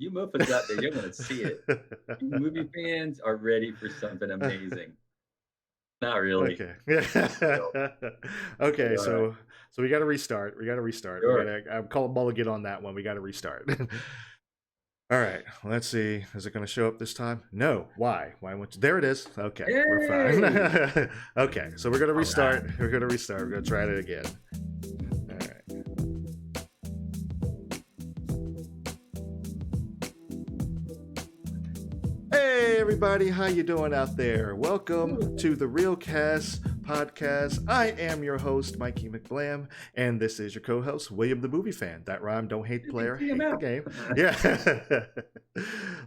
You muffins out there, you're gonna see it. You movie fans are ready for something amazing. Not really. Okay. So, Okay, all right. so we gotta restart. We gotta restart. We Sure. gotta I'm calling mulligan on that one. We gotta restart. All right, let's see. Is it gonna show up this time? No. Why? Why won't you? There it is. Okay, we're fine. Hey! Okay, so we're gonna All right. restart. We're gonna restart. We're gonna try it again. All right. Hey everybody, how you doing out there? Welcome to the Real Cast podcast. I am your host, Mikey McBlam, and this is your co-host, William the Movie Fan. That rhyme, don't hate the You can player, see him hate the out. game. Yeah.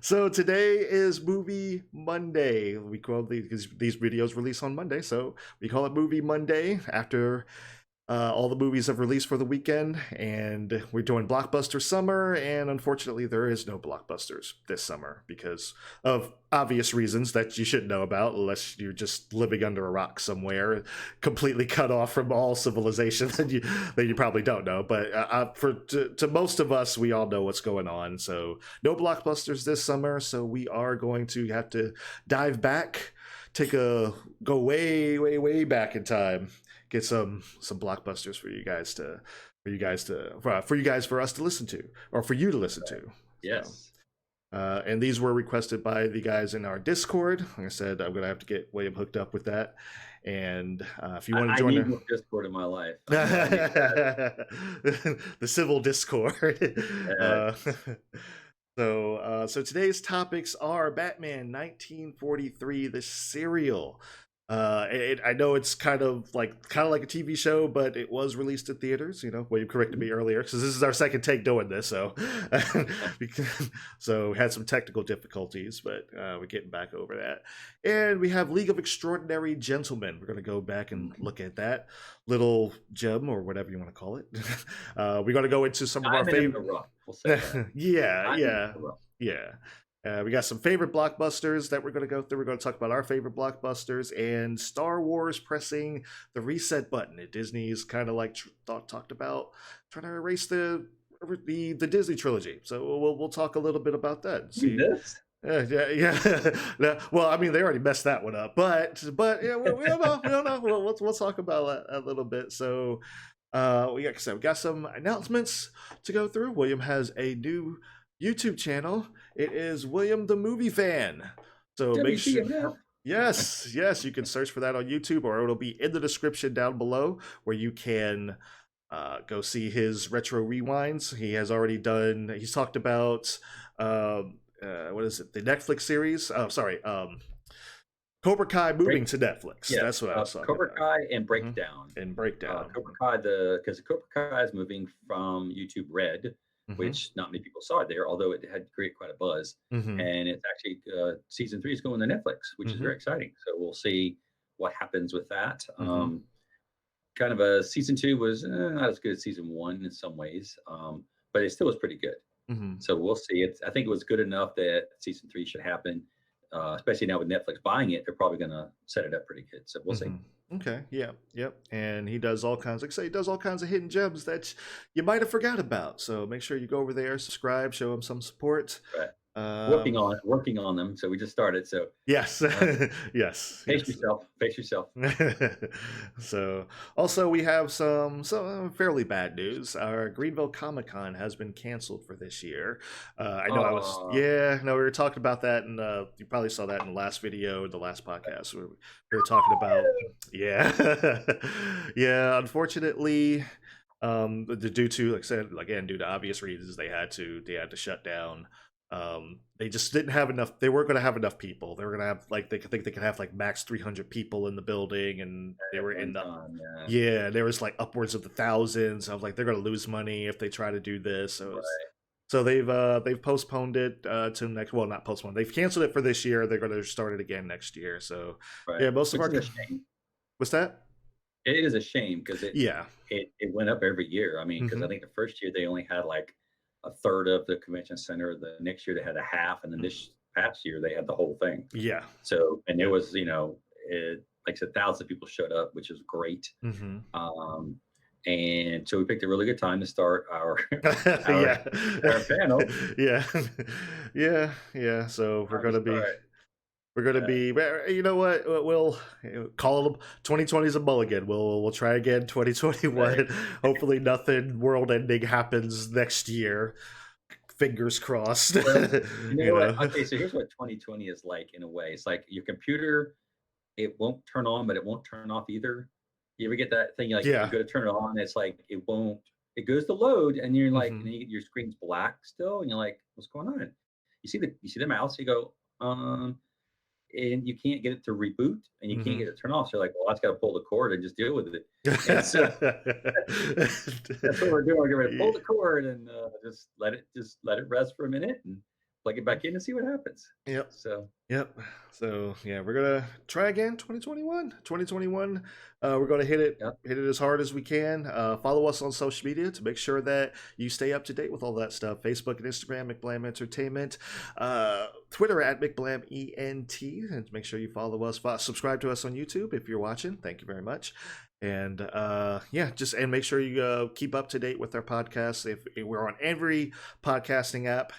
So today is Movie Monday. We call these videos release on Monday, so we call it Movie Monday after all the movies have released for the weekend, and we're doing Blockbuster Summer, and unfortunately, there is no Blockbusters this summer because of obvious reasons that you shouldn't know about unless you're just living under a rock somewhere, completely cut off from all civilization that you probably don't know. But to most of us, we all know what's going on. So no Blockbusters this summer, so we are going to have to dive back, go way, way, way back in time, get some blockbusters for us to listen to, or for you to listen to. So Yes. and these were requested by the guys in our Discord. Like I said, I'm gonna have to get William hooked up with that. And if you want to I join need more Discord in my life. I need that. the civil Discord. uh, Yes. so today's topics are Batman 1943, the serial. I know it's kind of like a TV show, but it was released in theaters. Well, you corrected Mhm. me earlier because this is our second take doing this, so so we had some technical difficulties, but we're getting back over that. And we have League of Extraordinary Gentlemen. We're going to go back and look at that little gem or whatever you want to call it. We're going to go into some of our Diamond in favorite. the rough. We'll say that. Yeah, Diamond yeah, in the rough. yeah. We got some favorite blockbusters that we're going to go through. We're going to talk about our favorite blockbusters and Star Wars pressing the reset button. Disney's kind of like talked about trying to erase the Disney trilogy. So we'll talk a little bit about that. And You mean see. this? Yeah, yeah. Well, I mean, they already messed that one up, but yeah, we don't know. We don't know. We'll talk about that a little bit. So, we got some announcements to go through. William has a new YouTube channel. It is William the Movie Fan. So make sure. WTMF. Yes, you can search for that on YouTube, or it'll be in the description down below where you can go see his retro rewinds. He has already done. He's talked about what is it? The Netflix series. Oh, sorry. Cobra Kai moving Break. to Netflix. Yes. That's what I was talking Cobra about. Kai and hmm Breakdown. And breakdown. Cobra Kai, because Cobra Kai is moving from YouTube Red, hmm which not many people saw it there, although it had created quite a buzz. hmm And it's actually season 3 is going to Netflix, which is hmm very exciting. So we'll see what happens with that. hmm Kind of a season 2 was not as good as season 1 in some ways, but it still was pretty good. hmm So we'll see. I think it was good enough that season 3 should happen. Especially now with Netflix buying it, they're probably going to set it up pretty good. So we'll see. hmm Okay. Yeah. Yep. And he does all kinds. Like I say, he does all kinds of hidden gems that you might have forgot about. So make sure you go over there, subscribe, show him some support. But Um, working on them. So we just started. So yes. uh, Yes. pace Yes. yourself. Pace yourself. So also we have some fairly bad news. Our Greenville Comic Con has been canceled for this year. I know Uh, we were talking about that, and you probably saw that in the last video, the last podcast where we were talking about, yeah, yeah. Unfortunately, due to, like I said again, due to obvious reasons, they had to shut down. They just didn't have enough. They weren't going to have enough people. They were going to have like, they could think they could have like max 300 people in the building, and they at were in one the, time, yeah. yeah, there was like upwards of the thousands. I was like, they're going to lose money if they try to do this. Right, So they've postponed it to next. Well, not postponed. They've canceled it for this year. They're going to start it again next year. So right. yeah, most of Which our. is a shame. What's that? It is a shame because Yeah. it went up every year. I mean, because I hmm think the first year they only had like a third of the convention center. The next year they had a half, and then this past year they had the whole thing. Yeah. So, and there Yeah. was, like I said, thousands of people showed up, which is great. hmm Um, And so we picked a really good time to start our our Yeah. our panel. Yeah. Yeah. So Time to start. we're gonna Uh, be. Well, you know what? We'll call them 2020 is a mulligan. We'll try again right. 2021. Hopefully, nothing world ending happens next year. Fingers crossed. Well, you know You what? know. Okay, so here's what 2020 is like in a way. It's like your computer, it won't turn on, but it won't turn off either. You ever get that thing like you Yeah. go to turn it on, it's like it won't. It goes to load, and you're like, Hmm. and your screen's black still, and you're like, what's going on? You see the mouse, you go, and you can't get it to reboot, and you can't Hmm. get it to turn off. So you're like, well, I just got to pull the cord and just deal with it. And so that's what we're doing. We're going to pull the cord and just let it rest for a minute and plug it back in and see what happens. Yep. So Yep. So yeah, we're gonna try again 2021. 2021. We're gonna yeah, hit it as hard as we can. Follow us on social media to make sure that you stay up to date with all that stuff. Facebook and Instagram, McBlam Entertainment. Twitter at McBlam ENT. And make sure you follow us. Subscribe to us on YouTube if you're watching. Thank you very much. And yeah, just and make sure you keep up to date with our podcasts. If we're on every podcasting app,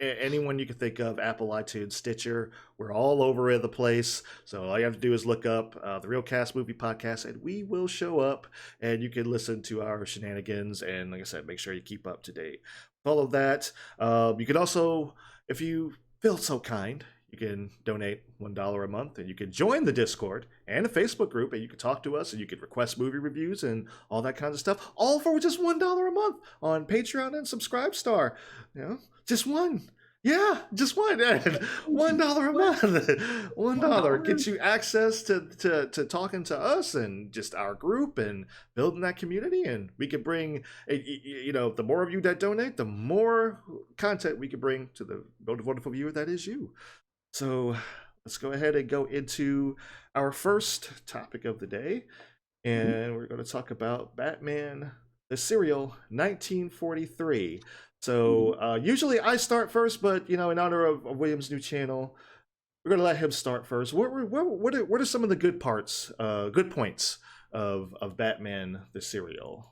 anyone you can think of, Apple, iTunes, Stitcher, we're all over the place. So all you have to do is look up the Real Cast Movie Podcast, and we will show up, and you can listen to our shenanigans. And like I said, make sure you keep up to date with all of that. You can also, if you feel so kind, you can donate $1 a month, and you can join the Discord and the Facebook group, and you can talk to us, and you can request movie reviews and all that kind of stuff, all for just $1 a month on Patreon and Subscribestar. You know, just one. Yeah, just one. $1 a what? month. $1 $1? gets you access to talking to us and just our group and building that community. And we could bring, the more of you that donate, the more content we could bring to the wonderful viewer that is you. So let's go ahead and go into our first topic of the day. And we're going to talk about Batman the Serial 1943. So usually I start first, but in honor of William's new channel, we're gonna let him start first. What are some of the good parts, good points of Batman the Serial?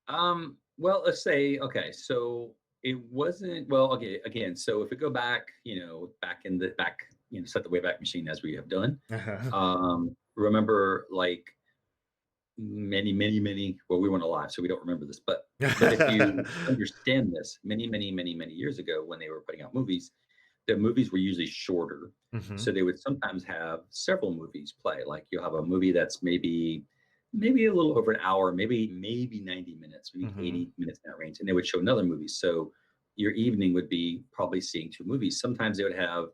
Well, let's say, okay, so it wasn't, well, okay, again, so if we go back, back in the back, set the Wayback Machine as we have done. Uh-huh. Remember, like many, well, we weren't alive, so we don't remember this, but if you understand this, many years ago when they were putting out movies, the movies were usually shorter. Hmm. So they would sometimes have several movies play. Like you'll have a movie that's maybe a little over an hour, maybe 90 minutes, maybe Hmm. 80 minutes in that range, and they would show another movie. So your evening would be probably seeing two movies. Sometimes they would have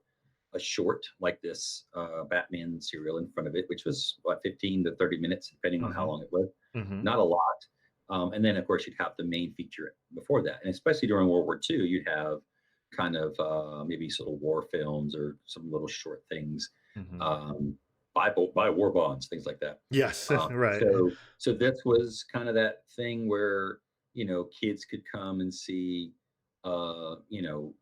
a short like this Batman serial in front of it, which was what 15 to 30 minutes, depending on how Hmm. long it was. Hmm. Not a lot. And then of course you'd have the main feature before that, and especially during World War II, you'd have kind of maybe sort of war films or some little short things, Hmm. um, buy war bonds, things like that. Yes, right. So this was kind of that thing where kids could come and see you know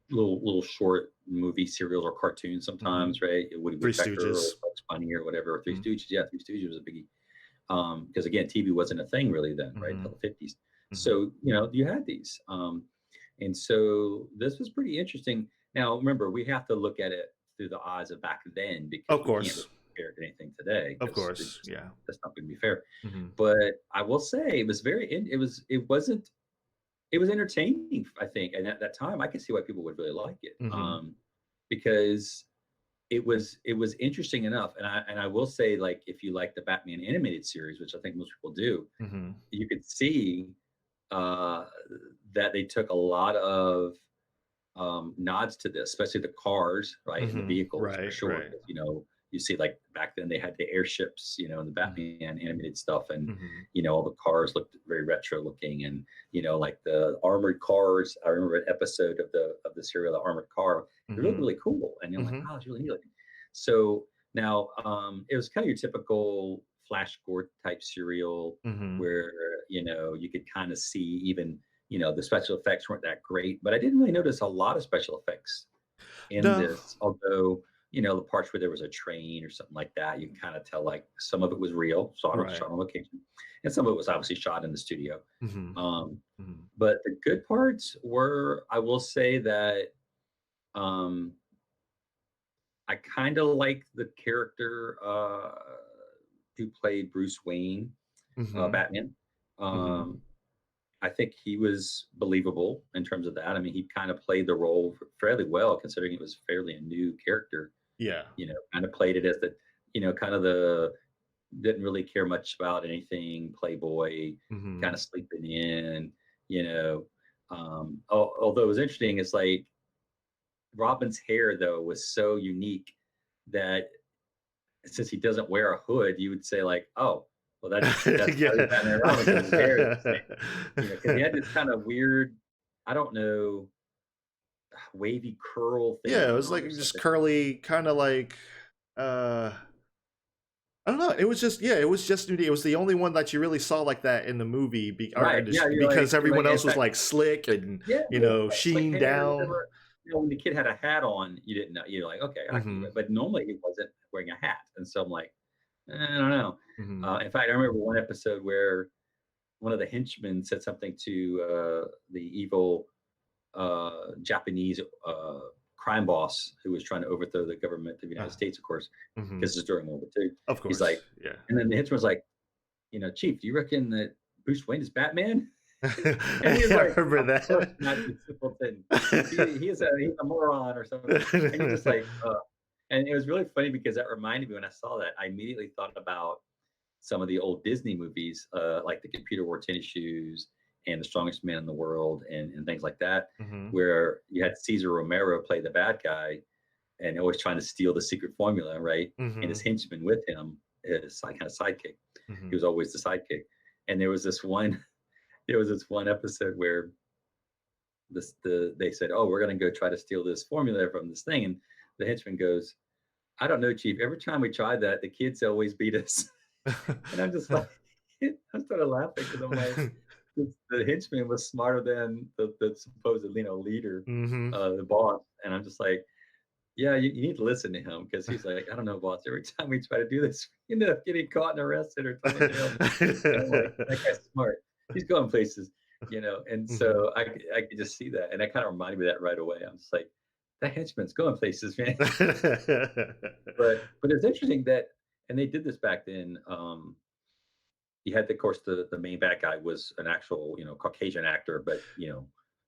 little short movie serials or cartoons Hmm. sometimes, right? Woody Three Woodpecker or Stooges. Bugs Bunny or whatever. Three Hmm. Stooges, yeah, Three Stooges was a biggie. Because again, TV wasn't a thing really then, right, Hmm. until the 50s. Hmm. So you had these, and so this was pretty interesting. Now remember, we have to look at it through the eyes of back then because Of we can't really course, compare it to anything today of because course, yeah. that's not going to be fair. Hmm. But I will say it was it was entertaining, I think, and at that time I could see why people would really like it, Hmm. because it was interesting enough, and I will say, like, if you like the Batman animated series, which I think most people do, Hmm. you could see uh, that they took a lot of nods to this, especially the cars, right, and the Hmm. vehicles for Right, sure. right. 'Cause, you see, like back then they had the airships, and the Hmm. Batman animated stuff, and Hmm. all the cars looked very retro looking, and like the armored cars. I remember an episode of the serial, the armored car. It looked Hmm. really cool, and you're like, Hmm. oh, it's really neat looking. So now it was kind of your typical Flash Gordon type serial Hmm. where you could kind of see even the special effects weren't that great, but I didn't really notice a lot of special effects in No. this, although the parts where there was a train or something like that, you can kind of tell like some of it was real, Right. shot on location, and some of it was obviously shot in the studio. Mhm. Um, Mhm. but the good parts were, I will say that um, I kind of like the character who played Bruce Wayne, Mhm. Batman. Mhm. Um, I think he was believable in terms of that. I mean, he kind of played the role fairly well, considering it was fairly a new character. Yeah. Kind of played it as the, kind of the didn't really care much about anything, playboy, kind Mhm. of sleeping in. You know, although it was interesting, it's like Robin's hair though was so unique that since he doesn't wear a hood, you would say like, oh, well that's how he's Yeah. Batman and Robin because his hair is the same. Because he had this kind of weird, I don't know, wavy curl thing Yeah, it going was on like or just something. curly, kind of like uh I don't know. It was just yeah, it was just unique. It was the only one that you really saw like that in the movie, Right? Yeah, because you're like. everyone In else was fact, like slick and yeah, slick sheen hair, down. whatever. When the kid had a hat on, you didn't know. You're like, okay, I can. Hmm. But normally he wasn't wearing a hat, and so I'm like, I don't know. Hmm. In fact, I remember one episode where one of the henchmen said something to the evil Japanese crime boss who was trying to overthrow the government of the United States, of course, Hmm. because it's during World War II. Of He's course, like, yeah. and then the henchman was like, Chief, do you reckon that Bruce Wayne is Batman? And he was I like, remember "Of course that. not, you simpleton. He's a moron or something." And you're just like, and it was really funny because that reminded me when I saw that, I immediately thought about some of the old Disney movies, like the Computer Wore Tennis Shoes and The Strongest Man in the World and things like that, Hmm. where you had Caesar Romero play the bad guy and always trying to steal the secret formula, right? And his Hmm. henchman with him, his kind of sidekick. He Hmm. was always the sidekick. And there was this one episode where they said, "Oh, we're going to go try to steal this formula from this thing," and the henchman goes, "I don't know, Chief. Every time we try that, the kids always beat us." And I'm just like, I started laughing because I'm like, the henchman was smarter than the supposed leader, Hmm. the boss, and I'm just like, yeah, you need to listen to him because he's like, I don't know, boss. Every time we try to do this, we end up getting caught and arrested or thrown in jail. And I'm like, that guy's smart. He's going places. And Hmm. so I could just see that, and that kind of reminded me of that right away. I'm just like, that henchman's going places, man. But it's interesting that, and they did this back then. You had, of course, the main bad guy was an actual Caucasian actor, but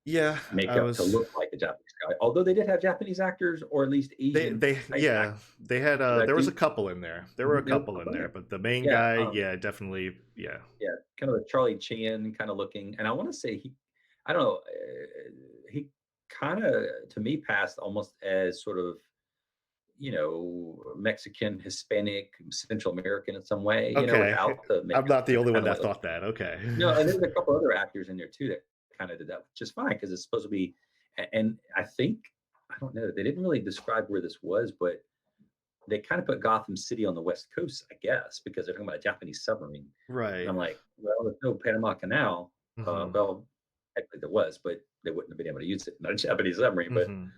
Yeah, I makeup to was. look like a Japanese guy. Although they did have Japanese actors or at least Asian type Yeah, actors. they had, 'Cause I there was a do, couple in there. There were a there was a couple in couple of there, them. but the main Yeah, guy, yeah, definitely, yeah. yeah, kind of a Charlie Chan kind of looking, and I want to say I don't know, he kind of to me passed almost as sort of Mexican, Hispanic, Central American in some way, Okay, without the I'm makeup, not the only one kind of that like. thought that, okay. And there's a couple other actors in there too that kind of did that, which is fine because it's supposed to be. And I think I don't know. They didn't really describe where this was, but they kind of put Gotham City on the West Coast, I guess, because they're talking about a Japanese submarine. And Right. I'm like, well, there's no Panama Canal. Mhm, Well, technically there was, but they wouldn't have been able to use it. Not a Japanese submarine, but mhm.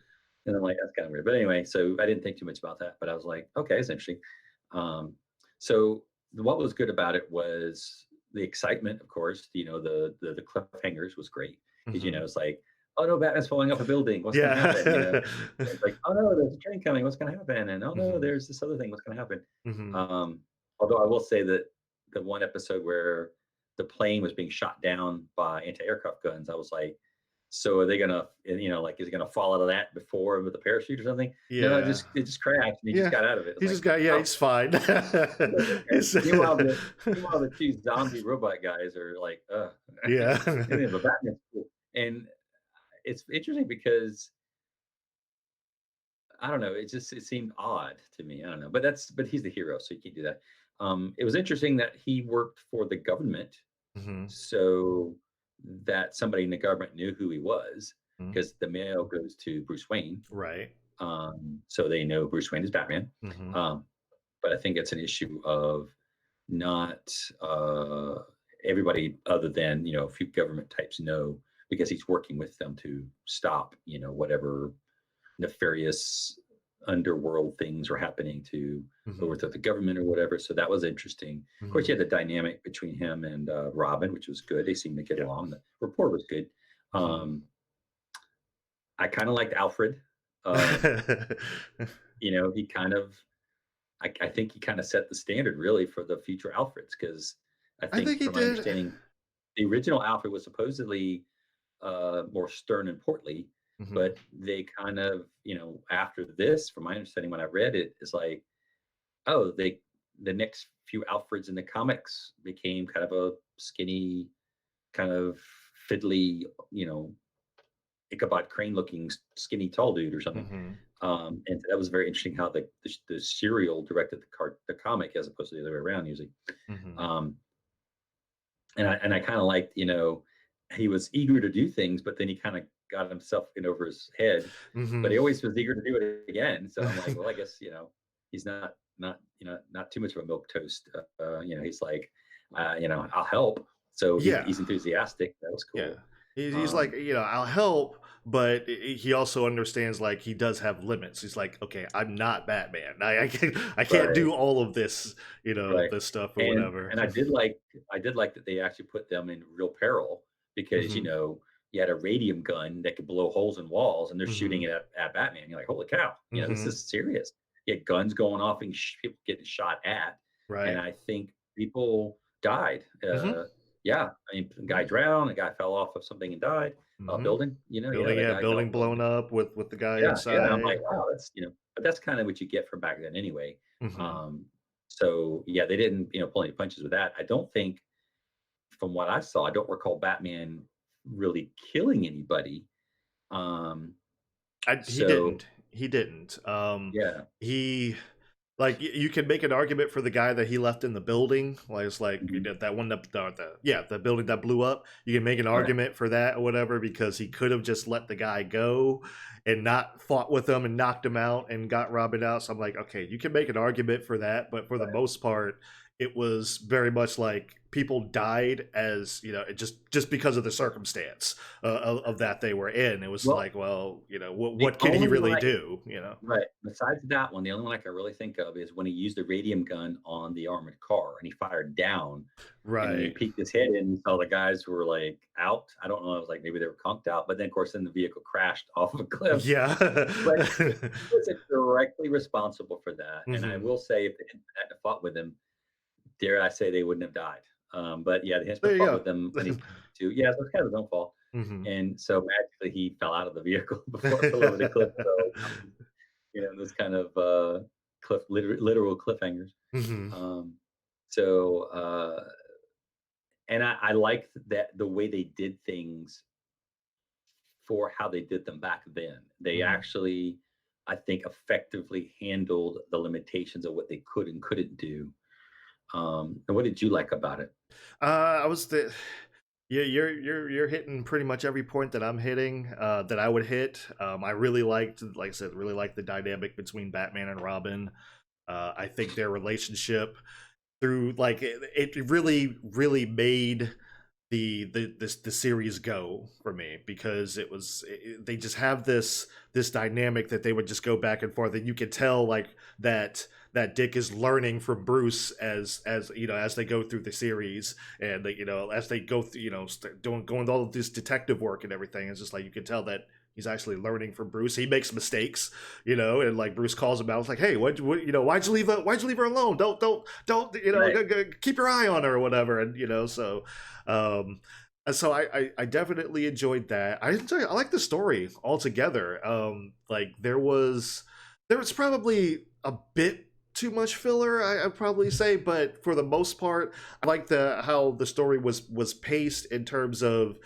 and I'm like, that's kind of weird. But anyway, so I didn't think too much about that. But I was like, okay, it's interesting. Um, so what was good about it was the excitement, of course. The cliffhangers was great because Mhm. it's like, oh no, Batman's falling off a building. What's going to happen? Yeah. It's like, oh no, there's a train coming. What's going to happen? And oh no, Mhm, there's this other thing. What's going to happen? mhm. Um, Although I will say that the one episode where the plane was being shot down by anti-aircraft guns, I was like, so are they gonna, like, is it gonna fall out of that before with a parachute or something? No, Yeah. it just crashed and he just Yeah. got out of it. It's He like, just got yeah, oh, he's fine. okay. He's Meanwhile, the two zombie robot guys are like, Yeah. and then, but Batman's cool. And it's interesting because I don't know, it seemed odd to me. I don't know, but he's the hero, so you can't do that. It was interesting that he worked for the government Mhm, so that somebody in the government knew who he was mhm. because the mail goes to Bruce Wayne. Right. So they know Bruce Wayne is Batman. Mhm. Um, but I think it's an issue of not everybody other than a few government types know because he's working with them to stop whatever nefarious underworld things were happening to Mhm. overthrow the government or whatever. So that was interesting. Of course, you Mhm. had the dynamic between him and Robin, which was good. They seemed to get Yeah. along. The rapport was good. Mhm. Um, I kind of liked Alfred. Um, he kind of, I think he kind of set the standard really for the future Alfreds because I I think, think he from my did. understanding, the original Alfred was supposedly more stern and portly, Mhm. but they kind of, after this, from my understanding, when I read it, is like, oh, the next few Alfreds in the comics became kind of a skinny, kind of fiddly, you know, Ichabod Crane looking skinny tall dude or something. Mhm. And that was very interesting how the serial directed the comic as opposed to the other way around usually. Mhm. Um, and I kind of liked, he was eager to do things, but then he kind of got himself in over his head, but Mhm. he always was eager to do it again. So I'm like, well, I guess, he's not too much of a milk toast. He's like, I'll help. So Yeah. he's enthusiastic. That was Yeah. cool. He's like, Um, I'll help, but he also understands like he does have limits. He's like, okay, I'm not Batman. I can't right, do all of this, right. this stuff or whatever. And I did like that they actually put them in real peril because Mhm. you had a radium gun that could blow holes in walls and they're shooting Mhm. it at Batman. You're like, holy cow, this Mhm. is serious. You had guns going off and people getting shot at, and Right. I think people died. Mhm. Yeah, I mean, a guy drowned, a guy fell off of something and died. A Mhm. building, yeah, Building, that yeah, guy got building blown. blown up with the guy Yeah, I'm like, inside. wow, but that's kind of what you get from back then anyway. Mhm. Um, so yeah, they didn't, pull any punches with that. I don't think, from what I saw, I don't recall Batman really killing anybody. Um, He so didn't. He didn't. yeah, He Like you can make an argument for the guy that he left in the building, like it's like mhm, that one the building that blew up. You can make an right, argument for that or whatever because he could have just let the guy go and not fought with him and knocked him out and got Robin out. So I'm like, okay, you can make an argument for that, but for the right, most part, it was very much like people died as just because of the circumstance of that they were in. It was well, like, well, the what could he only one really I do. right, besides that one, the only one I can really think of is when he used the radium gun on the armored car and he fired down. And then he Right. peeked his head in and saw the guys who were like out. I don't know. I was like, maybe they were conked out. But then, of course, then the vehicle crashed off of a cliff. Yeah. But he wasn't directly responsible for that. And I Mhm. will say, if they hadn't fought with him, dare I say, they wouldn't have died. But yeah, the There Henchman you fought go. with them when he was too. Yeah, so it's kind of his own fault. Mhm. And so magically, he fell out of the vehicle before it fell over the cliff. So those kind of literal cliffhangers. Mhm. Um, so and I liked that the way they did things for how they did them back then. They Mhm. actually, I think, effectively handled the limitations of what they could and couldn't do. And what did you like about it? I was the Yeah, you're hitting pretty much every point that I'm hitting, that I would hit. I really liked, like I said, really liked the dynamic between Batman and Robin. I think their relationship through like it really made the series go for me because they just have this dynamic that they would just go back and forth and you could tell like that Dick is learning from Bruce as they go through the series and as they go through doing going all of this detective work and everything. It's just like you can tell that he's actually learning from Bruce. He makes mistakes, and like Bruce calls him out. It's like, hey, why'd you leave her alone? Don't Right. keep your eye on her or whatever. And um, and so I definitely enjoyed that. I like the story altogether. Like there was probably a bit too much filler, I'd probably say, but for the most part, I like the how the story was paced in terms of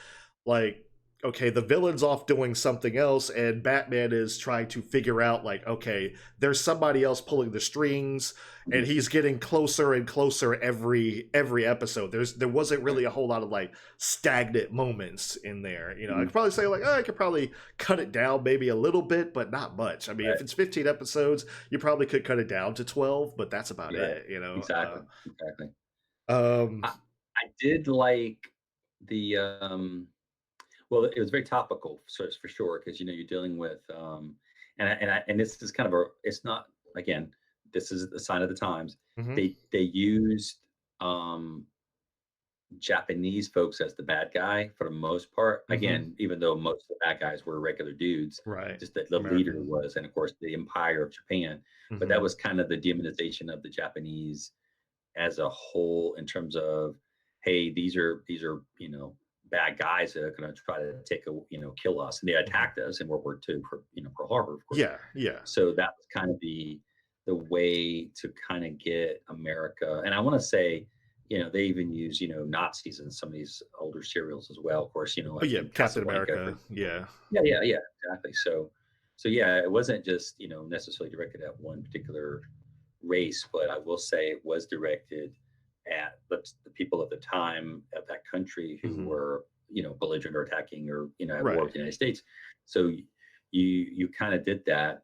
like okay, the villain's off doing something else and Batman is trying to figure out like okay, there's somebody else pulling the strings and Mhm. he's getting closer and closer every episode. There wasn't Right. really a whole lot of like stagnant moments in there. I Mhm. could probably say like I could probably cut it down maybe a little bit, but not much. I mean, if Right. it's 15 episodes, you probably could cut it down to 12, but that's about Right. it. Exactly. Exactly. Um, I did like the well, it was very topical, so for sure, because you're dealing with And this is kind of a, it's not, again, this is a sign of the times. Hmm. They used um Japanese folks as the bad guy for the most part. Hmm. Again, even though most of the bad guys were regular dudes, Right. just that the leader American. was, and of course, the Empire of Japan. But that Hmm. was kind of the demonization of the Japanese as a whole in terms of, hey, these are bad guys that are going to try to take a kill us, and they Hmm. attacked us in World War II for Pearl Harbor, of course. Yeah. Yeah. So that was kind of the way to kind of get America. And I want to say, they even use, Nazis in some of these older serials as well. Of course, Oh like yeah, in Captain Casablanca, for America. example. Yeah. Yeah, exactly. So yeah, it wasn't just, necessarily directed at one particular race, but I will say it was directed at the people at the time of that country who Hmm. were, belligerent or attacking or, at war with Right. the United States. So you kind of did that.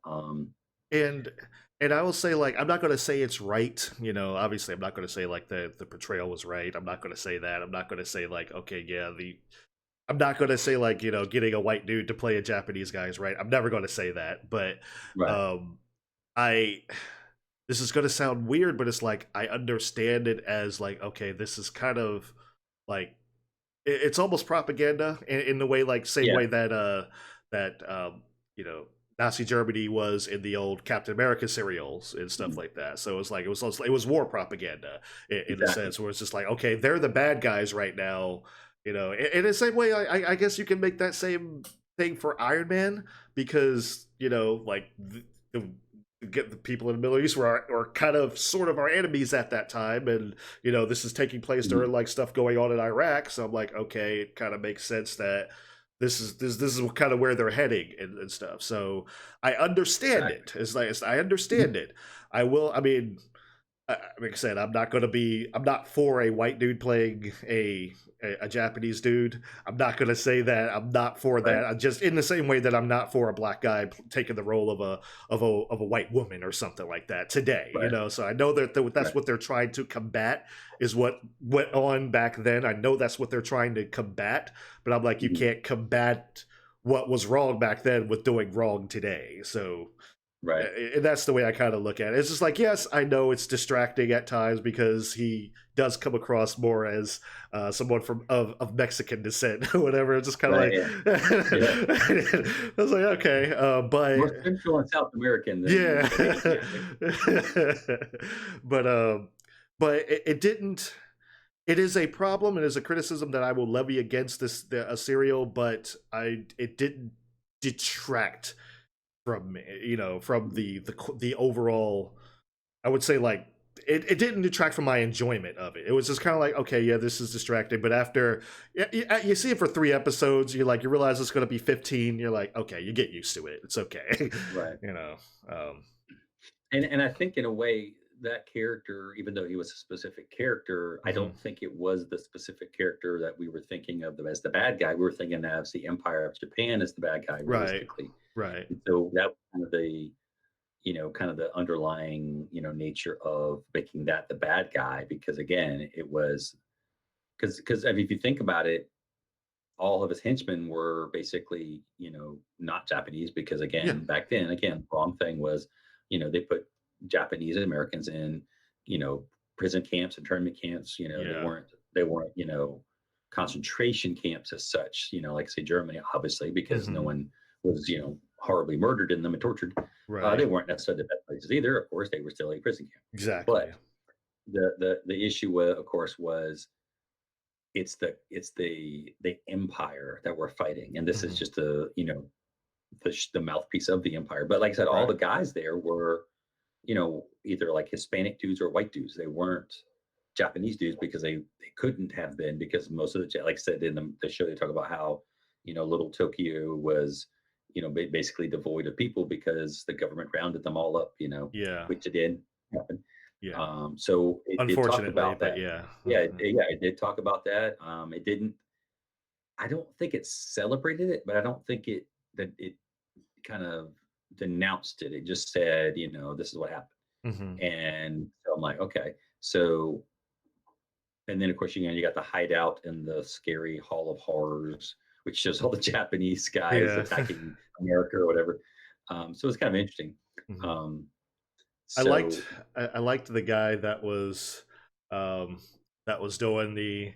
And I will say, like, I'm not going to say it's right. Obviously, I'm not going to say like the portrayal was right. I'm not going to say that. I'm not going to say like, okay, yeah, the. I'm not going to say like getting a white dude to play a Japanese guy is right. I'm never going to say that. But Right. um, I. This is going to sound weird, but it's like I understand it as like, okay, this is kind of like it's almost propaganda in the way, like same Yeah. way that you know Nazi Germany was in the old Captain America serials and stuff Mhm. like that. So it was like it was war propaganda in a Exactly. sense where it's just like, okay, they're the bad guys right now. In the same way, I guess you can make that same thing for Iron Man because like the get the people in the Middle East were kind of sort of our enemies at that time, and this is taking place Mhm. during like stuff going on in Iraq. So I'm like, okay, it kind of makes sense that this is kind of where they're heading and stuff. So I understand Exactly. it. I understand Mhm. it. I will. I mean, like I said, I'm not going to be. I'm not for a white dude playing a Japanese dude. I'm not going to say that. I'm not for Right. that. I'm just in the same way that I'm not for a black guy taking the role of a white woman or something like that today. Right. So I know that that's Right. what they're trying to combat is what went on back then. I know that's what they're trying to combat, but I'm like, you Mhm. can't combat what was wrong back then with doing wrong today. So Right. and that's the way I kind of look at it. It's just like, yes, I know it's distracting at times because he does come across more as someone of Mexican descent or whatever. It's just kind of Right. like, Yeah. Yeah. I was like, okay, but More Central and South American than yeah, Hispanic. Yeah. but um, but it didn't. It is a problem. It is a criticism that I will levy against a serial, but it didn't detract from from the overall. I would say like it didn't detract from my enjoyment of it. It was just kind of like, okay, yeah, this is distracting, but after you see it for 3 episodes, you realize it's going to be 15. You're like, okay, you get used to it. It's okay. Right. you know um And I think in a way that character, even though he was a specific character, I mhm. don't think it was the specific character that we were thinking of them as the bad guy. We were thinking as the Empire of Japan as the bad guy, Right, realistically. right. And so that was kind of the kind of the underlying nature of making that the bad guy, because again, it was because I mean, if you think about it, all of his henchmen were basically, not Japanese because Yeah, again, back then, again, wrong thing was, they put Japanese Americans in, you know, prison camps, internment camps. They yeah. weren't, concentration camps as such. Like say Germany, obviously, because no Hmm. one was, horribly murdered in them and tortured. They Right, weren't necessarily the best places either. Of course, they were still a prison camp. exactly. But the issue, of course, was it's the empire that we're fighting, and this is Hmm. just the mouthpiece of the empire. But like I said, all Right. the guys there were either like Hispanic dudes or white dudes. They weren't Japanese dudes because they couldn't have been, because most of like I said in the show, they talk about how little Tokyo was basically devoid of people because the government rounded them all up, Yeah, which it did happen. yeah. So it did talk Unfortunately, about but that. yeah. Yeah, Mhm. it did talk about that. It didn't. I don't think it celebrated it, but I don't think it kind of denounced it. It just said, this is what happened. Mhm. And so I'm like, okay. So, and then of course, you got the hideout in the scary Hall of Horrors, which shows all the Japanese guys Yeah. attacking America or whatever. So it's kind of interesting. Mhm. Um, I liked so I liked the guy um that was doing the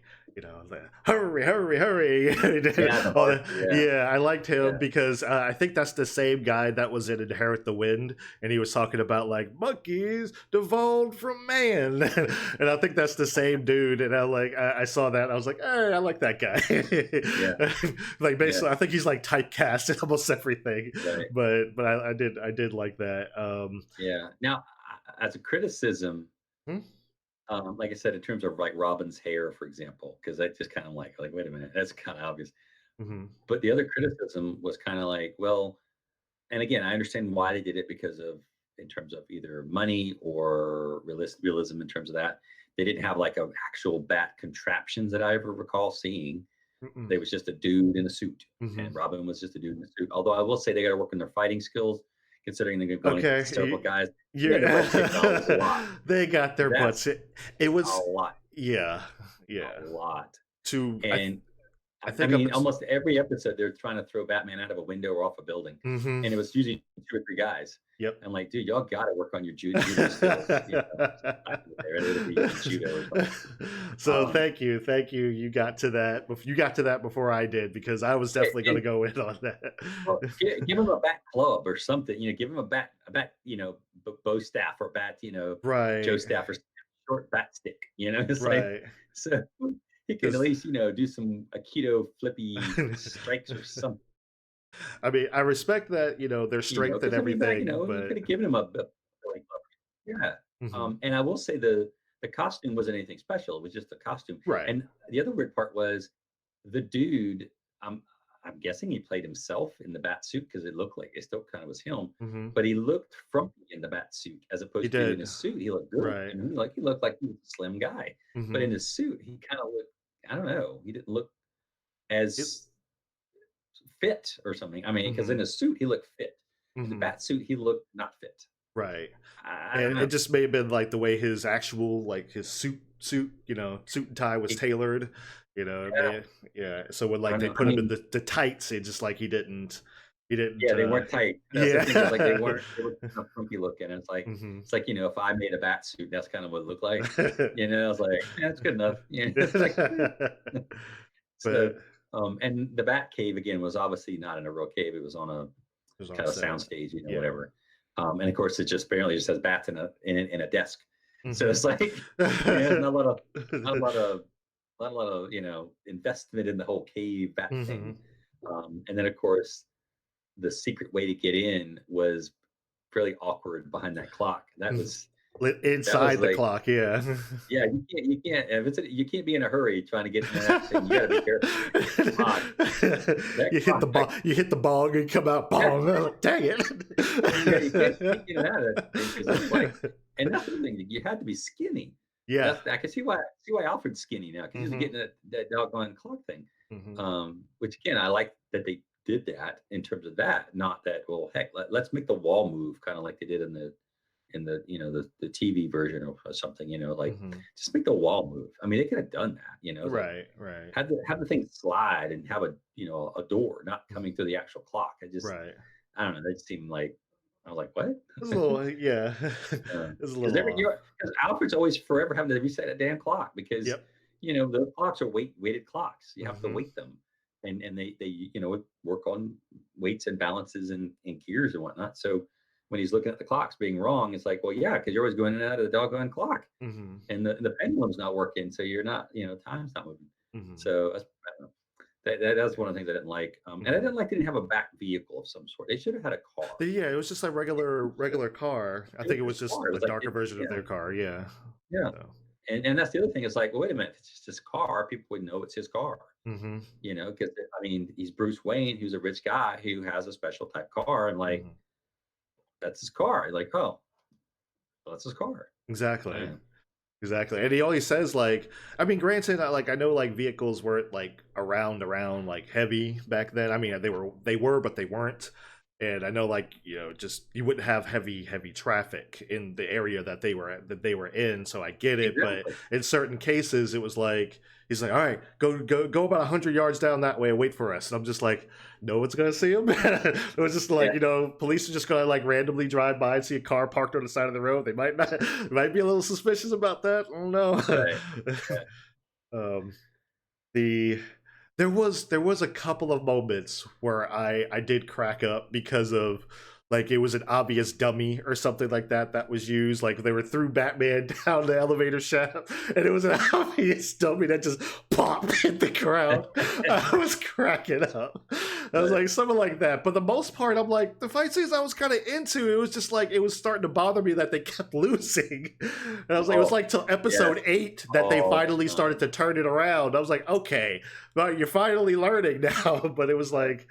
hurry, hurry, hurry. yeah, the All horse, that. yeah, Yeah, I liked him yeah, because I think that's the same guy that was in Inherit the Wind, and he was talking about like monkeys devolved from man, and I think that's the same dude. And I saw that, and I was like, hey, I like that guy. yeah, Like yeah, basically, I think he's like typecast in almost everything, right, but I did like that. yeah. Now, as a criticism, Hmm? like I said, in terms of like Robin's hair, for example, because I just kind of like, wait a minute, that's kind of obvious. Mhm. But the other criticism was kind of like, well, and again, I understand why they did it because of in terms of either money or realism in terms of that. They didn't have like a actual bat contraptions that I ever recall seeing. Mm-mm. They was just a dude in a suit, Mhm. and Robin was just a dude in a suit. Although I will say they got to work on their fighting skills, considering they're going Okay, against several guys. They had their butts kicked a lot. you they got their That's butts. It a was lot, yeah, yeah. a lot. To And I I think up mean, it's almost every episode they're trying to throw Batman out of a window or off a building, Mhm. and it was usually 2 or 3 guys. Yep. I'm like, dude, y'all got to work on your judo skills. You know, I think they're to be judo or something. So Um, thank you. You got to that before I did because I was definitely going to and go in on that. well, give him a bat club or something. You know, give him a bat. You know, bow staff or bat. You know, Joe Right, staff or short bat stick. You know, it's like right. so he can at Because least do some aikido flippy strikes or something. I mean, I respect that their strength and Because I mean, back, everything, you but could have given him a like, yeah. Mhm. And I will say the costume wasn't anything special. It was just a costume. Right. And the other weird part was the dude. Um, I'm guessing he played himself in the bat suit because it looked like it still kind of was him, Mhm. but he looked frumpy in the bat suit as He opposed to in did. his suit. He looked good. Right. I mean, he looked like he was a slim guy, but in Mhm. his suit, he kind of looked. I don't know. He didn't look It as fit or something. I mean, because in Mhm. a suit he looked fit. In the Mhm. bat suit he looked not fit. Right. I don't And it know. just may have been like the way his actual like his suit and tie was It, tailored, it yeah, may yeah. So when I like don't they know. I put him in mean, the tights, it just like he didn't yeah, they weren't tight. That's the thing is like yeah. they were kind of funky looking. Mhm. It's like if I made a bat suit, that's kind of what it looked like. I was like, yeah, that's good enough. It's like so. But it And the Bat Cave again was obviously not in a real cave. It was on a was on kind of set. sound stage, Yeah. whatever. And of course, it just apparently just has bats in a desk. So Mhm. it's like, there's not a lot of, not a lot of, investment in the whole cave bat thing. Mhm. And then of course, the secret way to get in was fairly awkward behind that clock. That was Inside the like, clock, yeah. yeah, you can't, if you can't be in a hurry trying to get in that thing. You got to be careful. Clock, that clock, You hit the bong and come out yeah, bong. I'm like, dang yeah, you can't it. get out of that thing because it's like, and that's the thing. You had to be skinny. Yeah. I can see why Alfred's skinny now because he's Mhm. getting that doggone clock thing. Mhm. Which again, I like that they did that in terms of that. Not that, well, heck, let's make the wall move kind of like they did in the TV version or something. Like Mhm. just make the wall move. I mean, they could have done that. It's like Right, right. have the thing slide and have a door not coming through the actual clock. Right. I don't know. That seemed like I was like, what? It's a little yeah. It's a Because little off. Alfred's always forever having to reset a damn clock because Yep. the clocks are weighted clocks. You have to Mhm. weight them, and they work on weights and balances and gears and whatnot. So when he's looking at the clocks being wrong, it's like, well, yeah, because you're always going in and out of the doggone clock, Mhm. and the pendulum's not working, so you're not time's not moving. Mhm. So I don't know. That's one of the things I didn't like, and I Mhm. didn't like they didn't have a back vehicle of some sort. They should have had a car. Yeah, it was just a regular car. I It think was it was just a just car. It a was like, darker version of yeah, their car, yeah. yeah. So And that's the other thing. It's like, well, wait a minute. If it's just his car, people would know it's his car. Mhm. Because I mean, he's Bruce Wayne, who's a rich guy who has a special type car, and like Mhm. that's his car. You're like, oh, well, that's his car. Exactly. Uh, Exactly. And he always says like I mean granted I know like vehicles weren't like around like heavy back then. I mean they were but they weren't. And I know, like, just you wouldn't have heavy traffic in the area that they were in, so I get it. But Exactly. in certain cases, it was like he's like, "All right, go about 100 yards down that way and wait for us." And I'm just like, "No one's gonna see him." It was just like, Yeah. police are just gonna like randomly drive by and see a car parked on the side of the road. They might not, might be a little suspicious about that. I don't know. Right. Yeah. um, the there was a couple of moments where I did crack up because of, like, it was an obvious dummy or something like that was used. Like they were through Batman down the elevator shaft, and it was an obvious dummy that just popped hit the ground. I was cracking up. I was Right. like something like that. But the most part, I'm like, the fight scenes I was kind of into. It was just like it was starting to bother me that they kept losing. And I was like, it was Oh, like till yes. episode 8 that they All finally the time. started to turn it around. I was like, okay, well, you're finally learning now. But it was Right. like,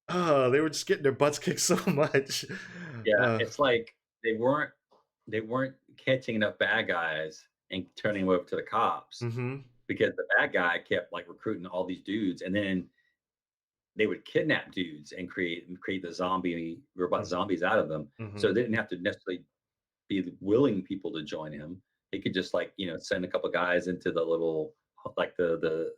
oh, they were just getting their butts kicked so much. Yeah, Uh, it's like they weren't catching enough bad guys and turning them over to the cops mm-hmm, because the bad guy kept like recruiting all these dudes, and then they would kidnap dudes and create the zombie robot zombies out of them. mm-hmm, So they didn't have to necessarily be willing people to join him. He could just like send a couple guys into the little like the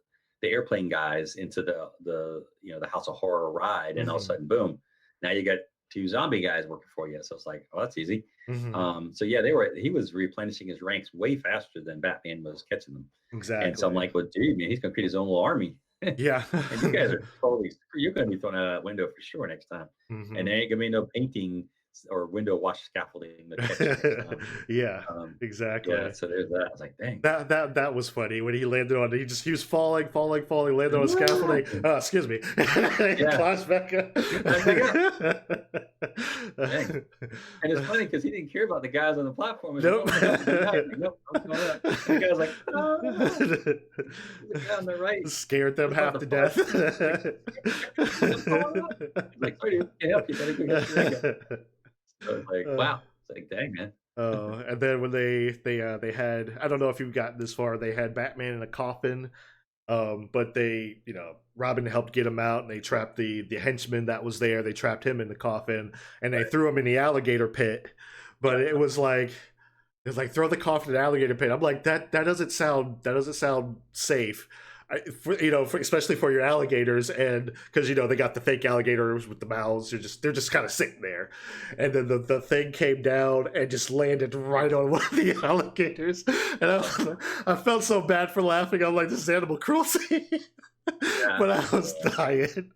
airplane guys into the House of Horror ride, and all of a mm-hmm, sudden, boom! Now you got two zombie guys working for you. So it's like, oh, that's easy. mm-hmm. So yeah, he was replenishing his ranks way faster than Batman was catching them. And so I'm Exactly. like, well, dude, man, he's gonna create his own little army. Yeah. And you guys are totally you're gonna be thrown out of that window for sure next time. And hmm there ain't gonna be no painting or window wash scaffolding to catch you next time. Yeah, Um, yeah, exactly. so there's that. I was like, dang. That was funny when he landed on. He was falling, landed on scaffolding. Excuse me. He Yeah, climbs back up. back up. Dang. And it's funny because he didn't care about the guys on the platform. He's like, Nope. "Oh, I'm gonna help the guy." Like, nope, I'm coming up. And the guy's like, "No." The guy on the right Scared them was about half to to fall. death. He's like, "I'm coming up." He's like, "Sorry, dude, can't help you. Gotta go get your leg up." So it's like, Uh, wow. It's like, dang, man. Oh, and then when they had, I don't know if you've gotten this far, they had Batman in a coffin. But they, Robin helped get him out, and they trapped the henchman that was there. They trapped him in the coffin, and they Right. threw him in the alligator pit. But Yeah. it was like throw the coffin in the alligator pit. I'm like, that doesn't sound safe. Especially for your alligators, and because they got the fake alligators with the mouths. They're just kind of sitting there, and then the thing came down and just landed right on one of the alligators, and I felt so bad for laughing. I'm like, this is animal cruelty, Yeah. but I was Yeah. dying.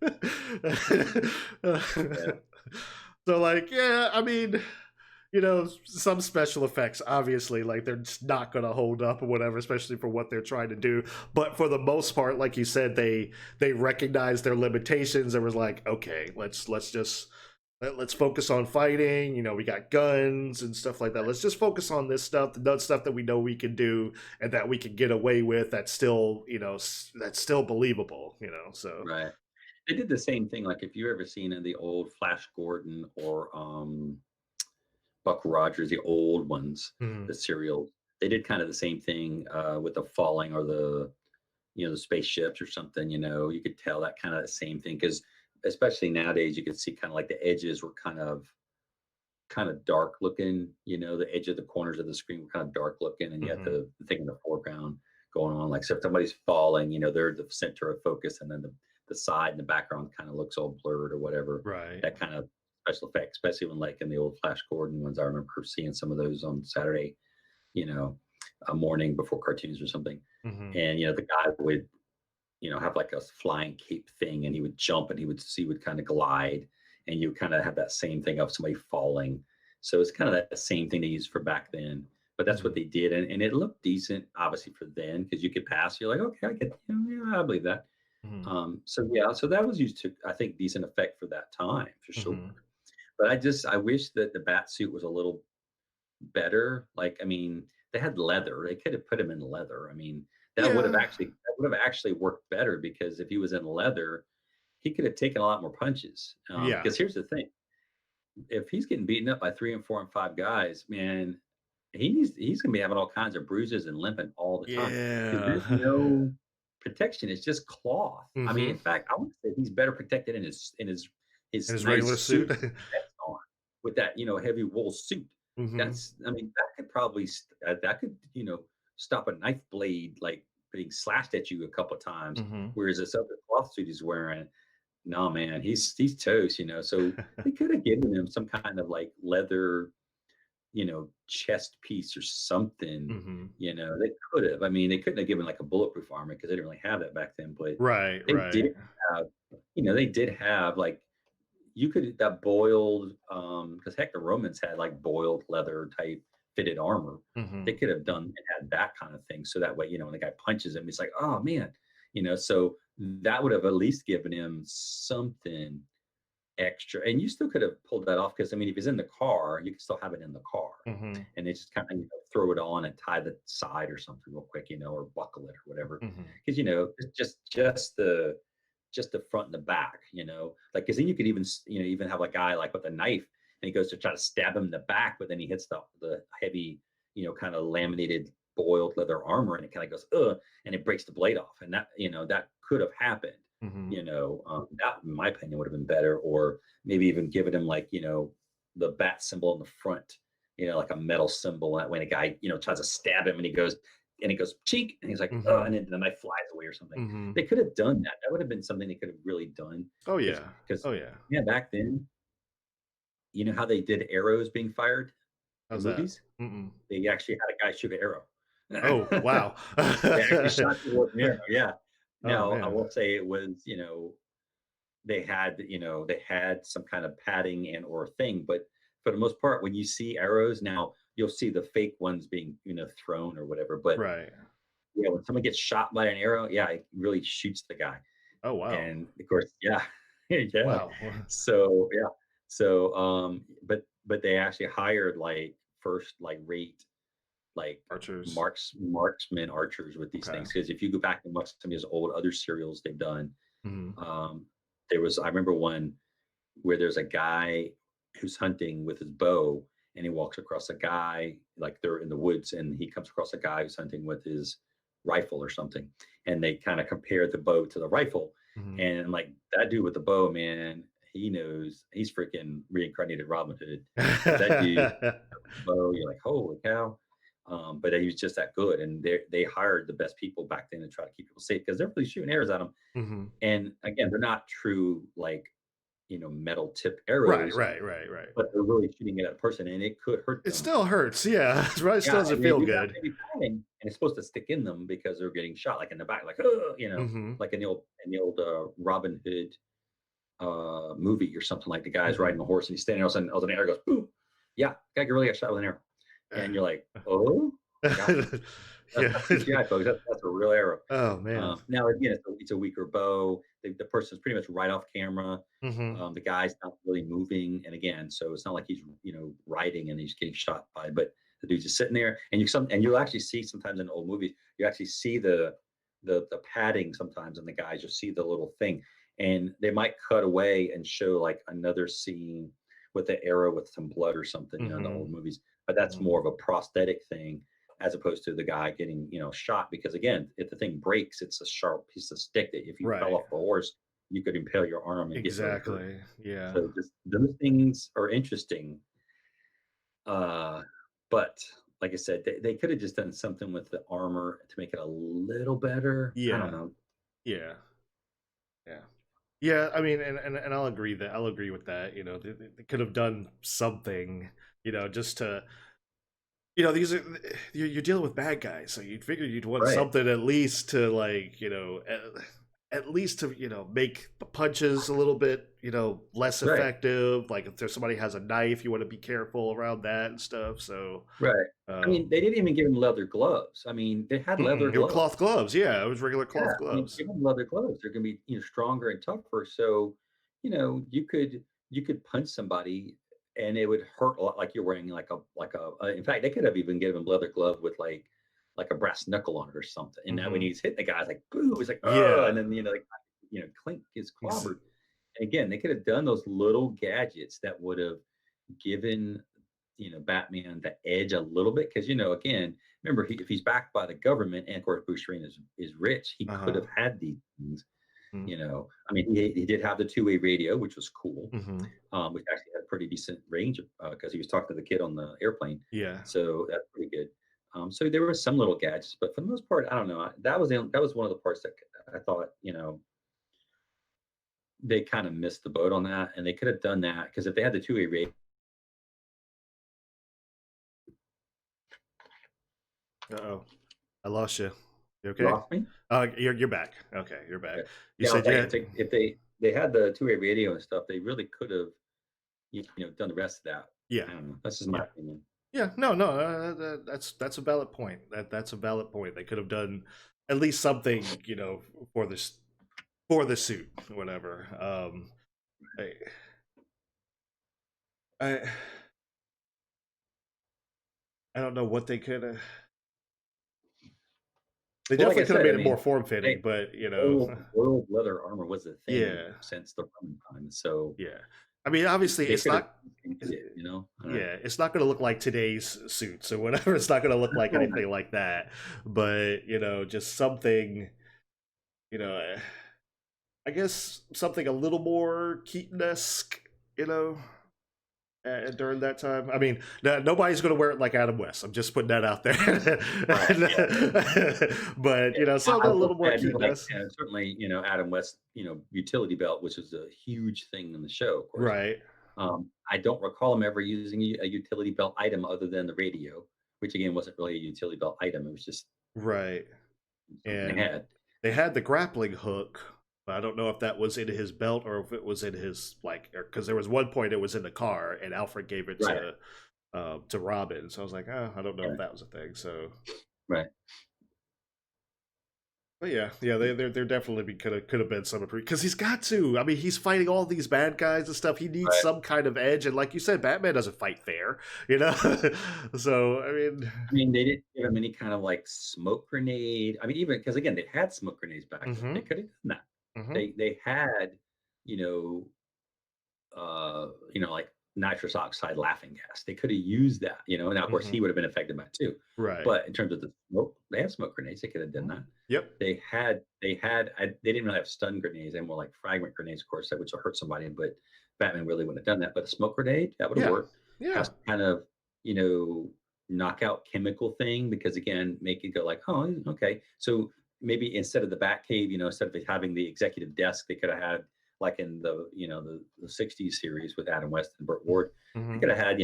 Yeah. So, like, yeah, I mean, some special effects, obviously, like, they're just not going to hold up or whatever, especially for what they're trying to do. But for the most part, like you said, they recognize their limitations and was like, okay, let's focus on fighting. We got guns and stuff like that. Let's just focus on this stuff, the stuff that we know we can do and that we can get away with. That's still believable. So. Right. They did the same thing. Like if you ever seen in the old Flash Gordon or Buck Rogers, the old ones, Mhm. the serial, they did kind of the same thing with the falling or the spaceships or something. You could tell that kind of the same thing because especially nowadays you could see kind of like the edges were kind of dark looking. The edge of the corners of the screen were kind of dark looking, and you had Mhm. the thing in the foreground going on. Like so, if somebody's falling, they're the center of focus, and then the side and the background kind of looks all blurred or whatever. Right. That kind of special effect, especially when like in the old Flash Gordon ones, I remember seeing some of those on Saturday, you know, a morning before cartoons or something. Mhm. And the guy would have like a flying cape thing, and he would jump, and he would kind of glide, and you kind of have that same thing of somebody falling. So it's kind of that same thing they used for back then. But that's what Mhm. they did, and it looked decent, obviously for then, because you could pass. You're like, okay, I get, yeah, I believe that. Mhm. So yeah, so that was used to, I think, decent effect for that time for sure. Mhm. But I wish that the bat suit was a little better. Like, I mean, they had leather. They could have put him in leather. I mean, Yeah. that would have actually worked better because if he was in leather, he could have taken a lot more punches. Yeah. Because here's the thing: if he's getting beaten up by three and four and five guys, man, he's gonna be having all kinds of bruises and limping all the time because Yeah. there's no protection. It's just cloth. I mean, Mhm. in fact, I want to say he's better protected in his In his his nice regular suit. suit vest on with that, heavy wool suit. Hmm. That's, I mean, that could probably that could, stop a knife blade like being slashed at you a couple of times. Hmm. Whereas this other cloth suit he's wearing, no man, he's toast. So they could have given him some kind of like leather, chest piece or something. Hmm. They could have. I mean, they couldn't have given like a bulletproof armor because they didn't really have that back then. But Right, they did right. have, they did have like you could that boiled because heck, the Romans had like boiled leather type fitted armor. They Hmm. could have done and had that kind of thing. So that way, when the guy punches him, he's like, oh man, so that would have at least given him something extra. And you still could have pulled that off because I mean, if he's in the car, you can still have it in the car. Hmm. And they just kind of throw it on and tie the side or something real quick, or buckle it or whatever. Hmm. Because it's just the front and the back, like because then you could even even have a guy like with a knife and he goes to try to stab him in the back, but then he hits the heavy, kind of laminated boiled leather armor and it kind of goes and it breaks the blade off, and that could have happened. Hmm. That in my opinion would have been better, or maybe even given him like the bat symbol in the front, like a metal symbol. That when a guy tries to stab him and he goes cheek and he's like oh, Hmm. and then the knife flies away or something. Hmm. They could have done that. That would have been something they could have really done. Oh Because yeah. because Oh yeah. yeah, back then, you know how they did arrows being fired in How's that? movies? Mm-mm. They actually had a guy shoot an arrow. Oh wow. They actually shot people with an arrow. Yeah. Oh Now I man. will say it was, they had some kind of padding and or thing, but for the most part, when you see arrows now, you'll see the fake ones being, thrown or whatever. But Right. yeah, when someone gets shot by an arrow, yeah, it really shoots the guy. Oh wow. And of course, yeah, yeah. Wow. So yeah, so but they actually hired like first like rate like Archers. marksmen archers with these Okay. things because if you go back and watch some of his old other serials they've done, Hmm. um, I remember one where there's a guy who's hunting with his bow and he walks across a guy like they're in the woods and he comes across a guy who's hunting with his rifle or something, and they kind of compare the bow to the rifle, Hmm. and like that dude with the bow, man, he knows he's freaking reincarnated Robin Hood because that dude bow, you're like holy cow. But he was just that good, and they hired the best people back then to try to keep people safe because they're really shooting arrows at them. Hmm. And again, they're not true like metal tip Right, arrows, right, right, right. but they're really shooting at a person and it could hurt It them. still hurts, yeah. It probably still Yeah, doesn't and they feel do have good. maybe padding, and it's supposed to stick in them because they're getting shot like in the back, like oh, Hmm. like in the old Robin Hood movie or something. Like the guy's Hmm. riding a horse and he's standing, all of a sudden an arrow goes boom. Yeah, guy really got shot with an arrow, and you're like, oh, gotcha. That's Yeah. not CGI, folks. That's a real arrow. Oh man. Now, again, it's a weaker bow. The person's pretty much right off camera. Hmm. The guy's not really moving, and again, so it's not like he's riding and he's getting shot by. But the dude's just sitting there, and you'll actually see sometimes in old movies, you actually see the padding sometimes in the guys. You'll see the little thing, and they might cut away and show like another scene with the arrow with some blood or something, in the Hmm. old movies. But that's Hmm. more of a prosthetic thing as opposed to the guy getting shot, because again if the thing breaks it's a sharp piece of stick that if you fell Right. off the horse you could impale your arm and get really hurt. Exactly. Yeah. So just those things are interesting, uh but like I said, they could have just done something with the armor to make it a little better. I don't Yeah. know. Yeah. Yeah. Yeah, I mean, and I'll agree with that. They could have done something, just to, these are you're dealing with bad guys, so you'd figure you'd want Right, something at least to like, at least to make the punches a little bit less right, effective. Like if there's somebody has a knife, you want to be careful around that and stuff. So, right. I mean, um, they didn't even give him leather gloves. I mean, they had leather they were cloth gloves. gloves. Yeah, it was regular Yeah, cloth I mean, gloves. give them leather gloves. They're gonna be, stronger and tougher. So, you could punch somebody and it would hurt a lot, like you're wearing like a. In fact, they could have even given him leather glove with like a brass knuckle on it or something. And that when Hmm. he's hitting the guy, it's like boo, he's like oh, and Yeah. then like clink is Ex- clobbered. And again, they could have done those little gadgets that would have given Batman the edge a little bit because again, remember if he's backed by the government and of course Bruce Wayne is rich, he could uh-huh. have had these things. Mhm. I mean, he did have the two-way radio, which was cool, Mhm. which actually had a pretty decent range because he was talking to the kid on the airplane. Yeah. So that's pretty good. So there were some little gadgets, but for the most part, I don't know. That was one of the parts that I thought, they kind of missed the boat on that, and they could have done that because if they had the two-way radio, Uh-oh. I lost you. You you okay? lost me. You're back. Okay, you're back. Okay. You Yeah, I was said like, yeah. if they had the two-way radio and stuff, they really could have done the rest of that. Yeah. I don't know. That's just my Yeah. opinion. Yeah. No, no, that's a valid point. That's a valid point. They could have done at least something, for this for the suit, whatever. I I I don't know what they could have. They Well, like I definitely could have said, I made it more mean, form they, fitting, but old leather armor was a thing yeah, since the Roman time, so yeah. I mean, obviously, they it's could have not. changed it. I don't know. Yeah, it's not going to look like today's suits or whatever. It's not going to look like anything like that. But just something. You know, eh, I guess something a little more Keaton-esque. You know, during that time. I mean, nobody's going to wear it like Adam West. I'm just putting that out there. Right? Yeah. But Yeah. something a I will little more say I do like Keaton-esque. certainly Adam West utility belt, which is a huge thing in the show, of course. Right, I don't recall him ever using a utility belt item other than the radio, which again wasn't really a utility belt item. It was just right. something they And had. they had the grappling hook, but I don't know if that was in his belt or if it was in his because there was one point it was in the car and Alfred gave it Right. to Robin. So I was like, oh, I don't know if Yeah. that was a thing. So, Right. but yeah, there definitely could have been some because he's got to. I mean, he's fighting all these bad guys and stuff. He needs Right. some kind of edge, and like you said, Batman doesn't fight fair, you know. So I mean, I mean, they didn't give him any kind of like smoke grenade. I mean, even because again, they had smoke grenades back then. hmm They could have done that. hmm They had, you know, like nitrous oxide laughing gas. They could have used that, Now, of course, hmm he would have been affected by it too. right, But in terms of the smoke, they have smoke grenades. They could have done Mhm. that. Yep, They didn't really have stun grenades. They had more like fragment grenades, of course, that would hurt somebody. But Batman really wouldn't have done that. But a smoke grenade that would have yeah, worked. yeah, Has to kind of you know knockout chemical thing because again, make it go like, oh, okay. So maybe instead of the Batcave, instead of having the executive desk, they could have had like in the '60s series with Adam West and Burt Ward. They hmm could have had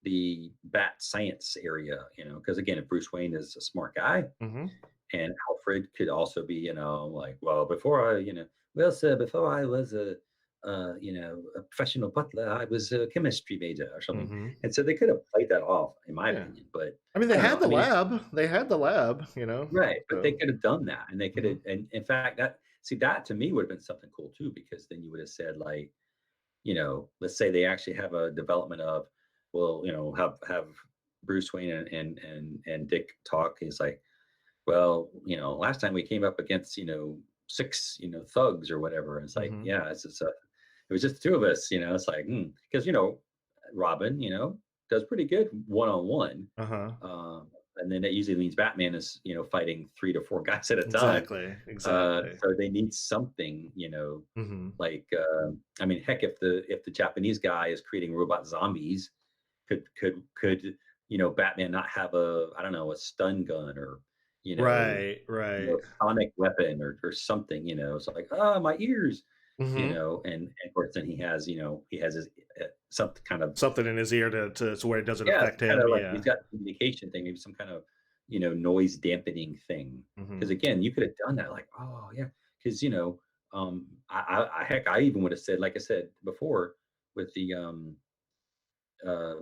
the Bat Science area, because again, if Bruce Wayne is a smart guy, hmm and Alfred could also be, like, well, before I, well, sir, before I was a professional butler, I was a chemistry major or something. hmm And so they could have played that off, in my yeah. opinion. But I mean, I they don't had know. the I mean, lab. They had the lab, right. But they So, could have done that. And they could hmm have, and in fact, that to me would have been something cool too, because then you would have said, like, let's say they actually have a development of, well, have Bruce Wayne and Dick talk. He's like, well, last time we came up against, six, thugs or whatever. And it's like, hmm yeah, it was just the two of us, it's like, because, Robin, does pretty good one on one. uh huh, And then that usually means Batman is, fighting 3 to 4 guys at a time. exactly, exactly. So they need something, hmm like, I mean, heck, if the Japanese guy is creating robot zombies, could Batman not have I don't know, a stun gun or you know Right, right. sonic weapon or something? It's like, my ears, hmm and of course then he has his something kind of, Something in his ear to where it doesn't yeah, affect kind him. of like Yeah. he's got a communication thing, maybe some kind of noise dampening thing. Because hmm again, you could have done that, like, oh yeah, because heck, I even would have said, like I said before, with the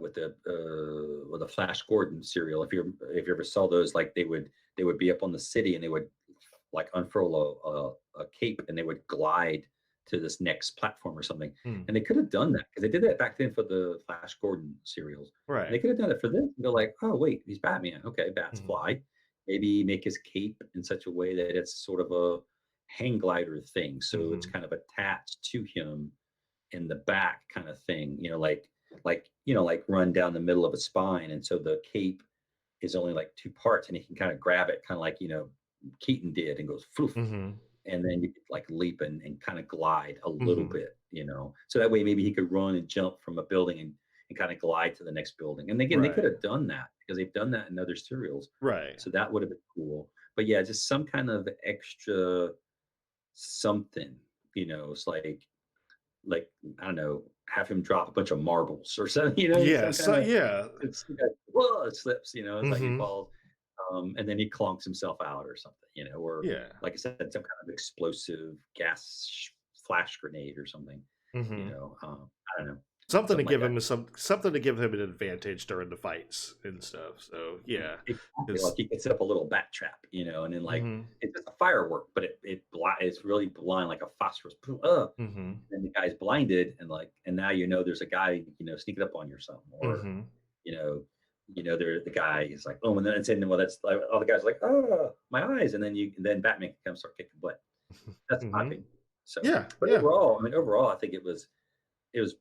with the Flash Gordon serial. If you ever saw those, like they would be up on the city and they would like unfurl a cape and they would glide to this next platform or something. Hmm. And they could have done that because they did that back then for the Flash Gordon serials. And they Right. could have done it for this. They're like, oh wait, he's Batman. Okay, bats hmm fly. Maybe make his cape in such a way that it's sort of a hang glider thing, so it's hmm kind of attached to him in the back kind of thing, like run down the middle of a spine. And so the cape is only like two parts and he can kind of grab it, kind of like, Keaton did and goes, poof. hmm and then you could like leap and kind of glide a little Hmm. bit, so that way maybe he could run and jump from a building and kind of glide to the next building. And again, they could Right. have done that because they've done that in other serials, Right. so that would have been cool. But yeah, just some kind of extra something, it's like I don't know, have him drop a bunch of marbles or something, Yeah. some So kind of yeah. it's whoa, it slips, it's like he Hmm. falls, and then he clunks himself out or something, or Yeah. like I said, some kind of explosive gas flash grenade or something, Hmm. I don't know, Something to something like give that. him something to give him an advantage during the fights and stuff. So yeah, Exactly, like because he can set up a little bat trap, and then like hmm it's just a firework, but it's really blind like a phosphorus. hmm And the guy's blinded and now there's a guy sneaking up on you or something, or hmm you know the guy is like, oh, and then it's in, well, that's like all the guys are like, oh, my eyes, and then Batman can come start kicking butt. That's my hmm opinion. So, yeah, but yeah, overall I think it was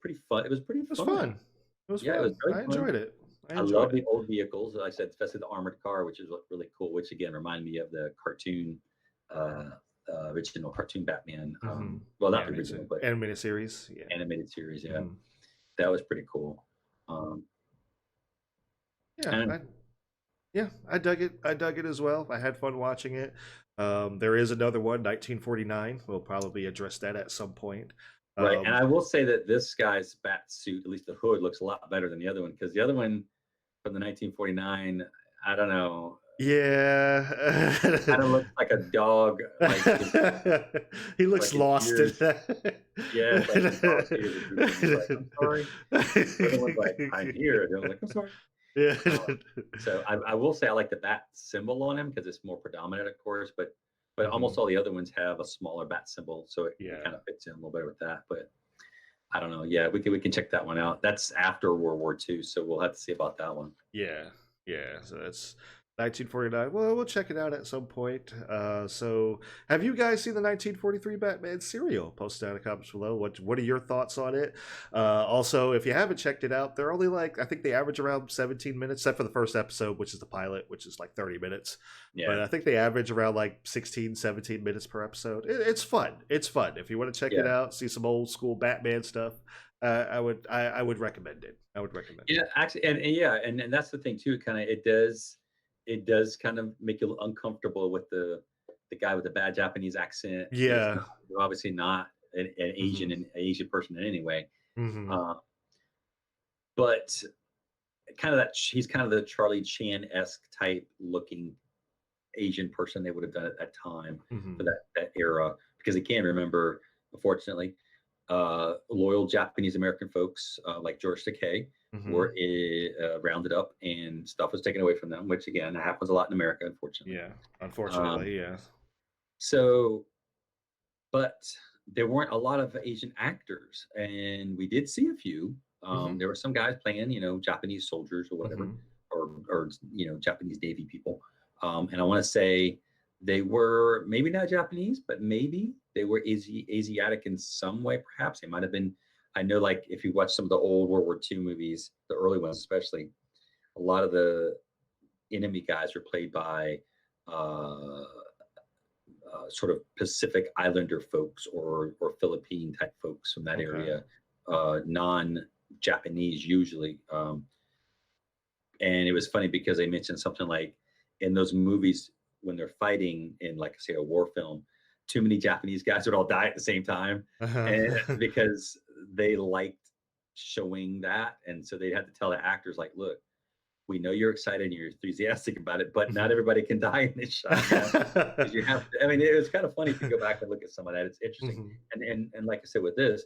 pretty fun. It was pretty it was fun. fun. It was Yeah, it was fun. really I fun. enjoyed it. I I enjoyed love it. the old vehicles, like I said, especially the armored car, which is really cool, which again reminded me of the cartoon, uh, original cartoon Batman. Hmm. Well, The not the original, but animated series. Yeah. animated series. Yeah, Hmm. that was pretty cool. Um, Yeah. and Yeah, I dug it. I dug it as well. I had fun watching it. There is another one, 1949. We'll probably address that at some point. right, and Um, I will say that this guy's bat suit, at least the hood, looks a lot better than the other one because the other one from the 1949, I don't know, yeah. kind of looks like a dog, He looks like his lost in ears. that. Yeah, it's like his dog's ears are drooping. He's like, I'm sorry. The other one's like, I'm here. The other one's like, I'm sorry. Yeah. Uh, so I will say I like the bat symbol on him because it's more predominant, of course, but almost Mhm. all the other ones have a smaller bat symbol, so it kind Yeah. of fits in a little better with that. But I don't know. Yeah, we can check that one out. That's after World War II, so we'll have to see about that one. Yeah, yeah. So that's 1949. Well, we'll check it out at some point. So have you guys seen the 1943 Batman serial? Post down in the comments below. What are your thoughts on it? Also, if you haven't checked it out, they're only like I think they average around 17 minutes, except for the first episode, which is the pilot, which is like 30 minutes. But Yeah, I think they average around like 16, 17 minutes per episode. It's fun. It's fun. If you want to check it yeah, out, see some old school Batman stuff, I would recommend it. I would recommend it. yeah. Actually, and yeah, and that's the thing too. Kind of, it does kind of make you uncomfortable with the guy with the bad Japanese accent. Is Yeah. not obviously not an Mhm. Asian person in any way, Mhm. uh, but kind of that he's kind of the Charlie Chan esque type looking Asian person they would have done at that time for Mhm. that era. Because again, remember, unfortunately, loyal Japanese American folks like George Takei Mhm. were rounded up and stuff was taken away from them, which again happens a lot in America, unfortunately. Yeah. Um, Unfortunately, yeah. so, but there weren't a lot of Asian actors, and we did see a few. Mhm. There were some guys playing, Japanese soldiers or whatever, Mhm. or Japanese Navy people. And I want to say they were maybe not Japanese, but maybe they were Asiatic in some way. Perhaps they might have been. I know, like if you watch some of the old World War II movies, the early ones especially, a lot of the enemy guys were played by uh, sort of Pacific Islander folks or Philippine type folks from that Okay. area, non-Japanese usually. And it was funny because they mentioned something like in those movies when they're fighting in like say a war film, too many Japanese guys would all die at the same time, and it's Uh-huh. because they liked showing that, and so they had to tell the actors like, look, we know you're excited and you're enthusiastic about it, but not Mhm. everybody can die in this shot, because you have to. I mean, it was kind of funny if you go back and look at some of that. It's interesting, Mhm. and like I said with this,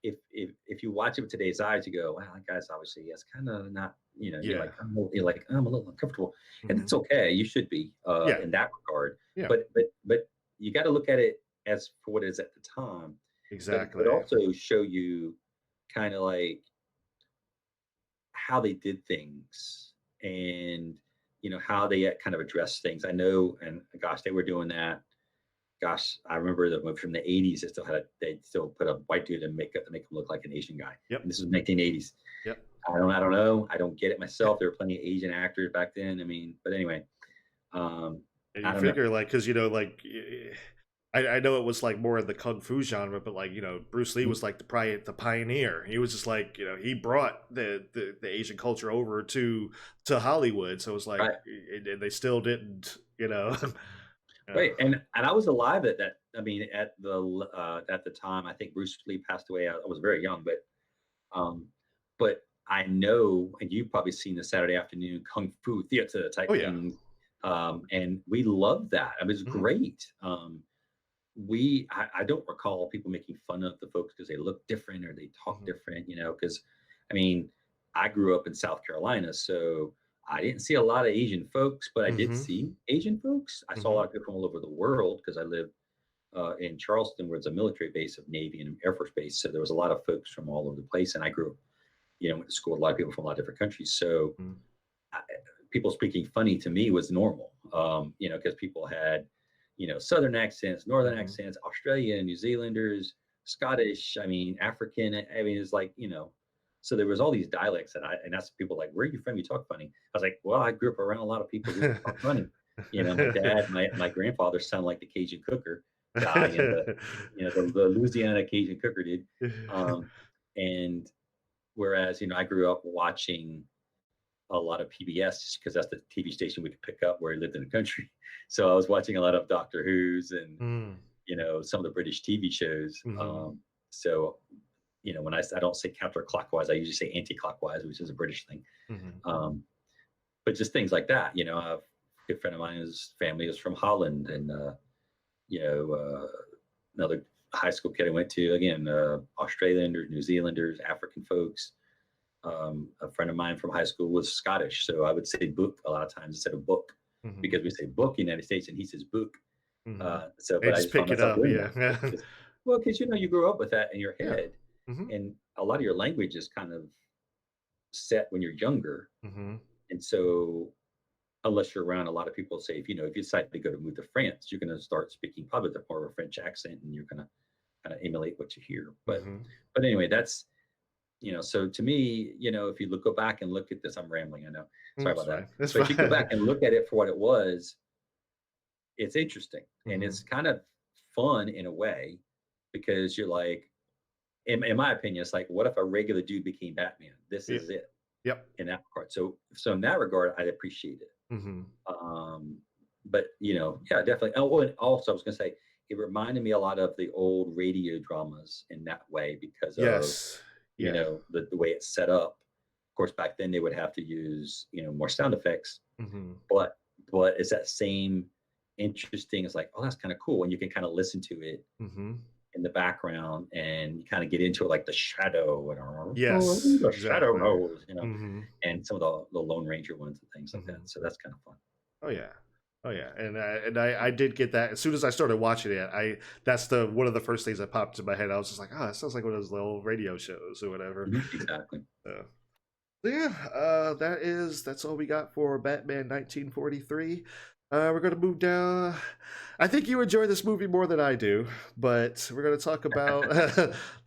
if you watch it with today's eyes, you go, wow, that guy's obviously it's kind of not. Yeah. You're like, I'm a little uncomfortable, and Mhm. that's okay. You should be Yeah. in that regard, Yeah. but you got to look at it as for what it is at the time, but Exactly. also show you kind of like how they did things and how they kind of addressed things. I know, and gosh, they were doing that. Gosh, I remember the movie from the '80s. They still put a white dude in makeup to make him look like an Asian guy, Yep. and this was 1980s. Yep. I don't know. I don't get it myself. There were plenty of Asian actors back then. I mean, but anyway, um, And I you don't know. figure like cuz like I know it was like more in the kung fu genre, but like Bruce Lee Mhm. was like the pioneer. He was just like he brought the Asian culture over to Hollywood. So it was like, Right. and they still didn't, uh, Right. And I was alive at that. I mean, at the time, I think Bruce Lee passed away. I was very young, um, but I know, and you've probably seen the Saturday afternoon kung fu theater oh type yeah. thing, and we loved that. I mean, it was Hmm. great. I don't recall people making fun of the folks because they look different or they talk Hmm. different, because I mean, I grew up in South Carolina, so I didn't see a lot of Asian folks, but I did Hmm. see Asian folks. I saw a Hmm. lot of people from all over the world because I lived in Charleston, where it's a military base of Navy and Air Force base. So there was a lot of folks from all over the place, and I grew up, went to school with a lot of people from a lot of different countries. So Hmm. I, people speaking funny to me was normal, because people had, Southern accents, Northern Hmm. accents, Australian, New Zealanders, Scottish, I mean, African. I mean, it's like, so there was all these dialects and that's people like, where are you from? You talk funny. I was like, well, I grew up around a lot of people who talk funny. My dad, my grandfather sounded like the Cajun cooker guy and the Louisiana Cajun cooker dude. Um, and whereas, I grew up watching a lot of PBS just because that's the TV station we could pick up where he lived in the country. So I was watching a lot of Doctor Who's and Mm. some of the British TV shows. Mhm. So when I don't say counterclockwise, I usually say anti-clockwise, which is a British thing. Mhm. Um, but just things like that. I have a good friend of mine whose family is from Holland, and you know another high school kid I went to again, Australians, New Zealanders, African folks. A friend of mine from high school was Scottish, so I would say book a lot of times instead of book Mhm. because we say book in the United States and he says book. Mhm. They But I just just found pick it myself up, doing yeah. that. Just, well, because you grew up with that in your Yeah. head, Mhm. and a lot of your language is kind of set when you're younger, Mhm. and so unless you're around a lot of people, say if you decide to move to France, you're going to start speaking probably the more of a French accent, and you're going to kind of emulate what you hear. Mhm. But anyway, that's so to me, if you go back and look at this, I'm rambling, I know. Sorry It's about that. fine. It's But if you go back fine. and look at it for what it was, it's interesting and Mhm. it's kind of fun in a way because you're like, in my opinion, it's like, what if a regular dude became Batman? This Yeah. is it Yep. in that regard. So in that regard, I appreciate it. Mhm. Um, but yeah, definitely. Oh, and also I was gonna say it reminded me a lot of the old radio dramas in that way because of Yes. Yeah. the way it's set up. Of course, back then they would have to use more sound effects, Mhm. but it's that same interesting. It's like, oh, that's kind of cool, and you can kind of listen to it Mhm. in the background, and you kind of get into it, like the shadow and oh, Yes, the shadow exactly. knows, Mhm. and some of the Lone Ranger ones and things like that. Mhm. So that's kind of fun. Oh yeah. Oh yeah. And I did get that as soon as I started watching it. I That's the one of the first things that popped in my head. I was just like, oh, it sounds like one of those little radio shows or whatever. Exactly. So, yeah, that's all we got for Batman 1943. We're gonna move down. I think you enjoy this movie more than I do, but we're gonna talk about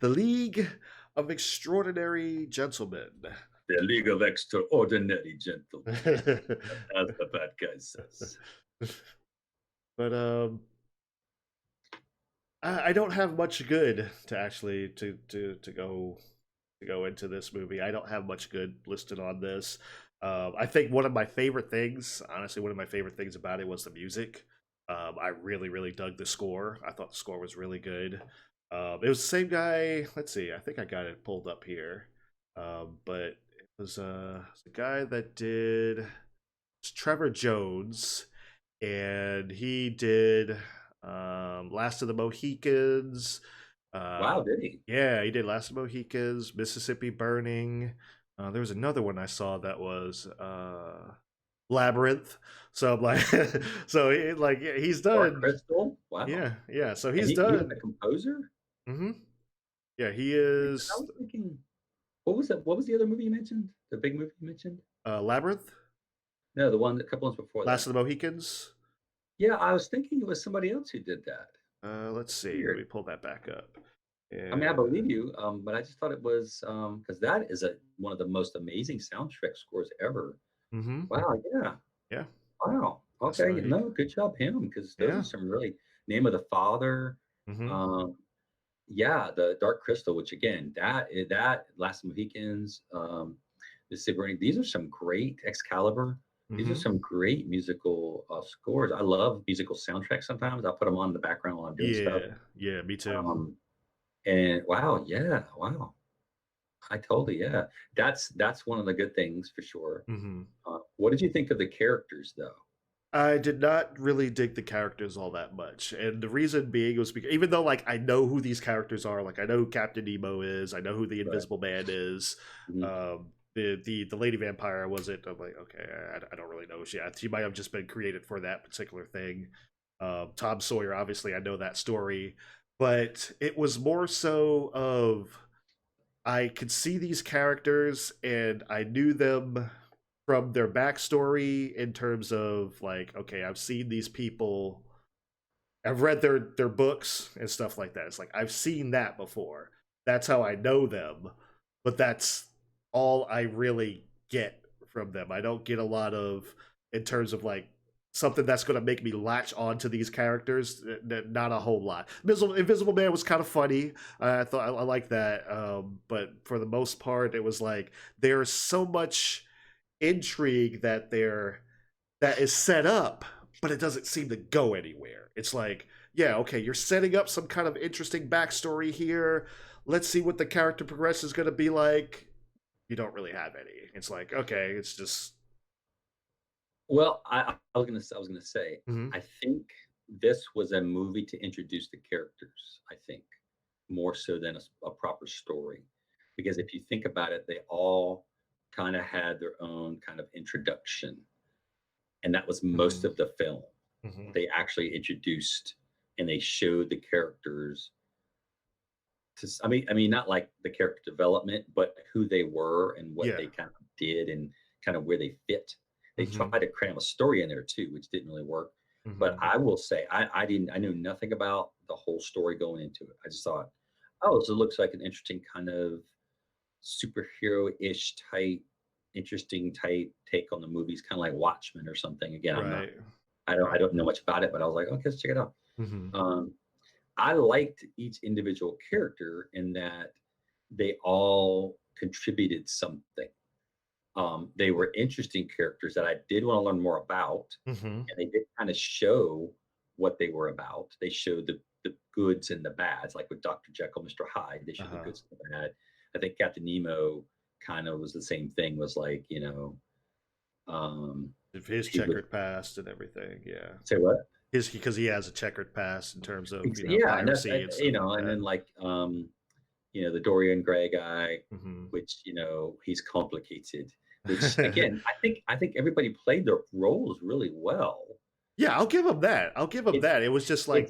the League of Extraordinary Gentlemen. The League of Extraordinary Gentlemen, as the bad guy says. But I don't have much good to actually to go into this movie. I don't have much good listed on this. I think one of my favorite things, honestly, one of my favorite things about it was the music. I really, really dug the score. I thought the score was really good. It was the same guy. Let's see. I think I got it pulled up here. But it was the guy that did it's Trevor Jones, and he did Last of the Mohicans. Wow, Uh, did he? yeah, he did Last of the Mohicans, Mississippi Burning. There was another one I saw that was Labyrinth. So I'm like, yeah, he's Dark done. Crystal? Wow. Yeah, yeah. So And he's he was the done. composer? Hmm. Yeah, he Because I is was thinking, what was the other movie you mentioned? The big movie you mentioned? Labyrinth, No, a couple ones before Last that. of the Mohicans. Yeah, I was thinking it was somebody else who did that. Let's see. Let me Weird. pull that back up. I mean, I Yeah. believe you, but I just thought it was because that is one of the most amazing soundtrack scores ever. Hmm. Wow, yeah. Yeah. Wow. Last of Okay. the No, Mohicans. good job him because those are Yeah. some really. Name of the Father. Hmm. Um, yeah, the Dark Crystal, which again, that Last Mohicans, the Sigourney. These are some great Excalibur. These are Hmm. some great musical scores. I love musical soundtracks. Sometimes I'll put them on in the background while I'm doing stuff. Yeah, yeah, me too. Um, and wow, yeah, wow, I totally, yeah. That's one of the good things for sure. Hmm. What did you think of the characters, though? I did not really dig the characters all that much, and the reason being was because even though like I know who these characters are, like I know who Captain Nemo is, I know who the Right. Invisible Man is, Mhm. the Lady Vampire wasn't. I'm like, okay, I don't really know. She might have just been created for that particular thing. Tom Sawyer, obviously, I know that story, but it was more so of I could see these characters and I knew them from their backstory in terms of like, okay, I've seen these people, I've read their books and stuff like that. It's like I've seen that before. That's how I know them, but that's all I really get from them. I don't get a lot of in terms of like something that's going to make me latch on to these characters. Not a whole lot. Invisible Man was kind of funny. I thought I liked that, but for the most part, it was like there's so much intrigue that is set up, but it doesn't seem to go anywhere. It's like, yeah, okay, you're setting up some kind of interesting backstory here. Let's see what the character progression is going to be like. You don't really have any. It's like, okay, it's just. Well, I was gonna say, Mhm. I think this was a movie to introduce the characters. I think more so than a proper story, because if you think about it, they all kind of had their own kind of introduction, and that was most Mhm. of the film. Mhm. They actually introduced and they showed the characters I mean, not like the character development, but who they were and what Yeah. they kind of did and kind of where they fit. They tried Mhm. to cram a story in there too, which didn't really work. But Mhm. I will say, I knew nothing about the whole story going into it. I just thought, oh, so it looks like an interesting kind of superhero-ish type, interesting type take on the movies, kind of like Watchmen or something. Again, Right. I don't know much about it, but I was like, okay, let's check it out. Mhm. Um, I liked each individual character in that they all contributed something. They were interesting characters that I did want to learn more about, Mhm. and they did kind of show what they were about. They showed the goods and the bads, like with Dr. Jekyll, Mr. Hyde. They showed the Uh-huh. goods and the bad. I think Captain Nemo kind of was the same thing. Was like um, If his he would checkered past and everything, yeah. say what? His because he has a checkered past in terms of, Yeah, and that's piracy and you stuff like know, and that. then like the Dorian Gray guy, Mhm. which he's complicated. Which again, I think everybody played their roles really well. Yeah, I'll give him that. I'll give him It's that. It was just like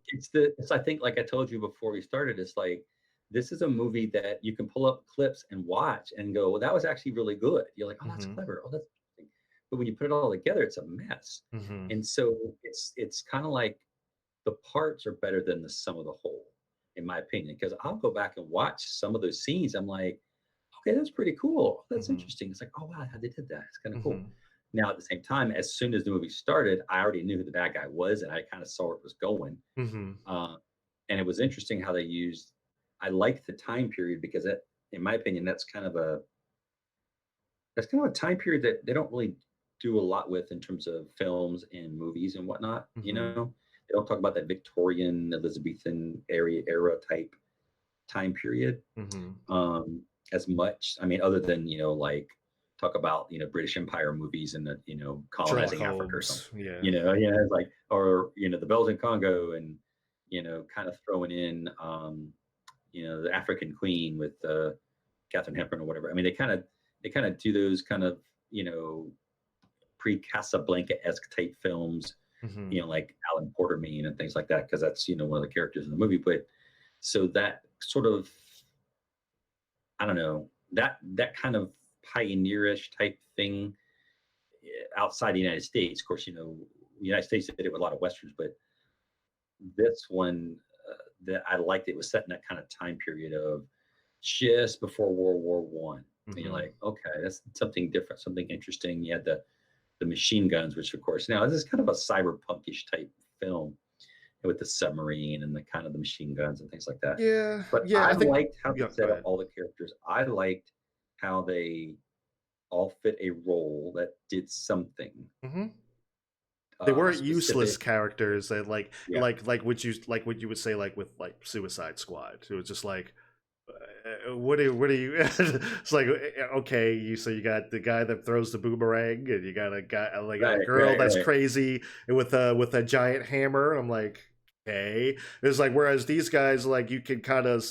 it's it's I think like I told you before we started, it's like this is a movie that you can pull up clips and watch and go, well, that was actually really good. You're like, oh, that's Mhm. clever. Oh, that's interesting. But when you put it all together, it's a mess. Mhm. And so it's kind of like the parts are better than the sum of the whole, in my opinion. Because I'll go back and watch some of those scenes. I'm like, okay, that's pretty cool. That's Mhm. interesting. It's like, oh wow, how they did that. It's kind of cool. Mhm. Now, at the same time, as soon as the movie started, I already knew who the bad guy was, and I kind of saw where it was going. Mhm. Uh, and it was interesting how they used. I liked the time period because it, in my opinion, that's kind of a time period that they don't really do a lot with in terms of films and movies and whatnot. Mhm. They don't talk about that Victorian, Elizabethan era type time period Mhm. um, as much. I mean, other than like talk about British Empire movies and the Sherlock colonizing Africa or something. Holmes. Yeah. It's like or the Belgian Congo and kind of throwing in the African Queen with Catherine Hepburn or whatever. I mean, they kind of do those kind of pre Casablanca esque type films. Mhm. Like Alan Portermean and things like that, because that's one of the characters in the movie. But so that sort of I don't know that kind of pioneerish type thing outside the United States. Of course, the United States did it with a lot of westerns, but this one that I liked it was set in that kind of time period of just before World War One. And you're Mhm. like, okay, that's something different, something interesting. You had the machine guns, which of course now this is kind of a cyberpunkish type film. with the submarine and the kind of the machine guns and things like that. Yeah, But yeah. I I think. liked how they Yeah, go set up ahead. all the characters. I liked how they all fit a role that did something Hmm. They weren't useless specific. characters. That Yeah, like what you would say like with like Suicide Squad. It was just like, what do you it's like, okay, you got the guy that throws the boomerang, and you got a guy like a right, girl right, that's right. crazy with a giant hammer. I'm like, okay. It's like, whereas these guys, like, you can kind of,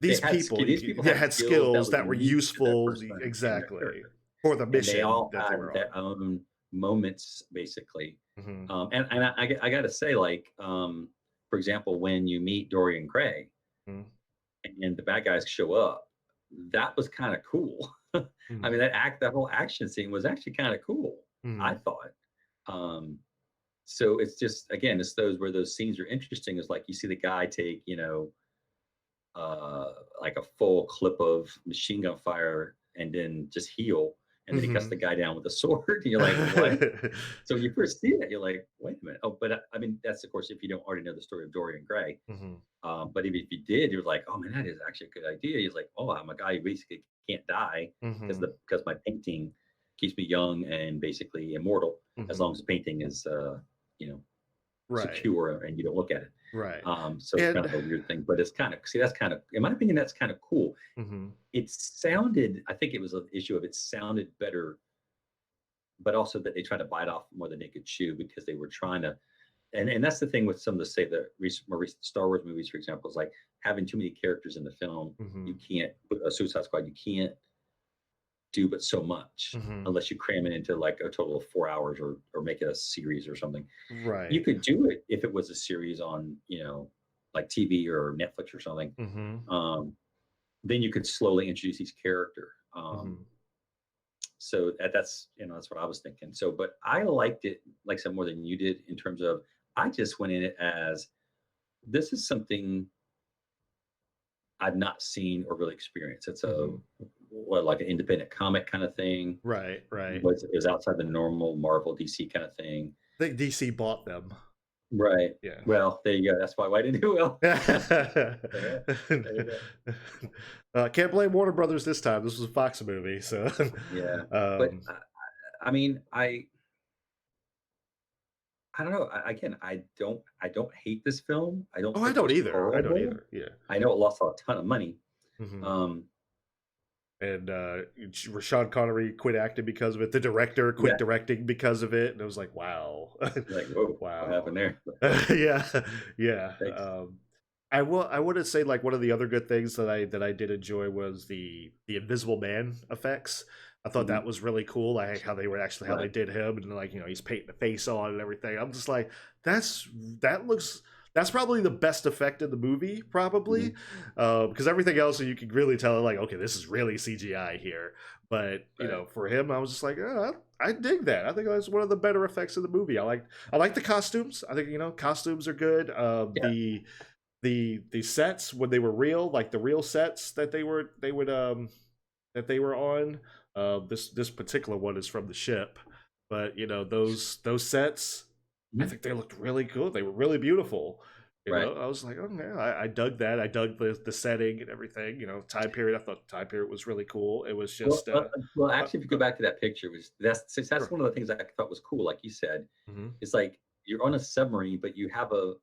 these people These people yeah, had had skills that skills were that were unique to their useful, person and their exactly, character, for the and they mission all that they had were on. their own moments, basically. Hmm. I got to say, like, for example, when you meet Dorian Gray and the bad guys show up, that was kind of cool. I Hmm. mean, that whole action scene was actually kind of cool. I Hmm. thought. Um, so it's just again, it's those where those scenes are interesting. Is like you see the guy take, like a full clip of machine gun fire and then just heal, and then he cuts Hmm. the guy down with a sword. And you're like, what? So when you first see that, you're like, wait a minute. Oh, but I mean, that's of course if you don't already know the story of Dorian Gray. Hmm. But even if you did, you're like, oh man, that is actually a good idea. He's like, oh, I'm a guy who basically can't die Hmm. because my painting keeps me young and basically immortal as Hmm. long as the painting is you know Right, secure and you don't look at it. right, So it's kind and of a weird thing, but it's kind of see that's kind of in my opinion that's kind of cool. hmm. It sounded, I think it was an issue of it sounded better, but also that they tried to bite off more than they could chew because they were trying to. And that's the thing with some of the say the more recent Star Wars movies, for example, is like having too many characters in the film. Hmm. You can't a Suicide Squad. You can't do but so much Hmm. unless you cram it into like a total of 4 hours or make it a series or something. You Right. could do it if it was a series on like TV or Netflix or something. Hmm. Um, then you could slowly introduce each character. Hmm. So that's what I was thinking. So, but I liked it, like I said, more than you did in terms of I just went in it as this is something I've not seen or really experienced. It's a Hmm. like an independent comic kind of thing. Right, right. Was is outside the normal Marvel DC kind of thing. I think DC bought them. Right. Yeah. Well, there you go. That's why I didn't do well. Yeah, there you go. Can't blame Warner Brothers this time. This was a Fox movie, so. Yeah. But um, I mean, I don't know. Again, I don't hate this film. I don't oh, I think it don't was either. I don't horrible. either. Yeah. I know it lost a ton of money. Hmm. Um, And Sean Connery quit acting because of it. The director quit yeah, directing because of it, and it was like, wow, like whoa, what wow. happened there? Yeah, yeah. Thanks. I wouldn't say like one of the other good things that I did enjoy was the Invisible Man effects. I thought that Hmm. was really cool. Like how they were actually how they Right. did him, and like he's painting the face on and everything. I'm just like, that's that looks that's probably the best effect in the movie, probably, Hmm. because everything else you can really tell like, okay, this is really CGI here. But Right. for him, I was just like, oh, I dig that. I think that's one of the better effects of the movie. I like the costumes. I think costumes are good. Yeah. The sets when they were real, like the real sets that they were on. This particular one is from the ship, but those sets, I Mhm. think they looked really good. They were really beautiful. Right. I was like, oh man, I dug that. I dug the setting and everything. Time period. I thought the time period was really cool. It was Well, just uh, actually, if you go back to that picture, was that's since that's sure. one of the things I thought was cool. Like you said, Hmm. it's like you're on a submarine, but you have a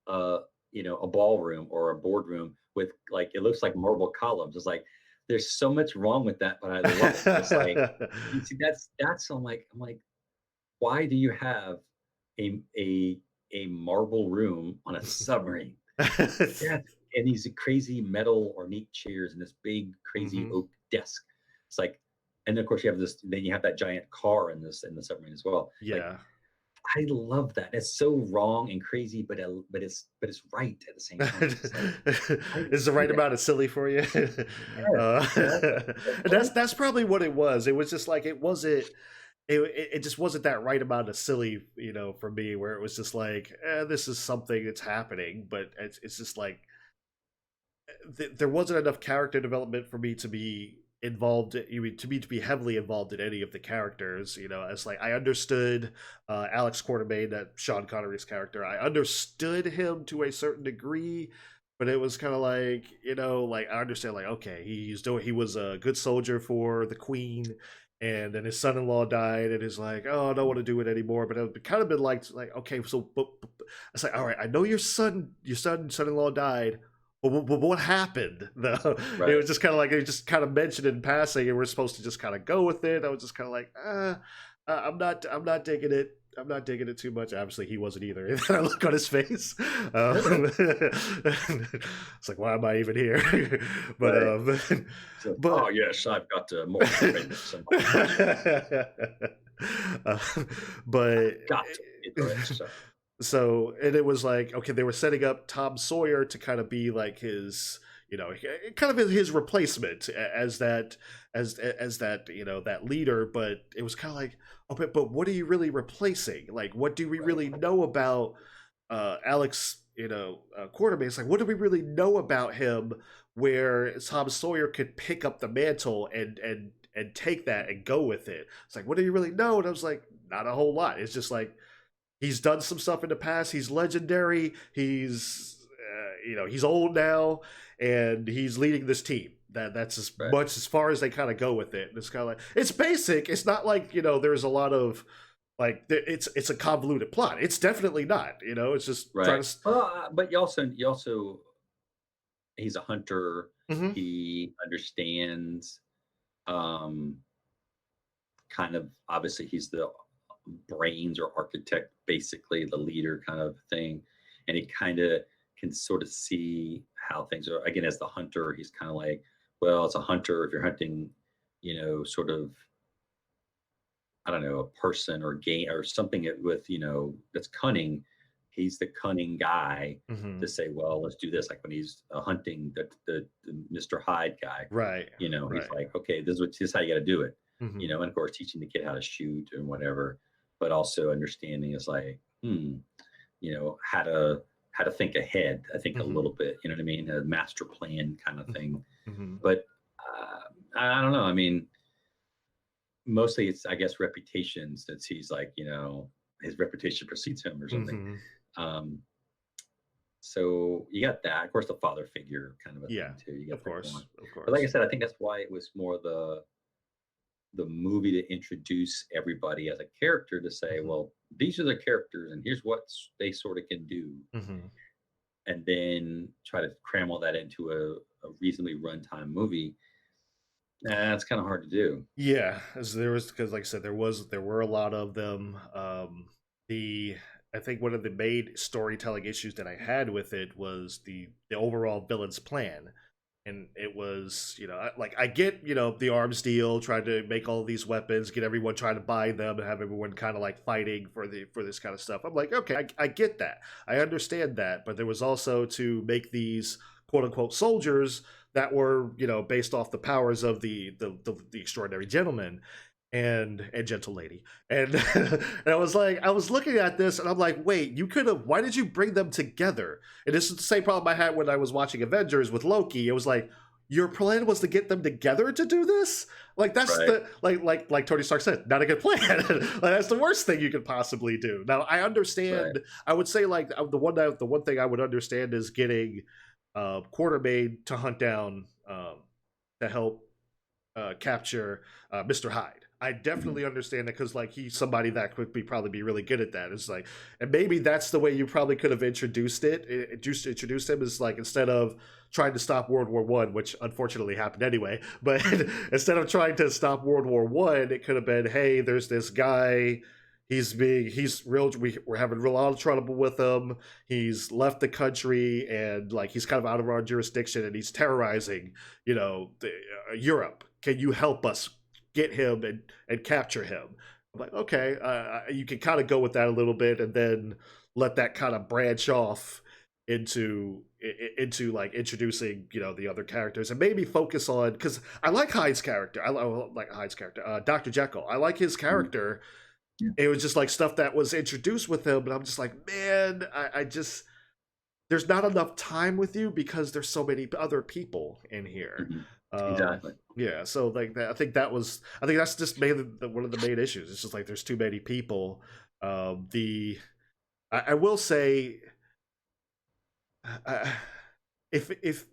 a ballroom or a boardroom with like it looks like marble columns. It's like there's so much wrong with that, but I love it. It's like you see that's I'm like why do you have a marble room on a submarine? Yeah, and these crazy metal ornate chairs and this big crazy Hmm. oak desk. It's like, and then of course you have this. Then you have that giant car in the submarine as well. Like Yeah. I love that. It's so wrong and crazy, but it's right at the same time. It's like I Is the see right that. amount of silly for you? Yes, yes. Like, And what? that's probably what it was. It was just like it wasn't. It just wasn't that right amount of silly, for me, where it was just like, this is something that's happening, but it's just like there wasn't enough character development for me to be involved to me to be heavily involved in any of the characters. As like I understood Alex Quartermain, that Sean Connery's character, I understood him to a certain degree, but it was kind of like, like I understand, like, okay, he was a good soldier for the Queen, and then his son-in-law died, and he's like, oh, I don't want to do it anymore. But it kind of been like, okay, so it's like, all right, I know son-in-law died, but what happened though? It Right. was just kind of like it just kind of mentioned in passing, and we're supposed to just kind of go with it. I was just kind of like, I'm not digging it. I'm not digging it too much. Obviously, he wasn't either. And I look on his face. It's like, why am I even here? but Right. um, So, but oh yes, I've got more commitments in my life. uh, but Got to get the right stuff. so, and it was like, okay, they were setting up Tom Sawyer to kind of be like his, kind of his replacement as that, that leader. But it was kind of like, oh, but what are you really replacing? Like, what do we Right. really know about Alex, Quartermain? It's like, what do we really know about him where Tom Sawyer could pick up the mantle and take that and go with it? It's like, what do you really know? And I was like, not a whole lot. It's just like, he's done some stuff in the past. He's legendary. He's old now, and he's leading this team. That's as Right. much as far as they kind of go with it. And it's kind of like, it's basic. It's not like, there's a lot of like it's a convoluted plot. It's definitely not. It's just trying Right. to. Well, but you also he's a hunter. Mhm. He understands, um, kind of, obviously he's the brains or architect, basically the leader kind of thing, and he kind of can sort of see how things are. Again, as the hunter, he's kind of like, well, as a hunter, if you're hunting, sort of, I don't know, a person or game or something with, that's cunning. He's the cunning guy to Mhm. say, well, let's do this. Like when he's hunting the Mr. Hyde guy, Right. he's Right. like, okay, this is how you got to do it. Mhm. And of course, teaching the kid how to shoot and whatever, but also understanding is like, how to think ahead. I think a Mhm. little bit, you know what I mean? A master plan kind of Mhm. thing. Mhm. But I don't know. I mean, mostly it's, I guess, reputation, since he's like, his reputation precedes him or something. Mhm. um so you got that, of course, the father figure kind of a Yeah. thing too. You Of got that going. course. Of But like I course. said, I think that's why it was more the movie to introduce everybody as a character, to say, Mhm. well, these are the characters and here's what they sort of can do, Mhm. and then try to cram all that into a reasonably runtime movie. It's kind of hard to do. Yeah, as there was, because like I said, there were a lot of them. The I think one of the main storytelling issues that I had with it was the overall villain's plan, and it was, like I get, the arms deal, trying to make all these weapons, get everyone trying to buy them, and have everyone kind of like fighting for this kind of stuff. I'm like, okay, I get that, I understand that, but there was also to make these quote unquote soldiers that were, based off the powers of the extraordinary gentleman and gentle lady. And, and I was looking at this and I'm like, wait, you could have, why did you bring them together? And this is the same problem I had when I was watching Avengers with Loki. It was like, your plan was to get them together to do this? Like that's Right. the like Tony Stark said, not a good plan. Like, that's the worst thing you could possibly do. Now I Right. understand. I would say like the one thing I would understand is getting Quartermain to hunt down, to help capture Mr. Hyde. I Mhm. definitely understand that, because like he's somebody that could probably be really good at that. It's like, and maybe that's the way you probably could have introduced it. Just introduced him, is like, instead of trying to stop World War I, which unfortunately happened anyway, but instead of trying to stop World War I, it could have been, hey, there's this guy. He's real. We're having a lot of trouble with him. He's left the country, and like he's kind of out of our jurisdiction, and he's terrorizing, Europe. Can you help us get him and capture him? I'm like, okay, you can kind of go with that a little bit, and then let that kind of branch off into like introducing, the other characters, and maybe focus on, because I like Hyde's character. Like Hyde's character, Dr. Jekyll. I like his Mhm. character. Yeah. It was just like stuff that was introduced with him, but I'm just like, man, I just, there's not enough time with you because there's so many other people in here. Mhm. Um, Exactly. yeah, so like that, I think that's just mainly one of the main issues. It's just like there's too many people. The I will say, uh, if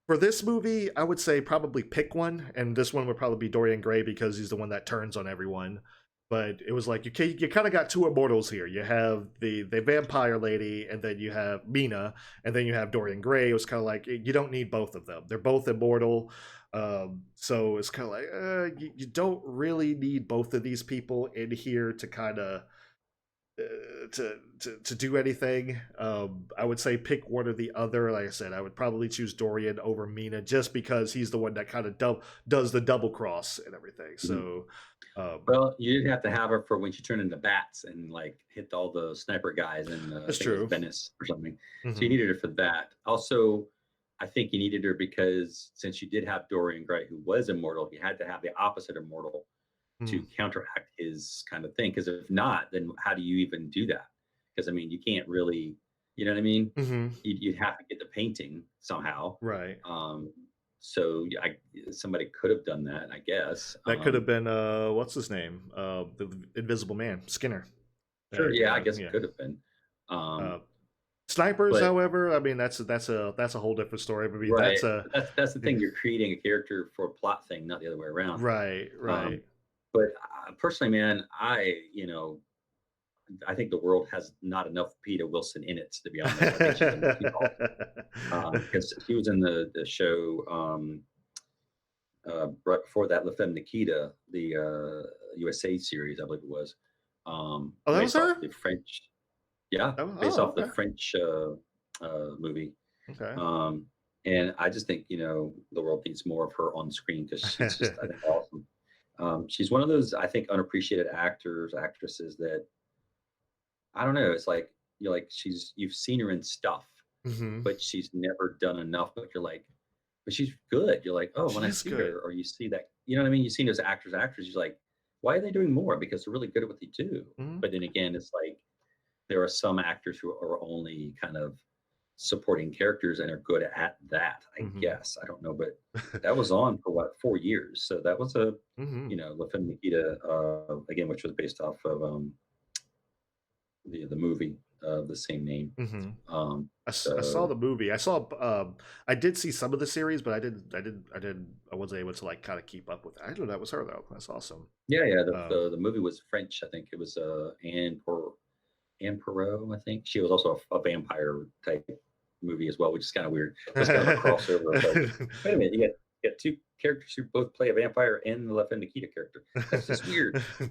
for this movie, I would say probably pick one, and this one would probably be Dorian Gray because he's the one that turns on everyone. But it was like you kind of got two immortals here. You have the vampire lady, and then you have Mina, and then you have Dorian Gray. It was kind of like you don't need both of them. They're both immortal, so it's kind of like you don't really need both of these people in here to kind of to do anything. I would say pick one or the other. Like I said, I would probably choose Dorian over Mina just because he's the one that kind of does the double cross and everything. Mhm. So, um, Well, you didn't have to have her for when she turned into bats and like hit all the sniper guys in I that's think it was true. Venice or something. So you Hmm. needed her for that. Also, I think you needed her because since you did have Dorian Gray, who was immortal, you had to have the opposite immortal to counteract his kind of thing. Because if not, then how do you even do that? Because I mean, you can't really, you know what I mean? Hmm. You'd have to get the painting somehow. Right. Um, so somebody could have done that, I guess. That could have been what's his name? The Invisible Man, Skinner. Sure, yeah, I guess it Yeah. could have been. Um, Uh, Snipers, but however, I mean that's a whole different story. I mean right, that's a but that's the thing. You're creating a character for a plot thing, not the other way around. right, Um, right. but personally, man, I think the world has not enough Peter Wilson in it. To be honest, I think she's a little too tall because she was in the show right before that, La Femme Nikita, the USA series, I believe it was, Oh, that was based off her. the French. Yeah, based Oh, off the okay. French movie. Okay. Um, and I just think the world needs more of her on screen because she's just I think awesome. She's one of those I think unappreciated actresses that I don't know. It's like you've seen her in stuff, Hmm. but she's never done enough. But she's good. You're like, oh, when She I is see good. her, or you see that, you know what I mean? You see those actors. You're like, why are they doing more? Because they're really good at what they do. Hmm. But then again, it's like there are some actors who are only kind of supporting characters and are good at that. I Hmm. guess I don't know, but that was on for what 4 years. So that was a Hmm. La Femme Nikita again, which was based off of the movie of the same name. Hmm. I saw So the movie. I saw. I did see some of the series, but I wasn't able to like kind of keep up with it. I didn't know that was her though. That's awesome. yeah, Um, the movie was French. I think it was Anne Perot. I think she was also a vampire type movie as well, which is kind of weird. It was kind of a crossover of like, wait a minute, you got two characters who both play a vampire and the Left and Nikita character. That's just weird. well,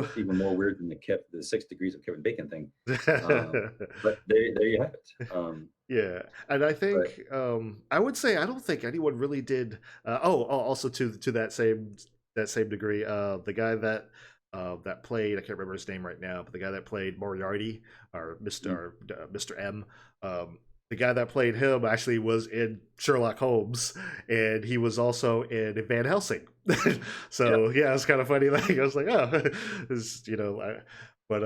It's even more weird than the 6 degrees of Kevin Bacon thing. But there you have it. yeah, and I But think I would say I don't think anyone really did. Also to that same degree, the guy that played, I can't remember his name right now, but the guy that played Moriarty or mm, Mr. M, the guy that played him actually was in Sherlock Holmes, and he was also in Van Helsing. yeah, So yeah, it's kind of funny. Like I was like, oh, but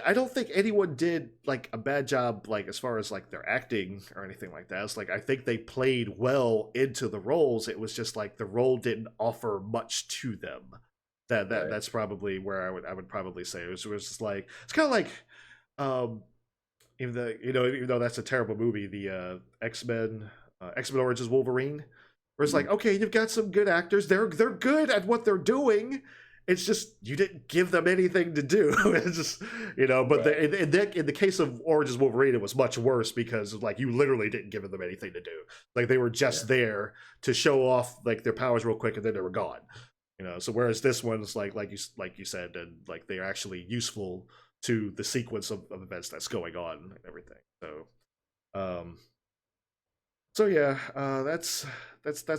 I don't think anyone did like a bad job, like as far as like their acting or anything like that. It's like I think they played well into the roles. It was just like the role didn't offer much to them. right. That's probably where I would probably say it was just like it's kind of like um even though that's a terrible movie, the X Men Origins Wolverine, where it's like Mhm. okay, you've got some good actors. They're good at what they're doing. It's just you didn't give them anything to do. It's just but Right. in the case of Origins Wolverine, it was much worse because like you literally didn't give them anything to do. Like they were Yeah. just there to show off like their powers real quick, and then they were gone. So whereas this one's like you said, and like they're actually useful to the sequence of events that's going on and everything. Um, so yeah, that's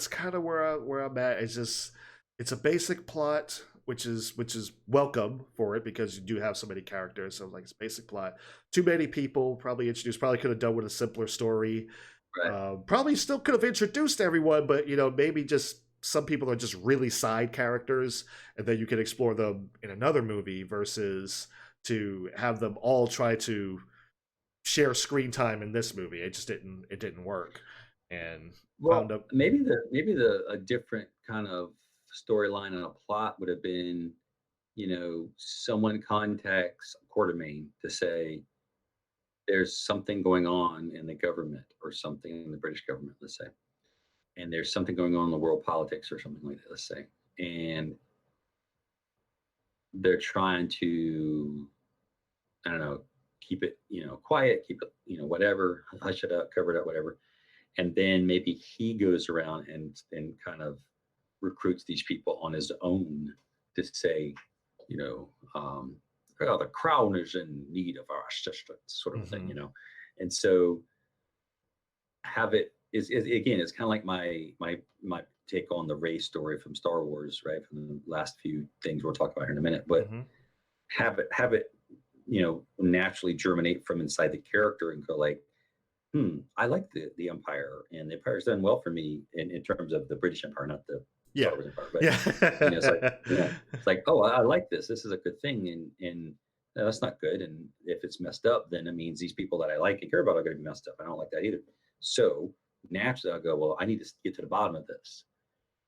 kind of where I'm at. It's just it's a basic plot, which is welcome for it because you do have so many characters. So like it's basic plot, too many people probably introduced. Probably could have done with a simpler story. Right. Probably still could have introduced everyone, but maybe just some people are just really side characters, and then you can explore them in another movie versus to have them all try to share screen time in this movie. It just didn't work. and wound Well, up. maybe the a different kind of storyline and a plot would have been, someone contacts Quartermain to say there's something going on in the government or something in the British government, let's say, and there's something going on in the world politics or something like that, let's say, and they're trying to, I don't know, keep it, quiet, keep it, whatever, hush it up, cover it up, whatever. And then maybe he goes around and kind of recruits these people on his own to say, you know, um, well, the crown is in need of our assistance, sort of a thing, Hmm. And so have it is again, it's kind of like my take on the Ray story from Star Wars, right? From the last few things we'll talk about here in a minute, but Hmm. have it naturally germinate from inside the character and go like, I like the Empire, and the Empire's done well for me in terms of the British Empire, not the Star Yeah. Wars Empire. But Yeah. it's like, it's like, oh, I like this. This is a good thing, and no, that's not good. And if it's messed up, then it means these people that I like and care about are going to be messed up. I don't like that either. So naturally, I'll go, well, I need to get to the bottom of this.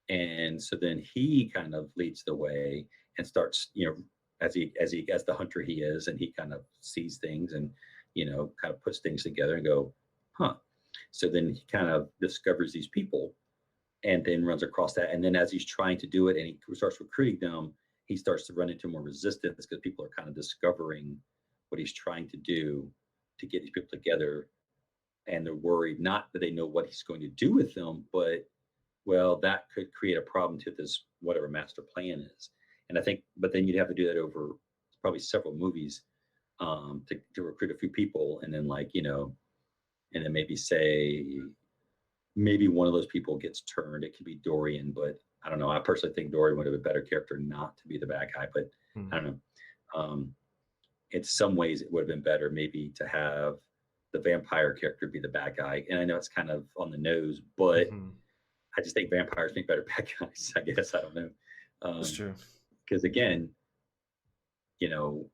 And so then he kind of leads the way and starts, as the hunter he is, and he kind of sees things and kind of puts things together and go, huh. So then he kind of discovers these people and then runs across that. And then as he's trying to do it and he starts recruiting them, he starts to run into more resistance because people are kind of discovering what he's trying to do to get these people together. And they're worried, not that they know what he's going to do with them, but well, that could create a problem to this whatever master plan is. And I think, but then you'd have to do that over probably several movies to recruit a few people, and then and then maybe say maybe one of those people gets turned. It could be Dorian, but I don't know. I personally think Dorian would have been a better character not to be the bad guy, but I don't know. Um, in some ways, it would have been better maybe to have the vampire character be the bad guy. And I know it's kind of on the nose, but Hmm. I just think vampires make better bad guys. I guess I don't know, That's true. because again, you know,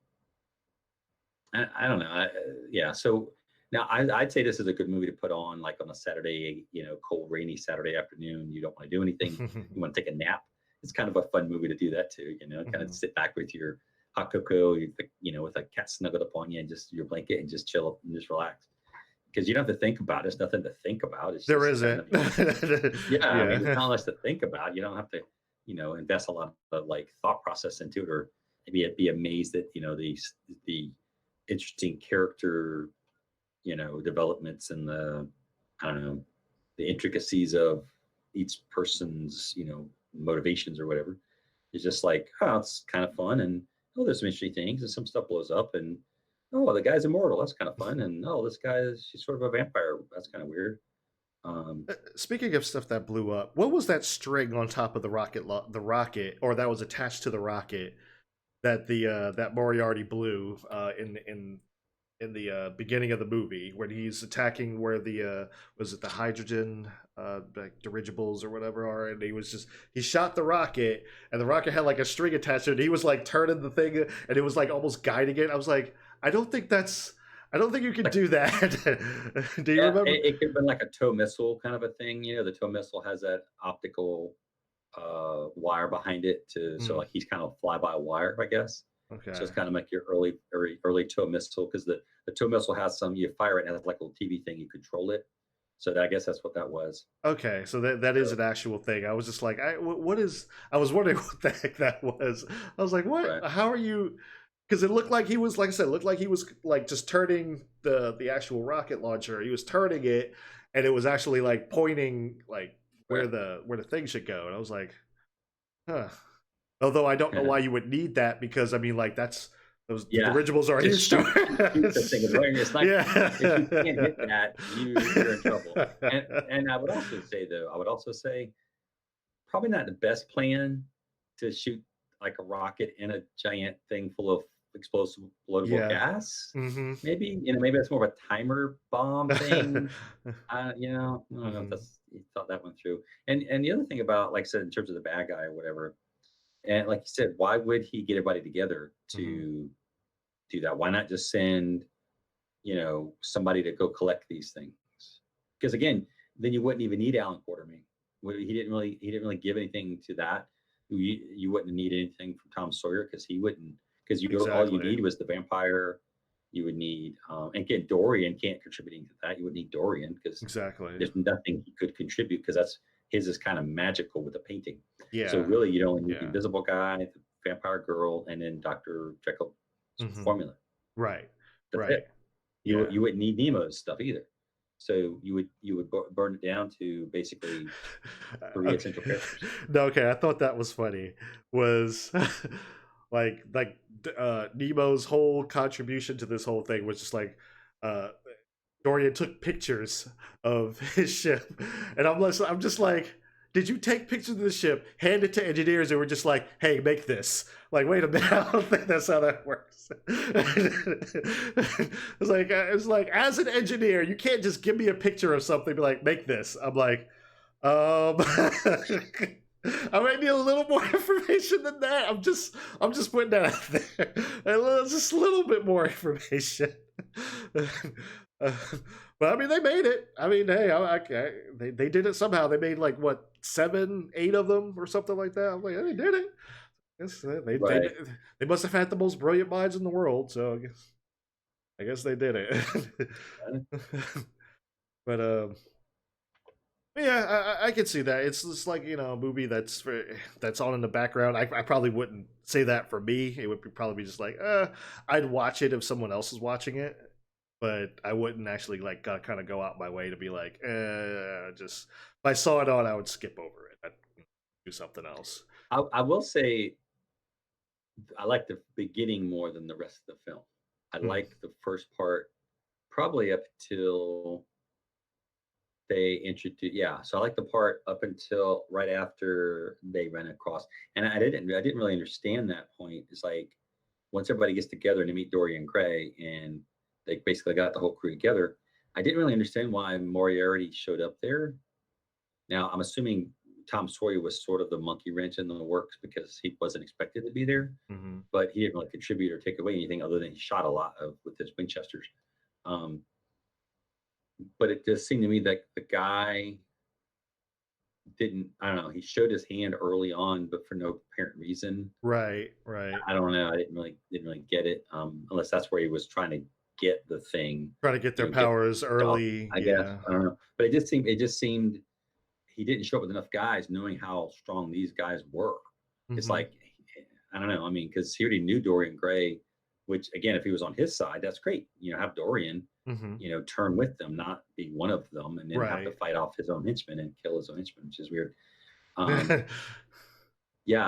I don't know. Yeah, so now I'd say this is a good movie to put on like on a Saturday, cold, rainy Saturday afternoon. You don't want to do anything. You want to take a nap. It's kind of a fun movie to do that too. Kind of Hmm. sit back with your hot cocoa, with a cat snuggled up on you and just your blanket and just chill and just relax. Because you don't have to think about it. It's nothing to think about. It's There just kind isn't. of yeah. I mean, there's Yeah. not much to think about. You don't have to, invest a lot of like thought process into it, or maybe be amazed at the interesting character, developments and the I don't know the intricacies of each person's motivations or whatever. It's just like, oh, it's kind of fun, and oh, there's some interesting things, and some stuff blows up, and oh, the guy's immortal. That's kind of fun, and oh, this guy is she's sort of a vampire. That's kind of weird. Um, Speaking of stuff that blew up, what was that string on top of the the rocket, or that was attached to the rocket that the that Moriarty blew in the beginning of the movie when he's attacking where the was it the hydrogen like dirigibles or whatever are, and he shot the rocket, and the rocket had like a string attached to it, and he was like turning the thing, and it was like almost guiding it. I was like, I don't think you can do that. Do you yeah, remember? it could have been like a tow missile kind of a thing. The tow missile has that optical wire behind it so Hmm. like he's kind of fly by wire, I guess. So Okay. it's kind of like your early tow missile because the tow missile has you fire it and it has like a little TV thing, you control it. So I guess that's what that was. Okay, so that is So, an actual thing. I was just like, what is? I was wondering what the heck that was. I was like, what? right, How are you? Because it looked like he was, like I said, it looked like he was like just turning the actual rocket launcher. He was turning it, and it was actually like pointing like right. where the thing should go. And I was like, huh. Although I don't know why you would need that because I mean, like that's those the Yeah, dirigibles are just huge. To shoot the thing. It's like if you can't hit yeah. that, you're in trouble. And I would also say though, probably not the best plan to shoot like a rocket in a giant thing full of explosive loadable Yeah. gas. Hmm. Maybe that's more of a timer bomb thing. I don't know if Hmm. that's you thought that one through. And the other thing about, like I said, in terms of the bad guy or whatever, and like you said, why would he get everybody together Hmm. to do that? Why not just send, somebody to go collect these things? Because again, then you wouldn't even need Alan Quartermain. He didn't really give anything to that. You wouldn't need anything from Tom Sawyer because he wouldn't, because you all you Exactly. need was the vampire. You would need and again, Dorian can't contributing to that. You would need Dorian because Exactly. there's nothing he could contribute because that's his is kind of magical with the painting. So Yeah. really, you only need the Yeah. Invisible Guy, the Vampire Girl, and then Dr. Jekyll's Hmm. formula. Right. That's Right. it. Yeah. You wouldn't need Nemo's stuff either. So you would burn it down to basically three Okay. essential characters. No, okay. I thought that was funny. Was like Nemo's whole contribution to this whole thing was just like uh Dorian took pictures of his ship, and I'm just like, did you take pictures of the ship, hand it to engineers, and were just like, hey, make this? Like, wait a minute, I don't think that's how that works. It's like, as an engineer, you can't just give me a picture of something, be like, make this. I'm like, I might need a little more information than that. I'm just putting that out there. Just a little bit more information. Uh, but I mean, they made it. I mean, hey, they did it somehow. They made like what 7, 8 of them or something like that. I'm like, they did it. Right. They must have had the most brilliant minds in the world. So I guess they did it. But yeah, I can see that. It's just like, a movie that's on in the background. I probably wouldn't say that for me. It would probably be just like, I'd watch it if someone else is watching it, but I wouldn't actually like kind of go out my way to be like, just if I saw it on, I would skip over it. I'd do something else. I will say I like the beginning more than the rest of the film. I Mm. like the first part probably up till they introduce, yeah, so I like the part up until right after they ran across, and I didn't really understand that point. It's like once everybody gets together and they meet Dorian Gray and they basically got the whole crew together. I didn't really understand why Moriarty showed up there. Now I'm assuming Tom Sawyer was sort of the monkey wrench in the works because he wasn't expected to be there, Hmm. but he didn't really contribute or take away anything other than he shot a lot of with his Winchesters. Um, but it just seemed to me that the guy didn't, I don't know, he showed his hand early on, but for no apparent reason. Right, right. I don't know. I didn't really get it. Unless that's where he was trying to get the thing, Try to get their get powers stuff, early. I guess. Yeah. I don't know. But it just seemed he didn't show up with enough guys knowing how strong these guys were. It's Hmm. like, I don't know. I mean, because he already knew Dorian Gray, which again, if he was on his side, that's great. Have Dorian, Hmm. turn with them, not be one of them, and then have to Right. fight off his own henchmen and kill his own henchmen, which is weird. Um, yeah,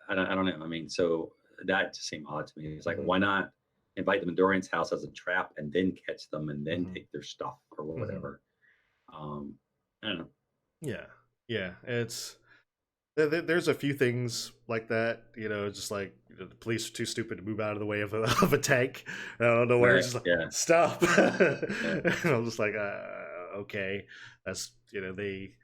I don't know. I mean, so that just seemed odd to me. It's like, Hmm. why not invite them to Dorian's house as a trap and then catch them and then Hmm. take their stuff or Hmm. whatever? Um, I don't know. Yeah, yeah. There's a few things like that, just like the police are too stupid to move out of the way of a of a tank. And I don't know where Right. it's just like Yeah. stop. Yeah. And I'm just like, okay, that's they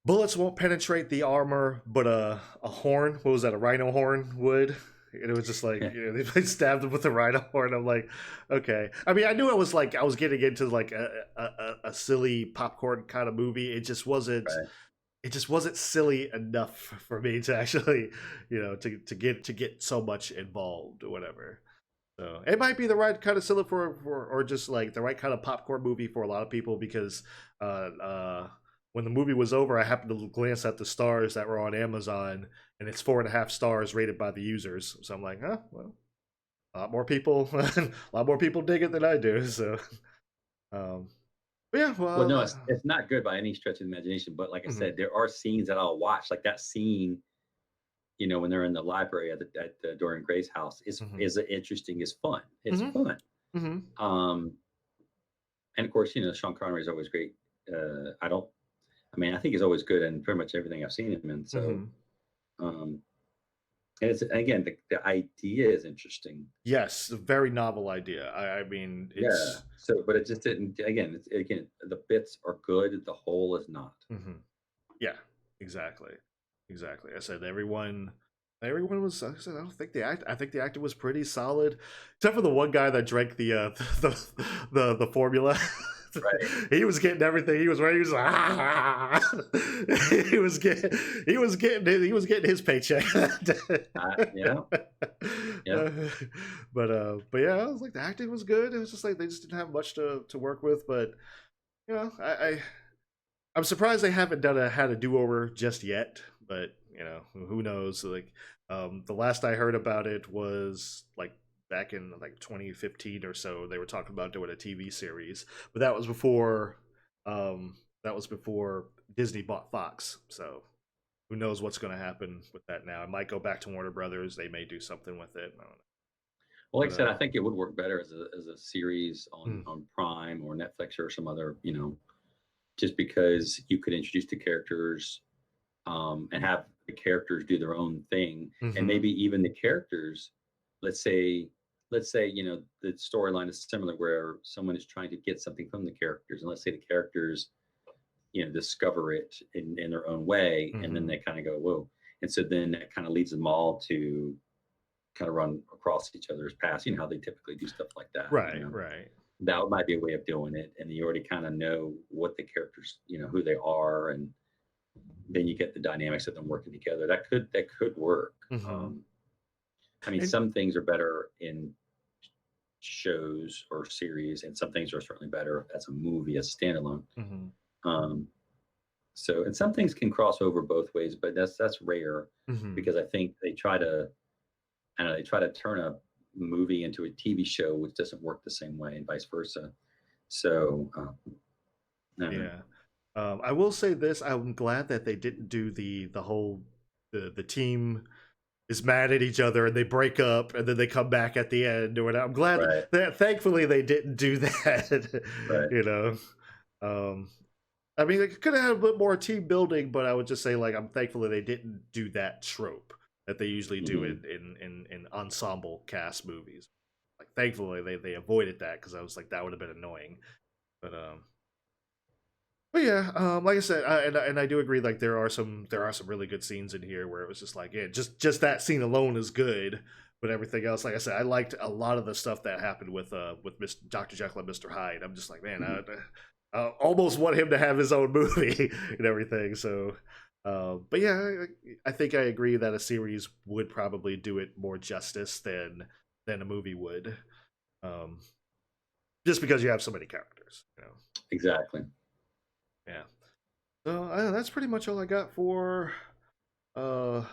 bullets won't penetrate the armor, but a horn, what was that, a rhino horn would. And it was just like, they stabbed him with a rhino horn. I'm like, okay. I mean, I knew it was like I was getting into like a silly popcorn kind of movie. Right. It just wasn't silly enough for me to actually, to get so much involved or whatever. So it might be the right kind of silly for or just like the right kind of popcorn movie for a lot of people because uh, uh, when the movie was over, I happened to glance at the stars that were on Amazon, and it's 4.5 stars rated by the users. So I'm like, huh, well, a lot more people, a lot more people dig it than I do. So, um, but yeah, Well, well, no, it's not good by any stretch of the imagination. But like I mhm, said, there are scenes that I'll watch, like that scene. When they're in the library at Dorian Gray's house, mhm, is interesting, is fun. It's mhm, fun. mhm, Um, and of course, Sean Connery is always great. I don't. I mean, I think he's always good in pretty much everything I've seen him in. So, mhm. um, and it's again the idea is interesting. Yes, a very novel idea. I mean, Yeah. it's So, but it just didn't. Again, the bits are good. The whole is not. mhm. Yeah, exactly, exactly. I said everyone was. I said I don't think the act. I think the actor was pretty solid, except for the one guy that drank the the formula. right. He was getting everything. He was where he was like, ah! he was getting he was getting his paycheck. Yeah, yeah. But yeah, I was like the acting was good. It was just like they just didn't have much to work with. But you know, I'm surprised they haven't had a do over just yet. But you know, who knows? Like the last I heard about it was like back in like 2015 or so. They were talking about doing a TV series, but that was before Disney bought Fox. So who knows what's going to happen with that now? It might go back to Warner Brothers. They may do something with it. I don't know. Well, like But I said, I think it would work better as a series mm, on Prime or Netflix or some other, just because you could introduce the characters, and have the characters do their own thing, and mhm, maybe even the characters, let's say, the storyline is similar where someone is trying to get something from the characters, and let's say the characters, discover it in their own way, and then mhm. they kind of go, whoa, and so then that kind of leads them all to kind of run across each other's paths. You know how they typically do stuff like that. Right, right. That might be a way of doing it, and you already kind of know what the characters, who they are, and then you get the dynamics of them working together. That could work. Hmm. Um, I mean, And some things are better in shows or series, and some things are certainly better as a movie, as standalone. mhm, Um, and some things can cross over both ways, but that's rare, mhm. because I think they try to turn a movie into a TV show, which doesn't work the same way, and vice versa. So, I don't know. Yeah. I will say this: I'm glad that they didn't do the whole the team is mad at each other and they break up and then they come back at the end or whatever. I'm glad Right, that thankfully they didn't do that. right. you know, um, I mean, it could have had a bit more team building, but I would just say like I'm thankful that they didn't do that trope that they usually do Hmm. in ensemble cast movies. Like thankfully they avoided that because I was like that would have been annoying. But but yeah, like I said, and I do agree. Like there are some really good scenes in here where it was just like, yeah, just that scene alone is good. But everything else, like I said, I liked a lot of the stuff that happened with Mr. Dr. Jekyll and Mr. Hyde. I'm just like, man, Hmm. I almost want him to have his own movie and everything. So, but yeah, I think I agree that a series would probably do it more justice than a movie would, um, just because you have so many characters. You know, Exactly. yeah. So that's pretty much all I got for uh,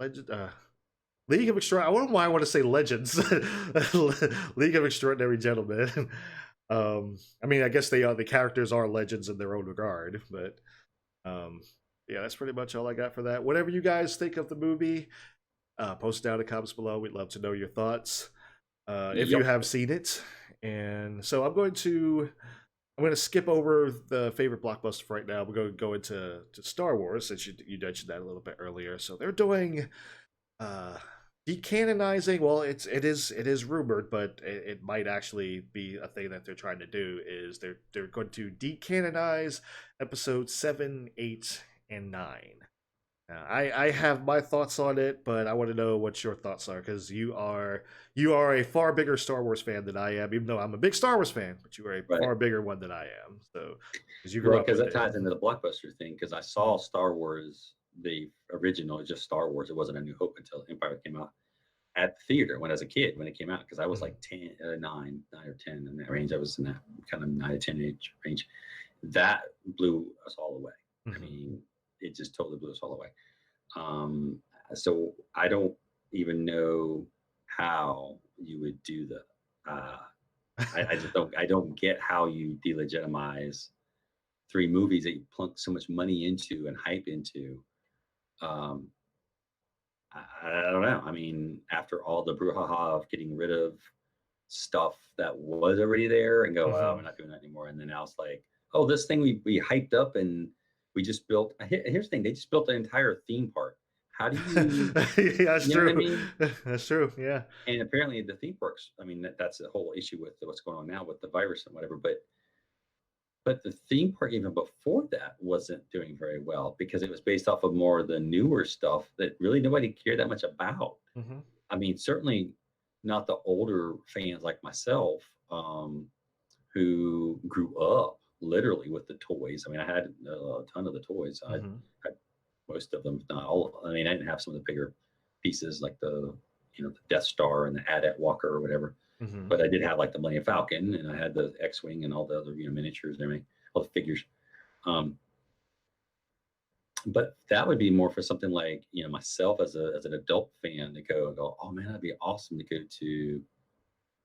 Legend, League of Extra. I don't know why I want to say Legends, League of Extraordinary Gentlemen. I mean, I guess the characters are legends in their own regard, but um, yeah, that's pretty much all I got for that. Whatever you guys think of the movie, post down in the comments below. We'd love to know your thoughts if you Yep. have seen it. And so I'm going to skip over the favorite blockbuster for right now. We're going to go into Star Wars since you mentioned that a little bit earlier. So they're doing uh, decanonizing. Well, it is rumored, but it might actually be a thing that they're trying to do. Is they're going to decanonize episodes 7, 8, and 9. I have my thoughts on it, but I want to know what your thoughts are because you are a far bigger Star Wars fan than I am. Even though I'm a big Star Wars fan, but you are a Right. far bigger one than I am. So because you grew Well, up because with that it. ties into the Blockbuster thing. Because I saw Star Wars, the original, just Star Wars. It wasn't A New Hope until Empire came out at the theater when I was a kid when it came out. Because I was Mhm, like 10, 9 or 10 in that range. I was in that kind of 9 to 10 age range. That blew us all away. I mhm, mean, it just totally blew us all away. Um, so I don't even know how you would do the. I just don't. I don't get how you delegitimize three movies that you plunk so much money into and hype into. Um, I don't know. I mean, after all the brouhaha of getting rid of stuff that was already there and go, oh, we're mhm. not doing that anymore. And then now it's like, oh, this thing we hyped up and we just built. Here's the thing: they just built an entire theme park. How do you, Yeah, that's you know what I true. mean? That's true. Yeah. And apparently the theme parks. I mean, that's the whole issue with what's going on now with the virus and whatever. But the theme park even before that wasn't doing very well because it was based off of more of the newer stuff that really nobody cared that much about. Hmm. I mean, certainly not the older fans like myself. who grew up literally with the toys. I mean, I had a ton of the toys. I Hmm. had most of them, not all. I mean, I didn't have some of the bigger pieces like the Death Star and the Adet Walker or whatever, Hmm. but I did have like the Millennium Falcon, and I had the X-wing and all the other miniatures and everything, all the figures. Um, but that would be more for something like myself as an adult fan to go, oh man, that'd be awesome to go to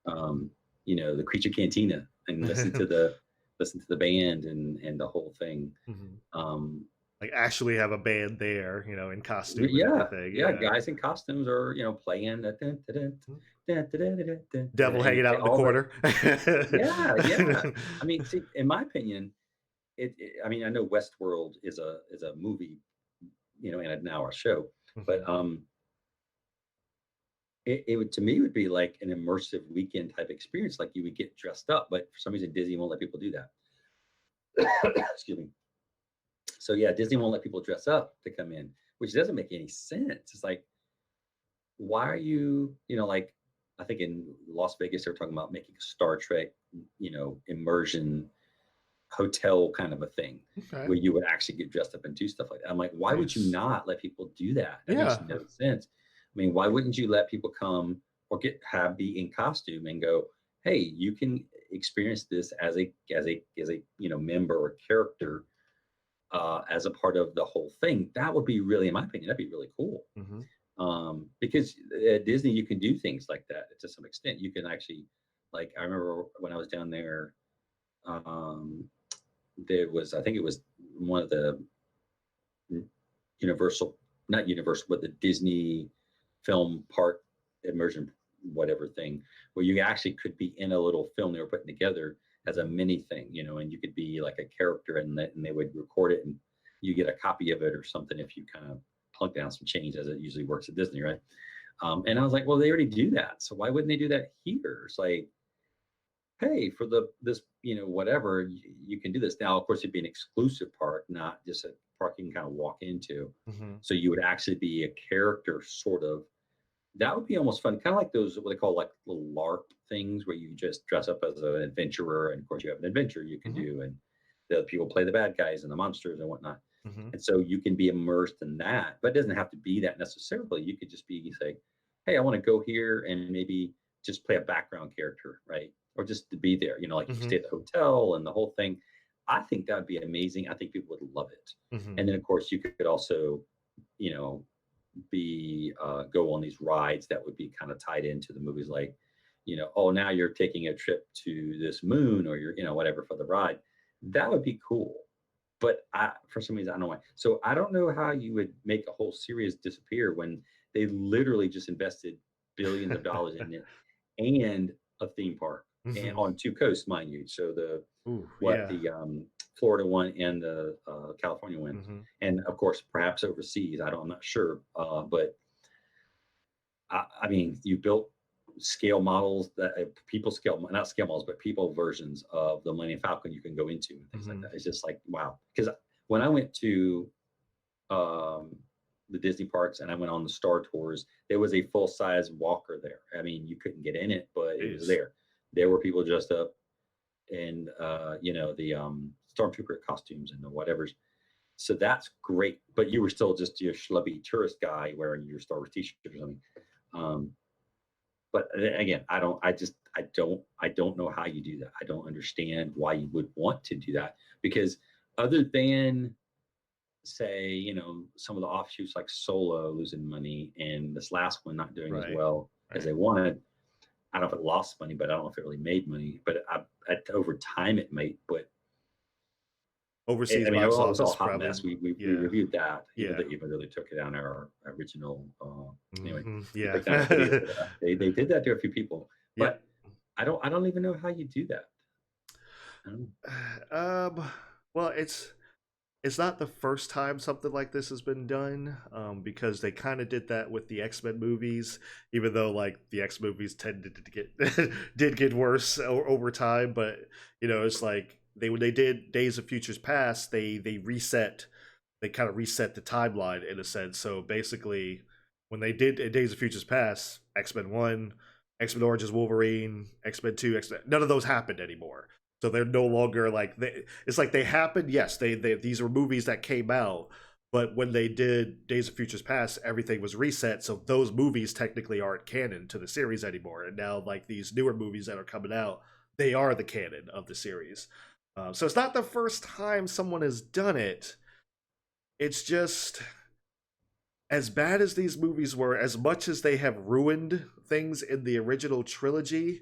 um, the Creature Cantina and listen to the band and the whole thing. Hmm. Um, Like actually have a band there, in costume and yeah, everything. yeah, Yeah. guys in costumes are playing the dun, dun, dun, dun, dun, dun, dun, dun, dun, Devil and hanging out in the all the corner. yeah, yeah. I mean, see, in my opinion, I mean, I know Westworld is a movie, and now a show, Hmm. but it would to me would be like an immersive weekend type experience, like you would get dressed up, but for some reason Disney won't let people do that. Excuse me. So yeah, Disney won't let people dress up to come in, which doesn't make any sense. It's like, why are you, like I think in Las Vegas they were talking about making a Star Trek, immersion hotel kind of a thing Okay. where you would actually get dressed up and do stuff like that. I'm like, why would you Nice. not let people do that? That makes Yeah. no sense. I mean, why wouldn't you let people come or be in costume and go, hey, you can experience this as a member or character as a part of the whole thing. That would be really, in my opinion, that'd be really cool. Hmm. Because at Disney, you can do things like that to some extent. You can actually, like, I remember when I was down there, um, I think it was one of the Universal, not Universal, but the Disney film park immersion, whatever thing, where you actually could be in a little film they were putting together as a mini thing, and you could be like a character in that, and they would record it, and you get a copy of it or something if you kind of plunk down some change, as it usually works at Disney, right? And I was like, well, they already do that, so why wouldn't they do that here? It's like, hey, for this, whatever, you can do this. Now, of course, it'd be an exclusive park, not just a park you can kind of walk into. Hmm. So you would actually be a character, sort of. That would be almost fun, kind of like those what they call like little LARP things, where you just dress up as an adventurer, and of course you have an adventure you can Hmm. do, and the people play the bad guys and the monsters and whatnot. Hmm. And so you can be immersed in that, but it doesn't have to be that necessarily. You could just be say, hey, I want to go here and maybe just play a background character, right? Or just to be there, like you Hmm. stay at the hotel and the whole thing. I think that would be amazing. I think people would love it. Hmm. And then of course you could also, you know, be go on these rides that would be kind of tied into the movies, like, oh, now you're taking a trip to this moon, or you're, whatever for the ride. That would be cool. But for some reason, I don't know why. So I don't know how you would make a whole series disappear when they literally just invested billions of dollars in it, and a theme park, and Hmm. on two coasts, mind you. So Ooh, what yeah. the Florida one and the California one, Hmm. and of course perhaps overseas. I'm not sure, but I mean, you built scale models that people scale, not scale models, but people versions of the Millennium Falcon you can go into and things like Hmm. that. It's just like wow. Because when I went to um, the Disney parks and I went on the Star Tours, there was a full size walker there. I mean, you couldn't get in it, but it was Jeez. there. There were people dressed up in the stormtrooper costumes and the whatever's. So that's great, but you were still just your schlubby tourist guy wearing your Star Wars T-shirt or something. Um, but again, I don't know how you do that. I don't understand why you would want to do that, because other than, say, some of the offshoots like Solo losing money and this last one not doing as Right. well as Right. they wanted. I don't know if it lost money, but I don't know if it really made money. But over time it might. But I Overseas mean, it box was all a office hot probably. mess. We Yeah. reviewed that, Yeah. even though they took it down our original. Anyway, Hmm. we Yeah. took down our video for that. They did that to a few people, Yeah. but I don't even know how you do that. I don't know. Um. Well, it's not the first time something like this has been done, because they kind of did that with the X-Men movies, even though like the X movies tended to get did get worse over time. But it's like when they did Days of Futures Past, they kind of reset the timeline in a sense. So basically, when they did Days of Futures Past, X-Men 1, X-Men Origins Wolverine, X-Men 2, X-Men, none of those happened anymore. So they're no longer like it's like they happened. Yes, they these were movies that came out, but when they did Days of Futures Past, everything was reset. So those movies technically aren't canon to the series anymore. And now, like these newer movies that are coming out, they are the canon of the series. So it's not the first time someone has done it. It's just as bad as these movies were, as much as they have ruined things in the original trilogy,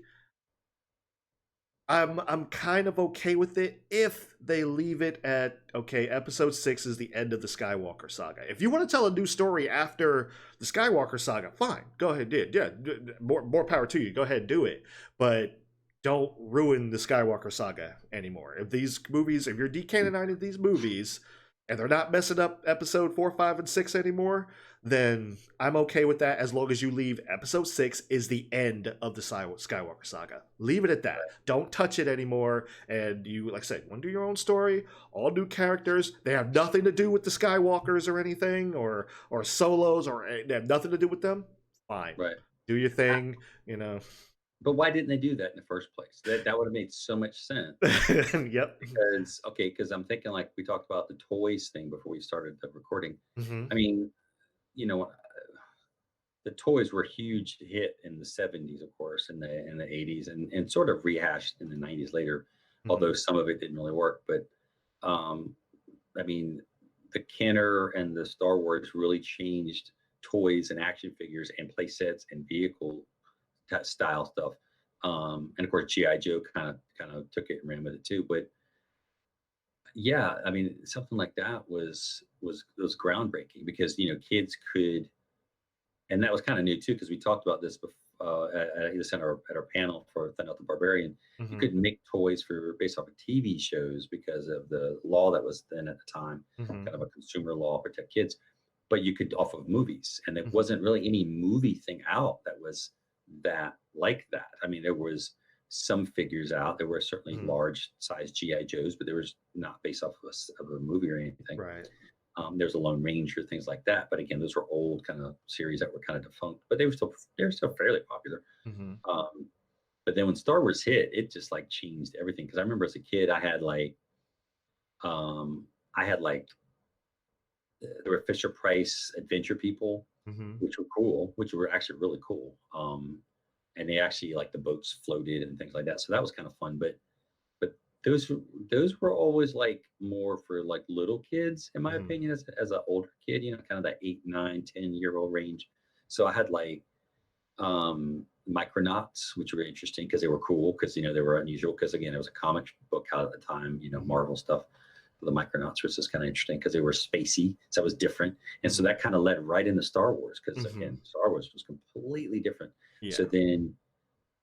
I'm kind of okay with it if they leave it at okay, episode 6 is the end of the Skywalker saga. If you want to tell a new story after the Skywalker saga, fine. Go ahead, did. Yeah, more power to you. Go ahead, do it. But don't ruin the Skywalker saga anymore. If these movies, if you're decanonizing these movies and they're not messing up episode 4, 5, and 6 anymore, then I'm okay with that as long as you leave episode 6 is the end of the Skywalker saga. Leave it at that. Don't touch it anymore. And you, like I said, want to do your own story, all new characters. They have nothing to do with the Skywalkers or anything, or solos, or they have nothing to do with them. Fine. Right. Do your thing, you know. But why didn't they do that in the first place? That would have made so much sense. Yep. Because I'm thinking like we talked about the toys thing before we started the recording. Mm-hmm. I mean, you know, the toys were a huge hit in the 70s, of course, in the 80s, and sort of rehashed in the 90s later, Mm-hmm. although some of it didn't really work. But um, I mean, the Kenner and the Star Wars really changed toys and action figures and play sets and vehicle style stuff. And of course, GI Joe kind of took it and ran with it too. But yeah, I mean, something like that was groundbreaking because kids could, and that was kind of new too because we talked about this before. At our panel for Thunder the Barbarian, you Mm-hmm. couldn't make toys for based off of TV shows because of the law that was then at the time, Mm-hmm. kind of a consumer law to protect kids. But you could off of movies, and there Mm-hmm. wasn't really any movie thing out that was that like that. I mean, there was some figures out. There were certainly Mm-hmm. large size GI Joes, but there was not based off of a movie or anything. Right. There's a Lone Ranger, things like that. But again, those were old kind of series that were kind of defunct, but they were still fairly popular. Mm-hmm. Um, but then when Star Wars hit, it just like changed everything. Because I remember as a kid, I had like there were Fisher Price adventure people, Mm-hmm. which were cool, which were actually really cool. And they actually like the boats floated and things like that. So that was kind of fun. But those were always like more for like little kids, in my Mm-hmm. opinion, as an older kid, kind of that 8, 9, 10-year-old range. So I had like Micronauts, which were interesting because they were cool because they were unusual because again it was a comic book out at the time, Marvel stuff. The Micronauts was just kind of interesting because they were spacey, so it was different, and so that kind of led right into Star Wars because Mm-hmm. again Star Wars was completely different. Yeah. So then,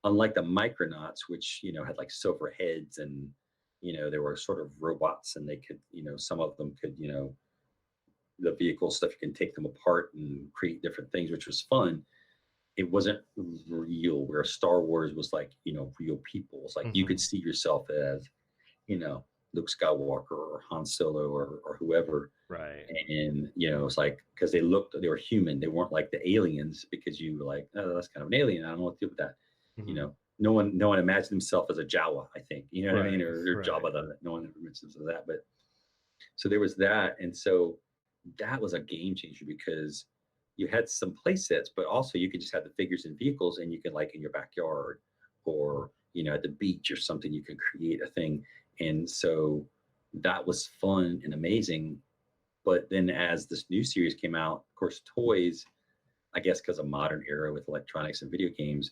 unlike the Micronauts, which had like silver heads and they were sort of robots and they could some of them could the vehicle stuff you can take them apart and create different things, which was fun. It wasn't real, where Star Wars was like real people. It's like you Mm-hmm. could see yourself as Luke Skywalker or Han Solo or whoever. Right. And it's like because they were human, they weren't like the aliens, because you were like, oh, that's kind of an alien, I don't know what to do with that. Mm-hmm. No one imagined himself as a Jawa, I think, what I mean, Right. or Right. Jabba. No one ever mentions of that. But so there was that, and so that was a game changer because you had some play sets, but also you could just have the figures and vehicles, and you can, like in your backyard or at the beach or something, you can create a thing. And so that was fun and amazing. But then as this new series came out, of course, toys, I guess because of modern era with electronics and video games,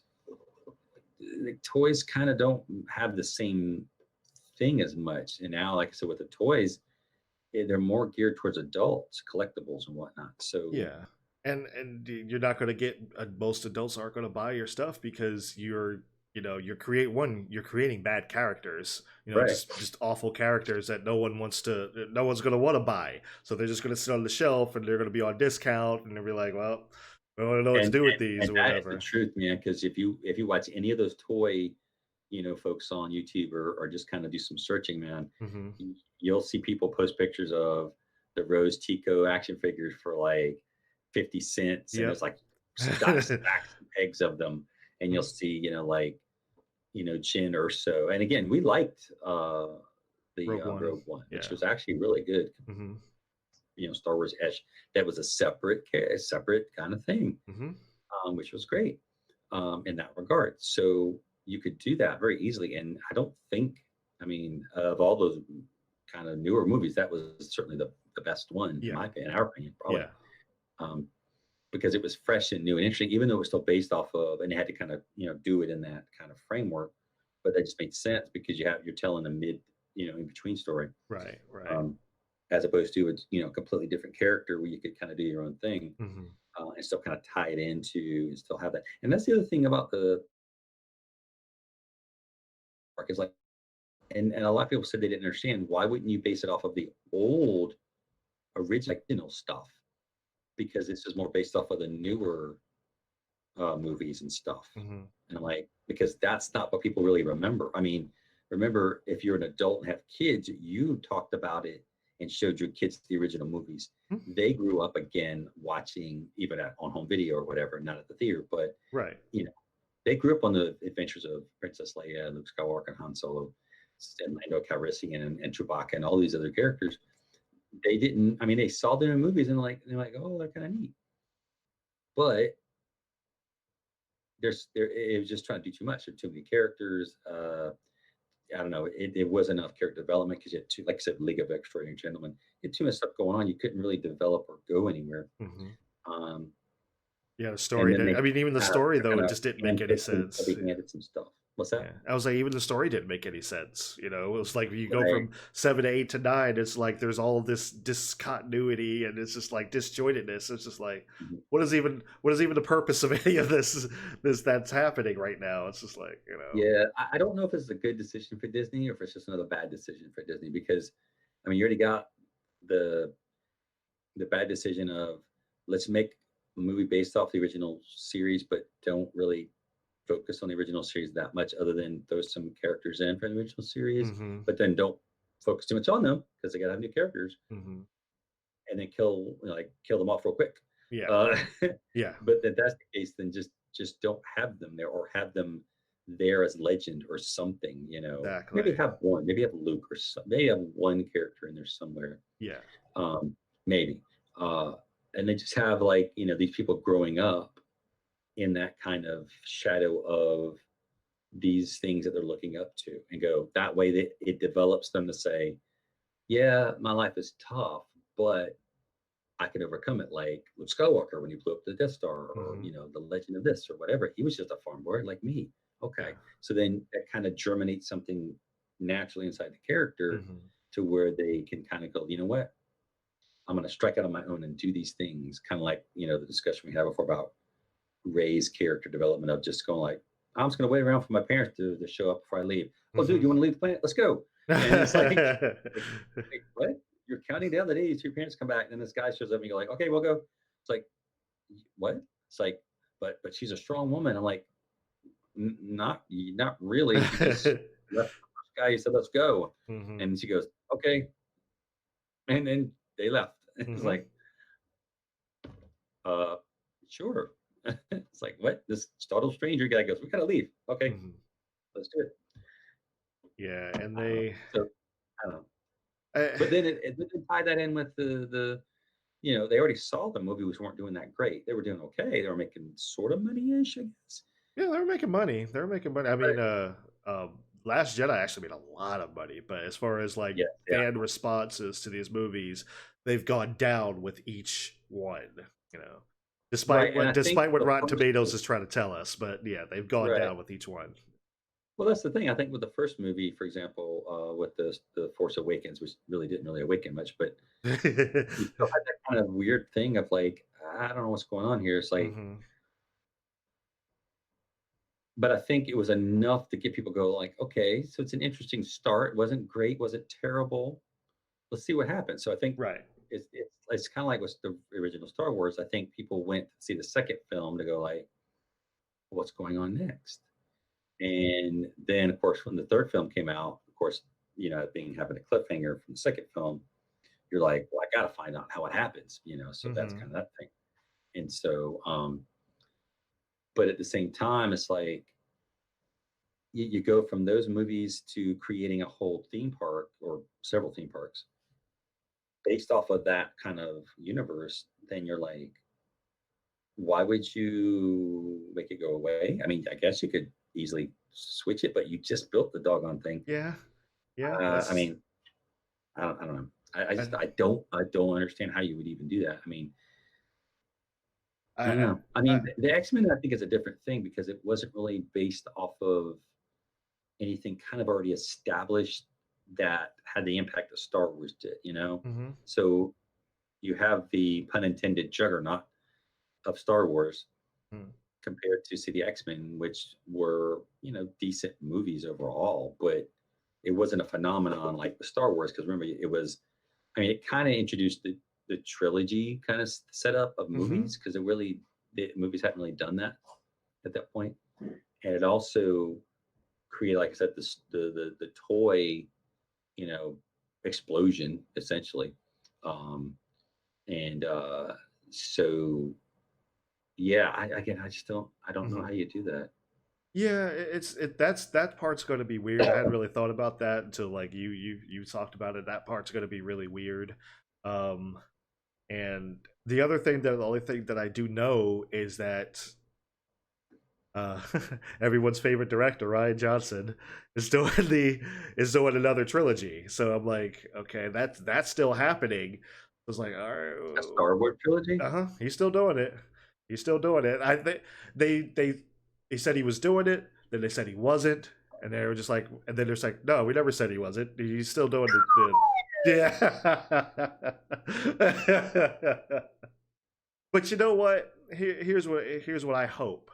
the toys kind of don't have the same thing as much. And now, like I said, with the toys, they're more geared towards adults, collectibles and whatnot. So Yeah. And you're not going to get most adults aren't going to buy your stuff because you're creating bad characters, right. just awful characters that no one's going to want to buy. So they're just going to sit on the shelf and they're going to be on discount and they'll be like, well, I don't know what to do with these and or that is the whatever. truth, man. Because if you watch any of those toy, folks on YouTube or just kind of do some searching, man, Mm-hmm. you'll see people post pictures of the Rose Tico action figures for like 50 cents, and Yep. there's like stacks and pegs of them, and you'll see, like Jyn Erso. And again, we liked the Rogue One. Rogue One, which Yeah. was actually really good. Hmm. Star Wars Edge. That was a separate kind of thing, Hmm. which was great in that regard. So you could do that very easily. And I don't think, I mean, of all those kind of newer movies, that was certainly the best one, in Yeah. my opinion, our opinion, probably. Yeah. Um, because it was fresh and new and interesting, even though it was still based off of, and they had to kind of, do it in that kind of framework, but that just made sense because you're telling a mid, in between story, Right. Right. um, as opposed to a, completely different character where you could kind of do your own thing, Hmm. and still kind of tie it into and still have that. And that's the other thing about the park is like, and a lot of people said they didn't understand why wouldn't you base it off of the old original stuff, because this is more based off of the newer movies and stuff. Hmm. And I'm like, because that's not what people really remember. I mean, remember, if you're an adult and have kids, you talked about it and showed your kids the original movies. They grew up again watching even on home video or whatever, not at the theater, but Right. you know, they grew up on the adventures of Princess Leia, Luke Skywalker, and Han Solo, and Lando Calrissian and Chewbacca and all these other characters. They didn't. I mean, they saw them in movies and they're like, oh, they're kind of neat. But it was just trying to do too much. There were too many characters. I don't know. It wasn't enough character development because you had like I said, League of Extraordinary Gentlemen. You had too much stuff going on. You couldn't really develop or go anywhere. Hmm. Um, Yeah, the and story. then they I mean, even the kind of story though, kind it of just didn't make any ham-fisted, sense. Yeah. heavy-handed some stuff. What's that? Yeah, I was like, even the story didn't make any sense. You know, it was like you go Right. from 7 to 8 to 9. It's like there's all this discontinuity and it's just like disjointedness. It's just like, Mhm. what is even the purpose of any of this that's happening right now? It's just like Yeah, I don't know if it's a good decision for Disney or if it's just another bad decision for Disney because, I mean, you already got the bad decision of let's make a movie based off the original series, but don't really focus on the original series that much, other than throw some characters in from the original series, Mm-hmm. but then don't focus too much on them because they got to have new characters, Mm-hmm. and then kill them off real quick. Yeah. Uh, Yeah. but if that's the case, then just don't have them there, or have them there as legend or something. Maybe Exactly. have one, maybe have Luke or something. Maybe have one character in there somewhere. Yeah. Um, maybe. Uh, and they just have like these people growing up in that kind of shadow of these things that they're looking up to, and go that way that it develops them to say, yeah, my life is tough, but I can overcome it, like Luke Skywalker when he blew up the Death Star, or Mm-hmm. the legend of this or whatever. He was just a farm boy like me. Yeah. Okay. So then that kind of germinates something naturally inside the character, Mm-hmm. to where they can kind of go, you know what, I'm going to strike out on my own and do these things, kind of like the discussion we had before about Ray's character development, of just going like, I'm just going to wait around for my parents to show up before I leave. Oh, dude, you want to leave the planet? Let's go. And it's like, what? You're counting down the days till your parents come back, and then this guy shows up, and you're like, okay, we'll go. It's like, what? It's like, but she's a strong woman. I'm like, not really. She just left the first guy. He said, let's go, Mm-hmm. and she goes, okay, and then they left. It's Mm-hmm. like, uh, sure. It's like, what? This total stranger guy goes, we gotta leave. Okay, Mm-hmm. let's do it. Yeah, and I don't know. they So I don't know. uh, But then but then tie that in with they already saw the movies weren't doing that great. They were doing okay. They were making sort of money-ish, I guess. yeah, they were making money. They were making money. I But mean, Last Jedi actually made a lot of money, but as far as like yeah, yeah, fan responses to these movies, they've gone down with each one. You know, right. And I think despite what the Rotten first Tomatoes is trying to tell us, but yeah, they've gone right. down with each one. Well, that's the thing. I think with the first movie, for example, with the Force Awakens, which really didn't really awaken much, but you still had that kind of weird thing of like, I don't know what's going on here. It's like, Hmm. but I think it was enough to get people go like, okay, so it's an interesting start. Wasn't great, wasn't terrible. Let's see what happens. So I think Right. it's kind of like with the original Star Wars. I think people went to see the second film to go like, what's going on next? And then, of course, when the third film came out, of course, being having a cliffhanger from the second film, you're like, well, I got to find out how it happens. So that's Hmm. kind of that thing. And so, but at the same time, it's like, you go from those movies to creating a whole theme park or several theme parks based off of that kind of universe, then you're like, why would you make it go away? I mean, I guess you could easily switch it, but you just built the doggone thing. Yeah, yeah. I That's mean, I don't know. I I don't understand how you would even do that. I mean, I don't I, know. I I mean, the X-Men I think is a different thing because it wasn't really based off of anything kind of already established that had the impact that Star Wars did, you know? mm-hmm, So you have the pun intended juggernaut of Star Wars mm, compared to see the X-Men, which were, you know, decent movies overall, but it wasn't a phenomenon like the Star Wars because remember it was, I mean, it kind of introduced the trilogy kind of setup of mm-hmm, movies because it really the movies hadn't really done that at that point, and it also created, like I said, this the toy, you know, explosion essentially, um, and so yeah, again, I don't know mm-hmm. how you do that. Yeah, that's that part's going to be weird. I hadn't really thought about that until like you talked about it. That part's going to be really weird. Um, and the other thing that the only thing that I do know is that uh, everyone's favorite director, Ryan Johnson, is still in the is doing another trilogy. So I'm like, okay, that's still happening. I was like, all A right, Star Wars trilogy? he's still doing it. He's still doing it. They they said he was doing it. Then they said he wasn't, and they were just like, and then they're like, no, we never said he wasn't. He's still doing yeah. But you know what? Here's what I hope,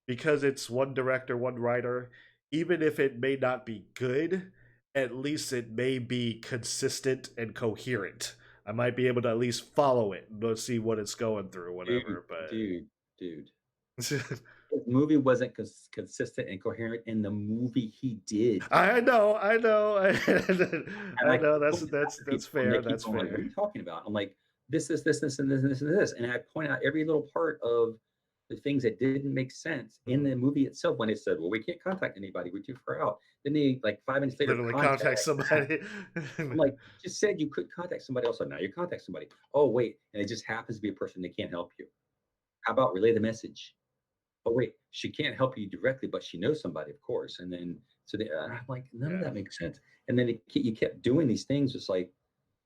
because it's one director, one writer. Even if it may not be good, at least it may be consistent and coherent. I might be able to at least follow it and see what it's going through, Dude, whatever. dude, dude. But His movie wasn't consistent and coherent in the movie he did. I know, I know, And I I know. point it out That's to that's people, and they fair. keep That's going like, "What are fair. you talking about?" I'm like, this, and this, and this," and I point out every little part of the things that didn't make sense in Mhm. the movie itself when it said, "Well, we can't contact anybody. We're too far out." Then they like 5 minutes later Literally contact. contact somebody. I'm like, "You just said you could contact somebody else, so now you contact somebody." Oh wait, and it just happens to be a person that can't help you. How about relay the message? Oh wait, she can't help you directly, but she knows somebody, of course. And then I'm like, none of Yeah. that makes sense. And then you kept doing these things, just like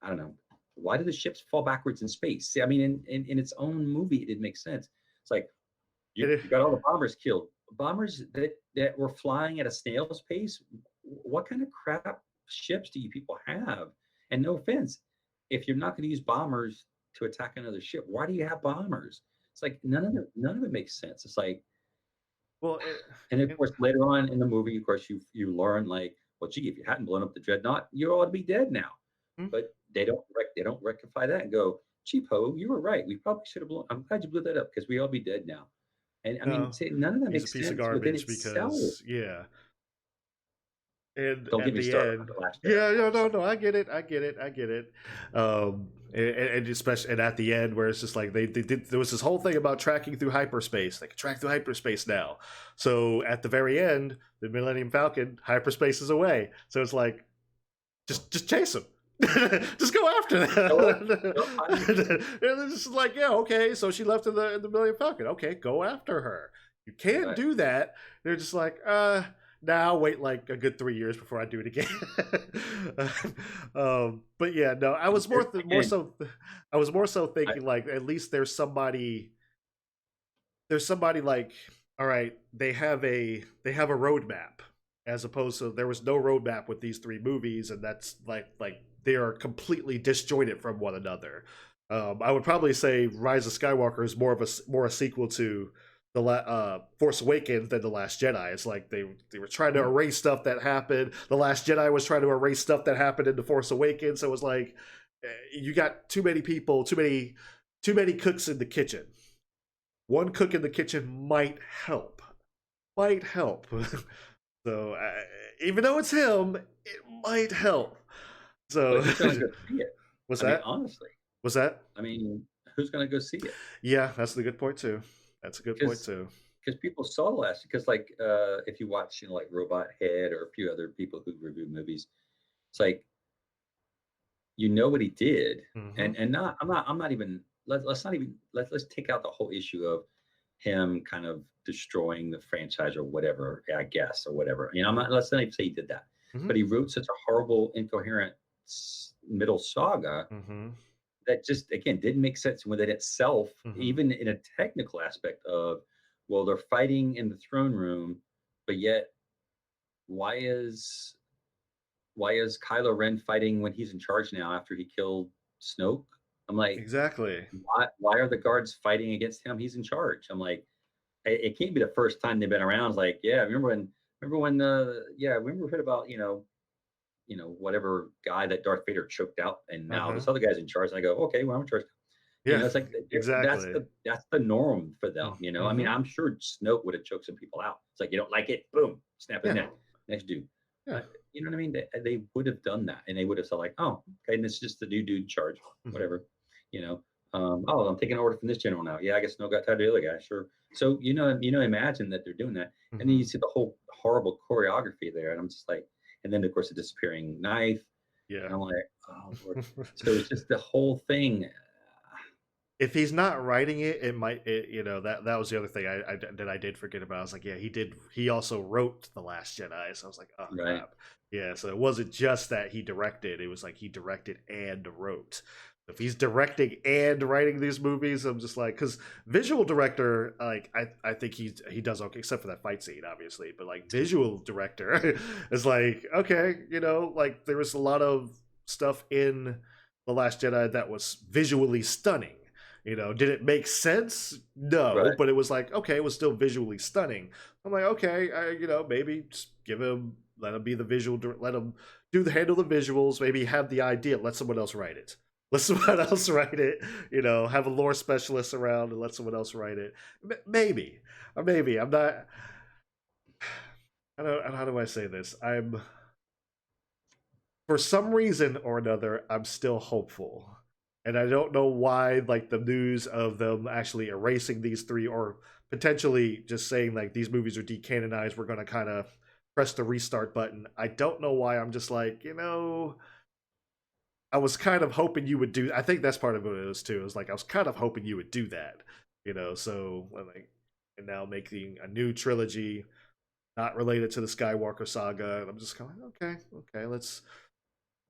I don't know, why do the ships fall backwards in space? See, I mean, in its own movie, it didn't make sense. It's like It, you got all the bombers killed, bombers that were flying at a snail's pace. What kind of crap ships do you people have? And no offense, if you're not going to use bombers to attack another ship, why do you have bombers? It's like none of it makes sense. It's like, well, and of it, course, later on in the movie, of course, you learn like, well, gee, if you hadn't blown up the dreadnought, you ought to be dead now. hmm, But they don't rectify that and go, cheapo, you were right. We probably should have blown. I'm glad you blew that up because we all be dead now. And I mean, no, say, none of that he's a makes piece of sense within garbage itself. because yeah. And Don't get at me the started on end, the Last Jedi, yeah, of no, course. no, no, I get it, I get it, I get it. And especially and at the end where it's just like they did, there was this whole thing about tracking through hyperspace. They can track through hyperspace now. So at the very end, the Millennium Falcon hyperspace is away. So it's like just chase them. Just go after them. Go find the And ship. it's just like, yeah, okay. So she left in the Millennium Falcon. Okay, go after her. You can't Right. do that. They're just like, now nah, wait like a good 3 years before I do it again. But yeah, no, I was Again, I was more so I, thinking like at least there's somebody like, all right, they have a roadmap, as opposed to there was no roadmap with these three movies, and that's like they are completely disjointed from one another. I would probably say Rise of Skywalker is more a sequel to Force Awakens than the Last Jedi. It's like they were trying to mhm. erase stuff that happened. The Last Jedi was trying to erase stuff that happened in the Force Awakens. So it was like you got too many people, too many cooks in the kitchen. One cook in the kitchen might help. Might help. So even though it's him, it might help. But So who's going to go see it? was I mean, that? honestly, Was that? I mean, who's going to go see it? Yeah, that's a good point too. That's a good point Because too. because people saw the last because like if you watch like Robot Head or a few other people who review movies, it's like you know what he did, Hmm. and not I'm not even let's not even let's take out the whole issue of him kind of destroying the franchise or whatever, I guess, or whatever. I'm not let's not even say he did that, Hmm. but he wrote such a horrible, incoherent middle saga Hmm. that just again didn't make sense within itself, Hmm. even in a technical aspect of, well, they're fighting in the throne room, but yet why is Kylo Ren fighting when he's in charge now after he killed Snoke? I'm like, Exactly. why are the guards fighting against him? He's in charge. I'm like, it can't be the first time they've been around. It's like, yeah, remember when yeah, remember we heard about, whatever guy that Darth Vader choked out, and now Uh-huh. this other guy's in charge. And I go, okay, well, I'm in charge. Yeah, It's like that's exactly. the norm for them. I mean, Mm-hmm. I'm sure Snoke would have choked some people out. It's like you don't like it, boom, snap his Yeah, neck. Next dude. yeah. You know what I mean? They would have done that, and they would have said like, oh, okay, and it's just the new dude in charge, Hmm. whatever. You know, oh, I'm taking order from this general now. Yeah, I guess Snoke got tired of the other guy. Sure. So imagine that they're doing that, and then Hmm. you see the whole horrible choreography there, and I'm just like, and then of course the disappearing knife, Yeah. and I'm like, oh Lord. So it's just the whole thing. If he's not writing it, it might, that was the other thing that I did forget about. I was like, yeah, he did. He also wrote The Last Jedi, so I was like, oh Right. crap. Yeah, so it wasn't just that he directed; it was like he directed and wrote. If he's directing and writing these movies, I'm just like, because visual director, like I think he does okay, except for that fight scene, obviously. But like visual director is like, okay, like there was a lot of stuff in The Last Jedi that was visually stunning. Did it make sense? No, Right. but it was like, okay, it was still visually stunning. I'm like, okay, maybe just let him be the visual, let him handle the visuals, maybe have the idea, let someone else write it. Let someone else write it, have a lore specialist around and let someone else write it. Maybe, or maybe I'm not. I don't. How do I say this? For some reason or another, I'm still hopeful. And I don't know why, like, the news of them actually erasing these three or potentially just saying, like, these movies are decanonized, we're going to kind of press the restart button. I don't know why. I'm just like, I was kind of hoping you would do. I think that's part of what it is, too. It was like, I was kind of hoping you would do that, so, like, and now making a new trilogy not related to the Skywalker saga. And I'm just kind of like, okay, let's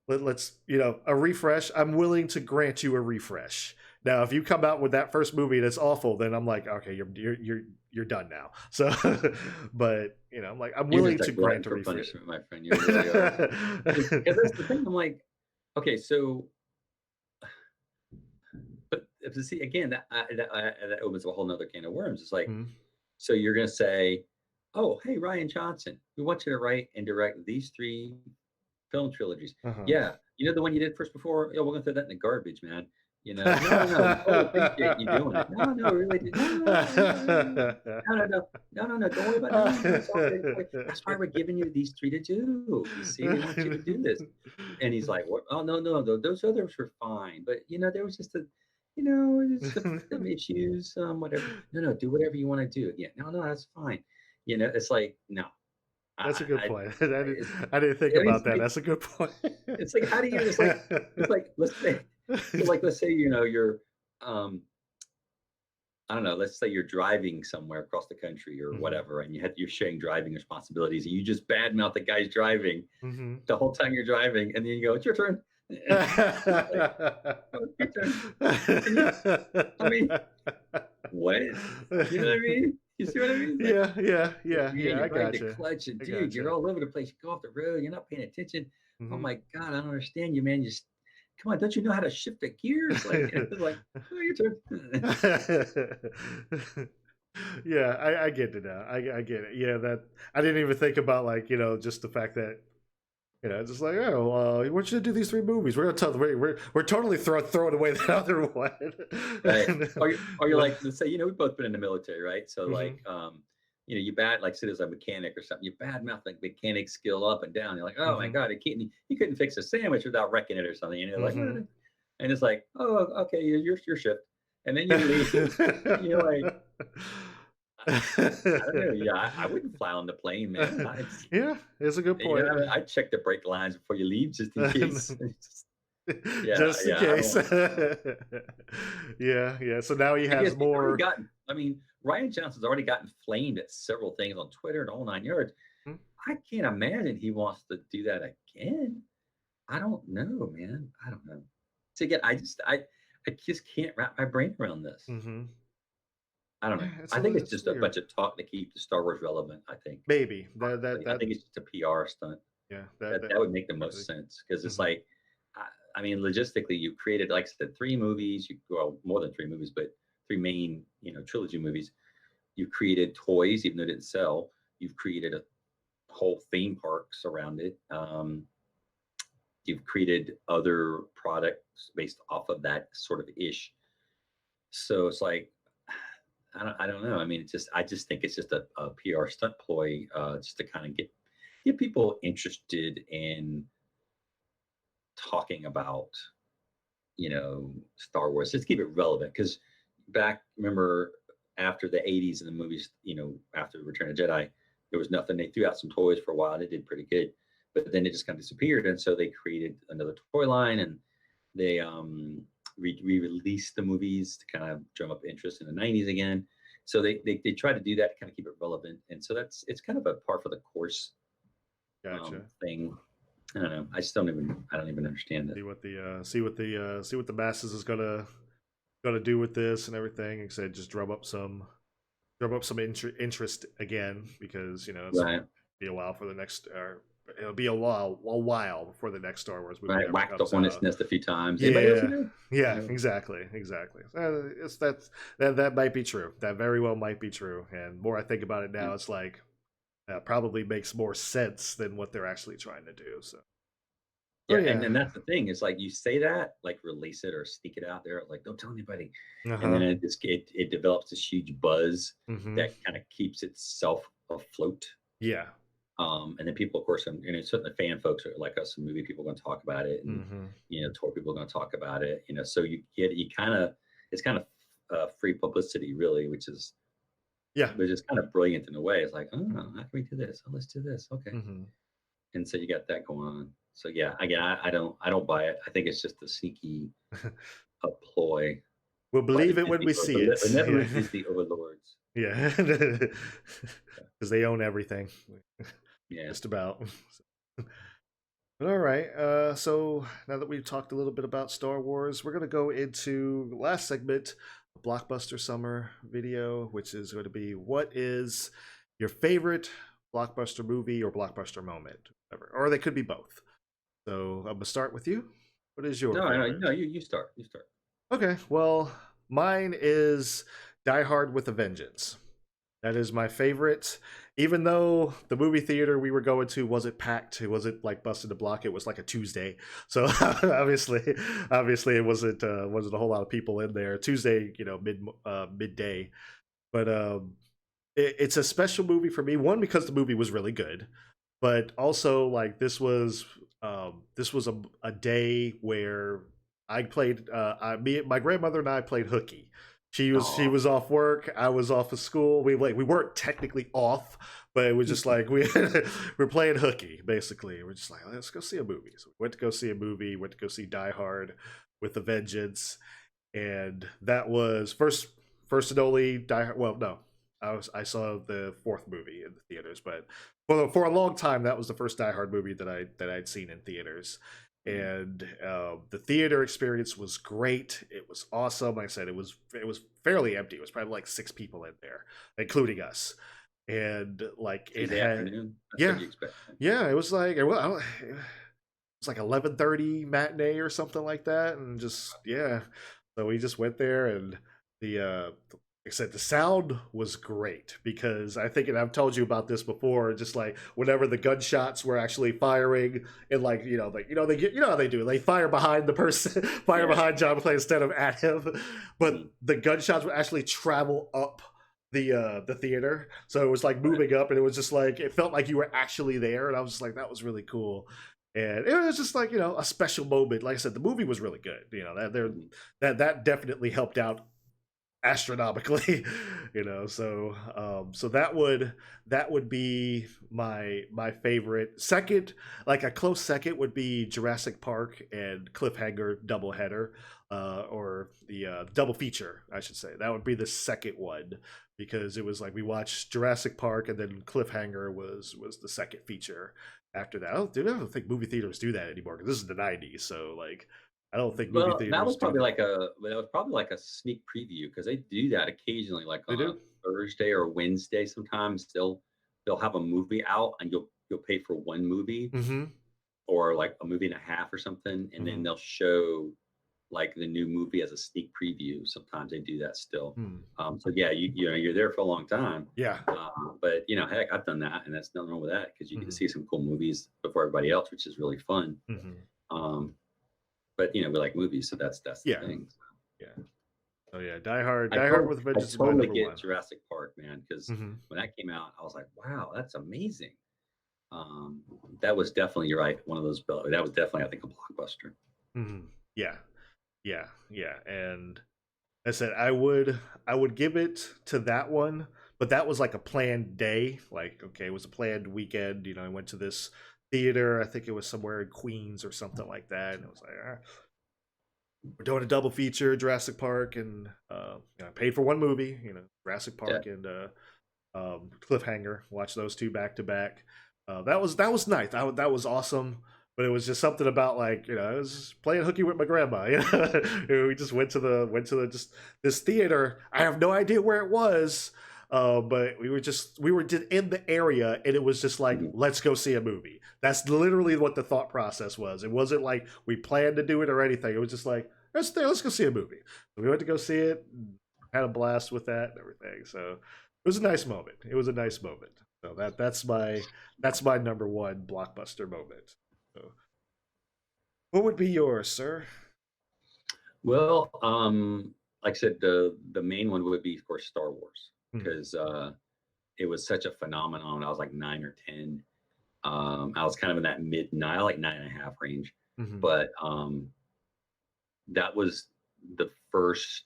a refresh. I'm willing to grant you a refresh. Now if you come out with that first movie and it's awful, then I'm like, okay, you're done now. So but I'm like, I'm You're willing just a to glutton grant a for refresh. punishment, my friend. You really are. Because that's the thing. I'm like, okay, so, but if you see again, that opens a whole nother can of worms. It's like, Mhm. so you're going to say, oh, hey, Ryan Johnson, we want you to write and direct these three film trilogies. Uh-huh. Yeah, the one you did first before. Yeah, we're going to throw that in the garbage, man. No. We totally appreciate you doing it. No, we really do. No. Don't worry about no. It's all good. It's all good. That's why we're giving you these three to do. You see, we want you to do this. And he's like, what? Oh no, those others were fine, but there was just it's some issues, whatever. No, do whatever you want to do. Yeah, no, that's fine. It's like no, That's a good I point. it's, I didn't think I mean, about that. That's a good point. it's like how do you? It's like let's say so like let's say you're um I don't know, let's say you're driving somewhere across the country or Mhm. whatever, and you're sharing driving responsibilities, and you just badmouth the guy's driving Mhm. the whole time you're driving, and then you go, "It's your turn." It's like, "Oh, it's your turn." And I mean, what? You know what I mean? You see what I mean? It's like, Yeah. you're I riding the gotcha. clutch, and I dude, you're gotcha. all over the place. You go off the road, you're not paying attention. Oh Mhm. my God, I don't understand you, man. Come on, don't you know how to shift the gears? Like, it's like, oh, your turn. Yeah, I get it now. I get it. Yeah, that I didn't even think about, like, just the fact that just like, oh, we want you to do these three movies. We're gonna tell them we're totally throwing away that other one. Right. Or you're Like, like, let's say, we've both been in the military, right? So like, mhm, you bad like say there's a mechanic or something, you bad mouth like mechanic skill up and down. You're like, oh my mhm, God, he couldn't fix a sandwich without wrecking it or something. And you're like, what? mhm. And it's like, oh, okay, your shift. And then you leave, and you're like, I don't know. Yeah, I wouldn't fly on the plane, man. Yeah, it's a good point. I check the brake lines before you leave just in case. Yeah, Just in yeah. I case. don't. Yeah, yeah. So now he I guess has he's already more. gotten. I mean, Ryan Johnson's already gotten flamed at several things on Twitter and all 9 yards. Hmm? I can't imagine he wants to do that again. I don't know, man. I don't know. So again, I just can't wrap my brain around this. Mm-hmm. I don't know. Yeah, I think it's it's just a weird. bunch of talk to keep the Star Wars relevant. I think. Maybe Honestly, I think it's just a PR stunt. yeah That would make the probably. most sense because it's Hmm. like, I mean, logistically, you created, like I said, 3 movies. Well, more than 3 movies, but 3 main, trilogy movies. You've created toys, even though it didn't sell. You've created a whole theme parks around it. You've created other products based off of that sort of ish. So it's like, I don't know. I mean, I just think it's just a PR stunt ploy, just to kind of get people interested in talking about, Star Wars. Just keep it relevant because remember after the '80s and the movies, after Return of the Jedi, there was nothing. They threw out some toys for a while. They did pretty good, but then it just kind of disappeared. And so they created another toy line, and they re-released the movies to kind of drum up interest in the '90s again. So they try to do that to kind of keep it relevant, and so it's kind of a par for the course Gotcha. thing. I don't know. I don't even understand it. See what the masses is gonna do with this and everything. Like I said, just drum up some interest again because it's Right. be a while for the next. Or it'll be a while before the next Star Wars movie Right, ever whack the comes hornet's out. nest a few times. Anybody Yeah, listening? You yeah, know, exactly. That might be true. That very well might be true. And more I think about it yeah, now, it's like that probably makes more sense than what they're actually trying to do. So, oh yeah, and yeah, then that's the thing. It's like you say that, like release it or sneak it out there, like don't tell anybody, uh and then huh, it develops this huge buzz mm-hmm, that kind of keeps itself afloat. yeah, And then people, of course, and certainly fan folks are like us, and movie people are going to talk about it, and mm-hmm, tour people are going to talk about it. So you kind of it's kind of free publicity, really, yeah, which is kind of brilliant in a way. It's like, oh, how can we do this? Oh, let's do this. Okay. mm-hmm. And so you got that going on. So yeah, again, I don't buy it. I think it's just a sneaky ploy We'll by the believe it when Disney we see it. benevolent Yeah, Disney overlords. yeah, because they own everything, Yeah. just about. All right. So now that we've talked a little bit about Star Wars, we're gonna go into the last segment, a blockbuster summer video, which is going to be what is your favorite blockbuster movie or blockbuster moment, whatever, or they could be both. So I'm gonna start with you. What is your No, no, favorite? no. You start. You start. Okay. Well, mine is Die Hard with a Vengeance. That is my favorite. Even though the movie theater we were going to wasn't packed, it wasn't like busted the block. It was like a Tuesday, so obviously, it wasn't a whole lot of people in there. Tuesday, midday. But it's a special movie for me. One because the movie was really good, but also like this was a day where I played. My grandmother and I played hooky. She Oh, was off work. I was off of school. We weren't technically off, but it was just like we're playing hooky basically. We're just like let's go see a movie. So we went to go see a movie. Went to go see Die Hard with a Vengeance, and that was first and only Die Hard. Well, no, I saw the fourth movie in the theaters, but for a long time that was the first Die Hard movie that I'd seen in theaters, mm, and the theater experience was great. It was awesome. Like I said, it was fairly empty. It was probably like 6 people in there, including us, and like it Tuesday had afternoon. That's what yeah you expect. Right? yeah it was like it was like 11:30 matinee or something like that, and just yeah. So we just went there, and like I said, the sound was great because I think, and I've told you about this before, just like whenever the gunshots were actually firing, and they get how they do, they fire behind the person, fire Yeah. behind John McClane instead of at him, but Mhm. the gunshots would actually travel up the theater, so it was like Right. moving up, and it was just like it felt like you were actually there, and I was just like that was really cool. And it was just like a special moment. Like I said, the movie was really good. That there Mhm. that definitely helped out astronomically. So that would be my favorite. Second, like a close second would be Jurassic Park and Cliffhanger doubleheader, or the double feature, I should say. That would be the second one, because it was like we watched Jurassic Park and then Cliffhanger was the second feature after that. I don't think movie theaters do that anymore, because this is the '90s. So like, I don't think movie Well, that theaters was do probably that. like a sneak preview because they do that occasionally, like They on a do. Thursday or Wednesday. Sometimes they'll have a movie out and you'll pay for one movie Mm-hmm. or like a movie and a half or something, and then Mm-hmm. they'll show like the new movie as a sneak preview. Sometimes they do that still. Hmm. So yeah, you're there for a long time. Yeah. But heck, I've done that, and that's nothing wrong with that because you get to Mm-hmm. see some cool movies before everybody else, which is really fun. Mm-hmm. Um, but we like movies, so that's the Yeah. thing. Yeah. Oh yeah. Die Hard. I Die Hard totally, with a I Vengeance is my totally number get one. Jurassic Park, man, because Mm-hmm. when that came out, I was like, wow, that's amazing. Um, that was definitely, you're right, one of those. That was definitely, I think, a blockbuster. Mm-hmm. Yeah. Yeah. Yeah. And I said I would give it to that one, but that was like a planned day. Like, okay, it was a planned weekend. I went to this theater. I think it was somewhere in Queens or something like that, and it was like, we're doing a double feature, Jurassic Park, and I paid for one movie. Jurassic Yeah, Park and Cliffhanger. Watch those two back to back. That was nice. That was awesome. But it was just something about, like, I was playing hooky with my grandma. We just went to just this theater. I have no idea where it was, but we were just in the area, and it was just like, mhm. let's go see a movie. That's literally what the thought process was. It wasn't like we planned to do it or anything. It was just like, let's go see a movie. So we went to go see it. Had a blast with that and everything. So it was a nice moment. It was a nice moment. So that's my number one blockbuster moment. So what would be yours, sir? Well, like I said, the main one would be, of course, Star Wars Hmm. because it was such a phenomenon. When I was like 9 or 10. I was kind of in that mid nine, like 9.5 range, Hmm. but that was the first.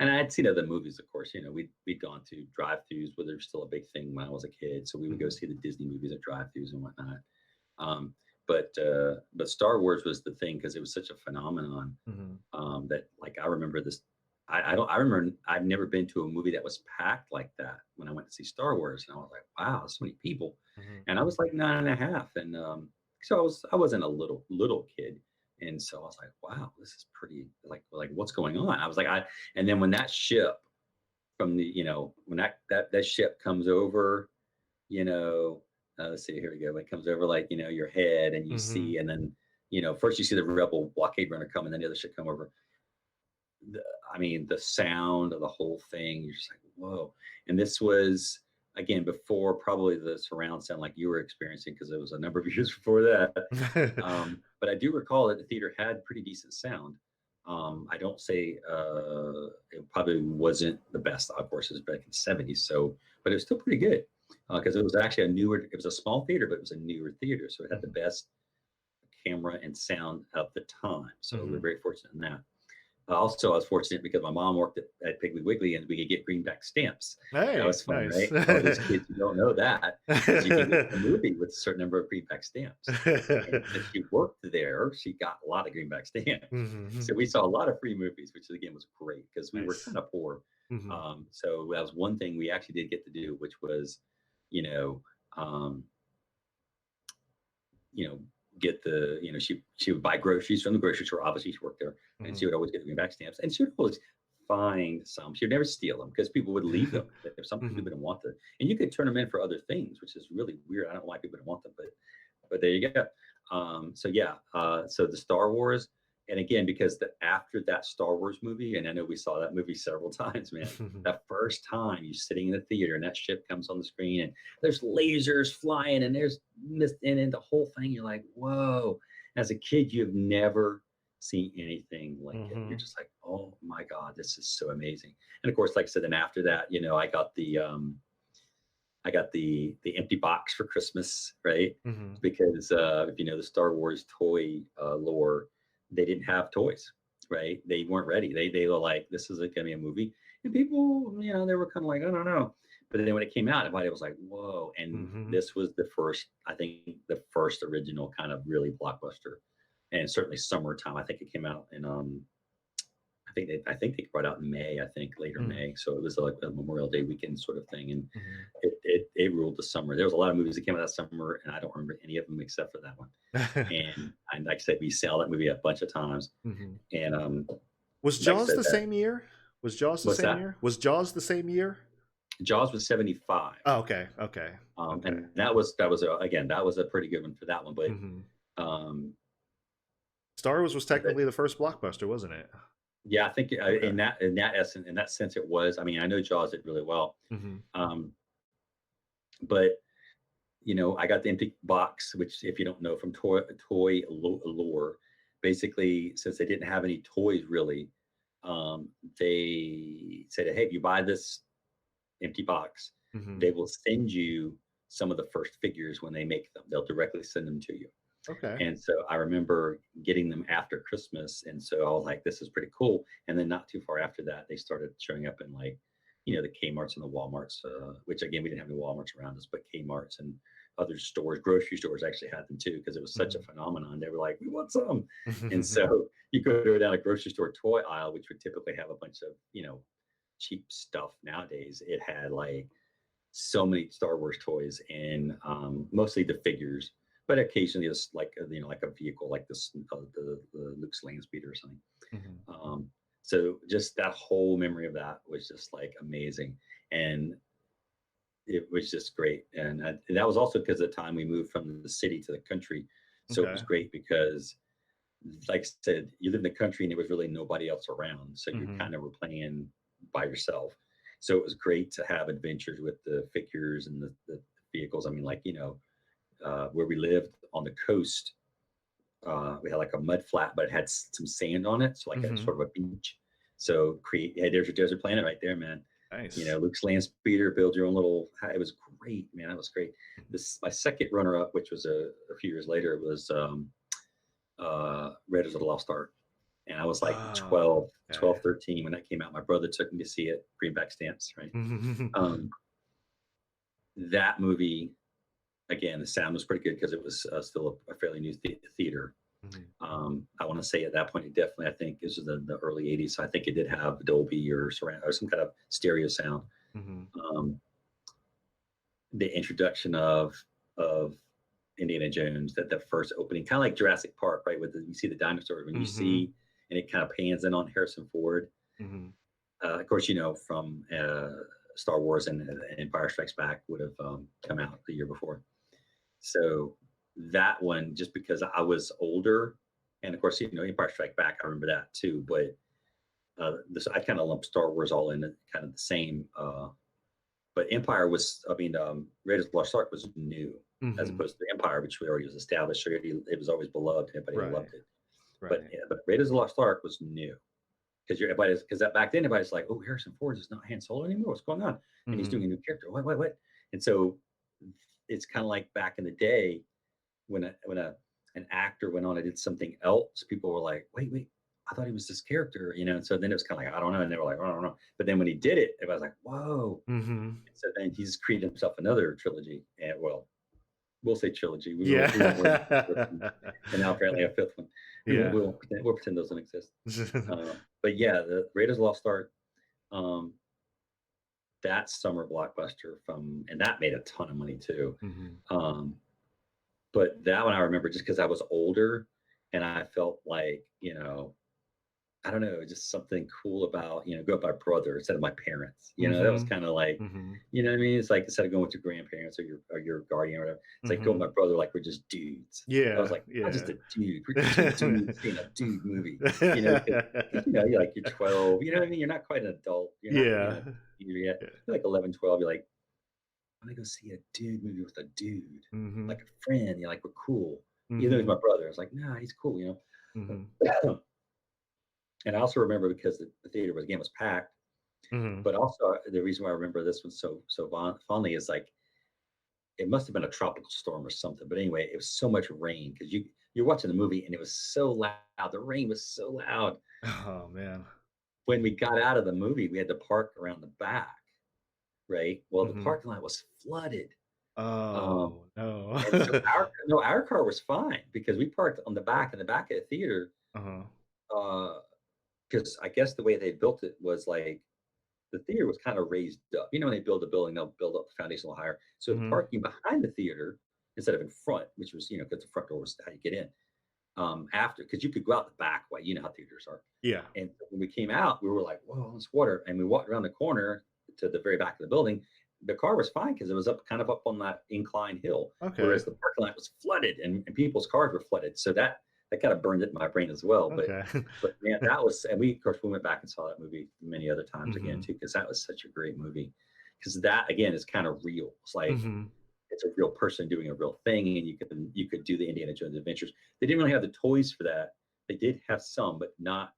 And I had seen other movies, of course. We'd gone to drive-throughs, where there's still a big thing when I was a kid. So we would go Hmm. see the Disney movies at drive-throughs and whatnot. But Star Wars was the thing because it was such a phenomenon, Hmm. that, like, I remember this. I don't. I remember I've never been to a movie that was packed like that when I went to see Star Wars, and I was like, wow, so many people. Hmm. And I was like 9.5, and so I wasn't a little kid, and so I was like, wow, this is pretty, like what's going on? I was like, and then when that ship from the when that ship comes over, you know, let's see, here we go. It comes over, like, your head, and you Hmm. see, and then, first you see the rebel blockade runner come, and then the other ship come over. The, I mean, the sound of the whole thing, you're just like, whoa. And this was, again, before probably the surround sound like you were experiencing, because it was a number of years before that. But I do recall that the theater had pretty decent sound. I don't say it probably wasn't the best, of course, it was back in the '70s. So, but it was still pretty good because it was actually it was a small theater, but it was a newer theater. So it had the Hmm. best camera and sound of the time. So we're Hmm. very fortunate in that. Also, I was fortunate because my mom worked at Piggly Wiggly, and we could get greenback stamps. That Hey, was fun, nice. right? All these kids who don't know that is you can get the movie with a certain number of greenback stamps. And since she worked there, she got a lot of greenback stamps. So Hmm. we saw a lot of free movies, which again was great because we were Nice. kind of poor. Hmm. So that was one thing we actually did get to do, which was, you know, um, you know, get she would buy groceries from the grocery store. Obviously, she worked there, and Hmm. she would always get greenback stamps, and she would always find some. She would never steal them because people would leave them if something Hmm. people didn't want them, and you could turn them in for other things, which is really weird. I don't know why people didn't want them, but there you go. So yeah, so the Star Wars, and again, because after that Star Wars movie, and I know we saw that movie several times, man. That first time you sitting in the theater and that ship comes on the screen, and there's lasers flying, and there's mist, and the whole thing, you're like, whoa. As a kid, you've never seen anything like it. You're Hmm. just like, oh my God, this is so amazing. And of course, like I said, then after that, I got the empty box for Christmas, right? Hmm. Because if you know the Star Wars toy lore, they didn't have toys, right? They weren't ready. They were like, this is going to be a movie, And people, they were kind of like, I don't know. But then when it came out, everybody was like, whoa. And Hmm. this was the first, I think, the first original kind of really blockbuster. And certainly summertime. I think it came out in I think they brought out in May, I think later Hmm. May. So it was like a Memorial Day weekend sort of thing. And Hmm. it ruled the summer. There was a lot of movies that came out that summer, and I don't remember any of them except for that one. And like I said, we saw that movie a bunch of times. Hmm. And Was like I Jaws said, the that same year? Was Jaws the what's same that? year? Was Jaws the same year? Jaws was 75. Oh, okay, okay, okay. And that was a pretty good one for that one. But Hmm. um, Star Wars was the, technically the first blockbuster, wasn't it? yeah, I think Okay. in that sense, it was. I mean, I know Jaws did really well, Hmm. um, but I got the empty box, which, if you don't know from lore, basically, since they didn't have any toys really, they said, hey, if you buy this empty box, Hmm. they will send you some of the first figures when they make them. They'll directly send them to you. Okay. And so I remember getting them after Christmas. And so I was like, this is pretty cool. And then not too far after that, they started showing up in like, the Kmarts and the Walmarts, which again, we didn't have any Walmarts around us, but Kmarts and other stores, grocery stores actually had them too, because it was such a Hmm. phenomenon. They were like, we want some. And so you could go down a grocery store toy aisle, which would typically have a bunch of, cheap stuff. Nowadays, it had like so many Star Wars toys, and mostly the figures, but occasionally it's like like a vehicle, like this the Luke's land speeder or something. Hmm. Um, so just that whole memory of that was just like amazing, and it was just great. And that was also because of the time we moved from the city to the country, so it was Okay. great because, like I said, you live in the country and there was really nobody else around. So you Hmm. kind of were playing by yourself. So it was great to have adventures with the figures and the vehicles. I mean, like, where we lived on the coast, we had like a mud flat, but it had some sand on it. So like a Hmm. sort of a beach. So hey, there's your desert planet right there, man. Nice. Luke's land speeder, build your own little. It was great, man. That was great. This my second runner up, which was a few years later, was Raiders of the Lost Ark. And I was like Oh, 12, okay. 12, 13 when that came out. My brother took me to see it, greenback stamps, right? Um, that movie, again, the sound was pretty good because it was still a fairly new theater. Mhm. I want to say at that point, it definitely, I think this was the early 80s. So I think it did have Dolby or surround or some kind of stereo sound. Mhm. Um, the introduction of Indiana Jones, that the first opening, kind of like Jurassic Park, right? You see the dinosaurs when you Mhm. see, and it kind of pans in on Harrison Ford. Mhm. Of course, from Star Wars and Empire Strikes Back would have come out the year before. So that one, just because I was older, and of course, Empire Strikes Back, I remember that too. But I kind of lump Star Wars all in kind of the same. But Empire was, I mean, Raiders of the Lost Ark was new as Mhm. opposed to Empire, which we already was established. So it was always beloved. Everybody Right. loved it. But Right. but Raiders of the Lost Ark was new because that back then everybody's like, oh, Harrison Ford is not Han Solo anymore. What's going on? And he's doing Mhm. a new character. What? And so it's kind of like back in the day when an actor went on and did something else, people were like, wait, I thought he was this character. And so then it was kind of like, I don't know, and they were like, I don't know. But then when he did it, everybody was like, whoa. Mhm. So then he's created himself another trilogy, and well, we'll say trilogy. We won't worry about the fourth one, Yeah. and now apparently a fifth one. We won't. Yeah. We'll pretend those don't exist. But yeah, the Raiders Lost Ark, um, that summer blockbuster and that made a ton of money too. Mhm. Um, but that one I remember just because I was older, and I felt like, I don't know, just something cool about, go with my brother instead of my parents. That was Mhm. kind of like, Mhm. you know what I mean? It's like instead of going with your grandparents or your guardian or whatever, it's like going Mhm. with my brother, like we're just dudes. I was Yeah, like, I'm just yeah. a dude. We're two dudes seeing a dude movie, because you're like, you're 12, you know what I mean? You're not quite an adult. You're not, Yeah. you're yet. Yeah. You're like 11, 12. You're like, I'm gonna go see a dude movie with a dude, Mhm. like a friend. You're like, we're cool. Even though he's Mhm. my brother, I was like, nah, he's cool. Mhm. And I also remember because the theater was packed. Mhm. But also the reason why I remember this one so fondly is like it must have been a tropical storm or something. But anyway, it was so much rain because you're watching the movie and it was so loud. The rain was so loud. Oh, man. when we got out of the movie, we had to park around the back, right? Well, the Mhm. parking lot was flooded. Um, Oh, no. and so our car was fine because we parked on the back in the back of the theater. Uh-huh. Uh, because I guess the way they built it was like the theater was kind of raised up. You know, when they build a building, they'll build up the foundation a little higher. So the Mhm. parking behind the theater instead of in front, which was, because the front door was how you get in. After, because you could go out the back way, you know how theaters are. Yeah. And so when we came out, we were like, whoa, it's water. And we walked around the corner to the very back of the building. The car was fine because it was up kind of up on that incline hill, Okay. whereas the parking lot was flooded and people's cars were flooded. So that kind of burned it in my brain as well. But Okay. but man, that was, and we of course we went back and saw that movie many other times again Mhm. too, because that was such a great movie. Because that again is kind of real. It's like Mhm. it's a real person doing a real thing, and you could do the Indiana Jones adventures. They didn't really have the toys for that. They did have some, but not.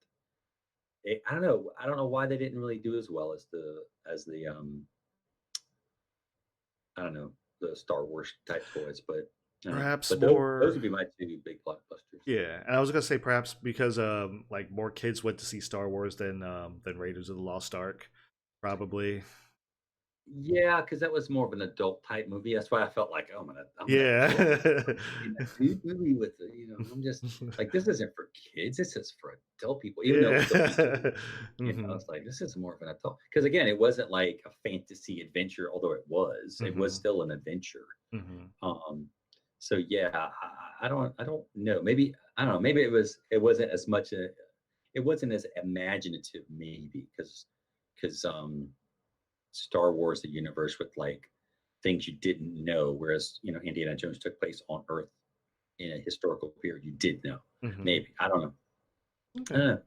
I don't know. I don't know why they didn't really do as well as the I don't know, the Star Wars type toys, but I don't know. Perhaps But those more. would be my two big blockbusters. Yeah, and I was gonna say perhaps because like more kids went to see Star Wars than Raiders of the Lost Ark, probably. Yeah, because that was more of an adult type movie. That's why I felt like, oh, I'm an adult Yeah. in a dude movie with I'm just like, this isn't for kids. This is for adult people, even though it was a B movie. Yeah. I Mhm. was like, this is more of an adult because again, it wasn't like a fantasy adventure, although it was. It was Mhm. still an adventure. Mhm. Um, so yeah, I don't know. Maybe I don't know. Maybe it wasn't as much it wasn't as imaginative maybe because Star Wars, the universe with like things you didn't know, whereas Indiana Jones took place on Earth in a historical period you did know. Mhm. Maybe I don't know. I Okay. don't know.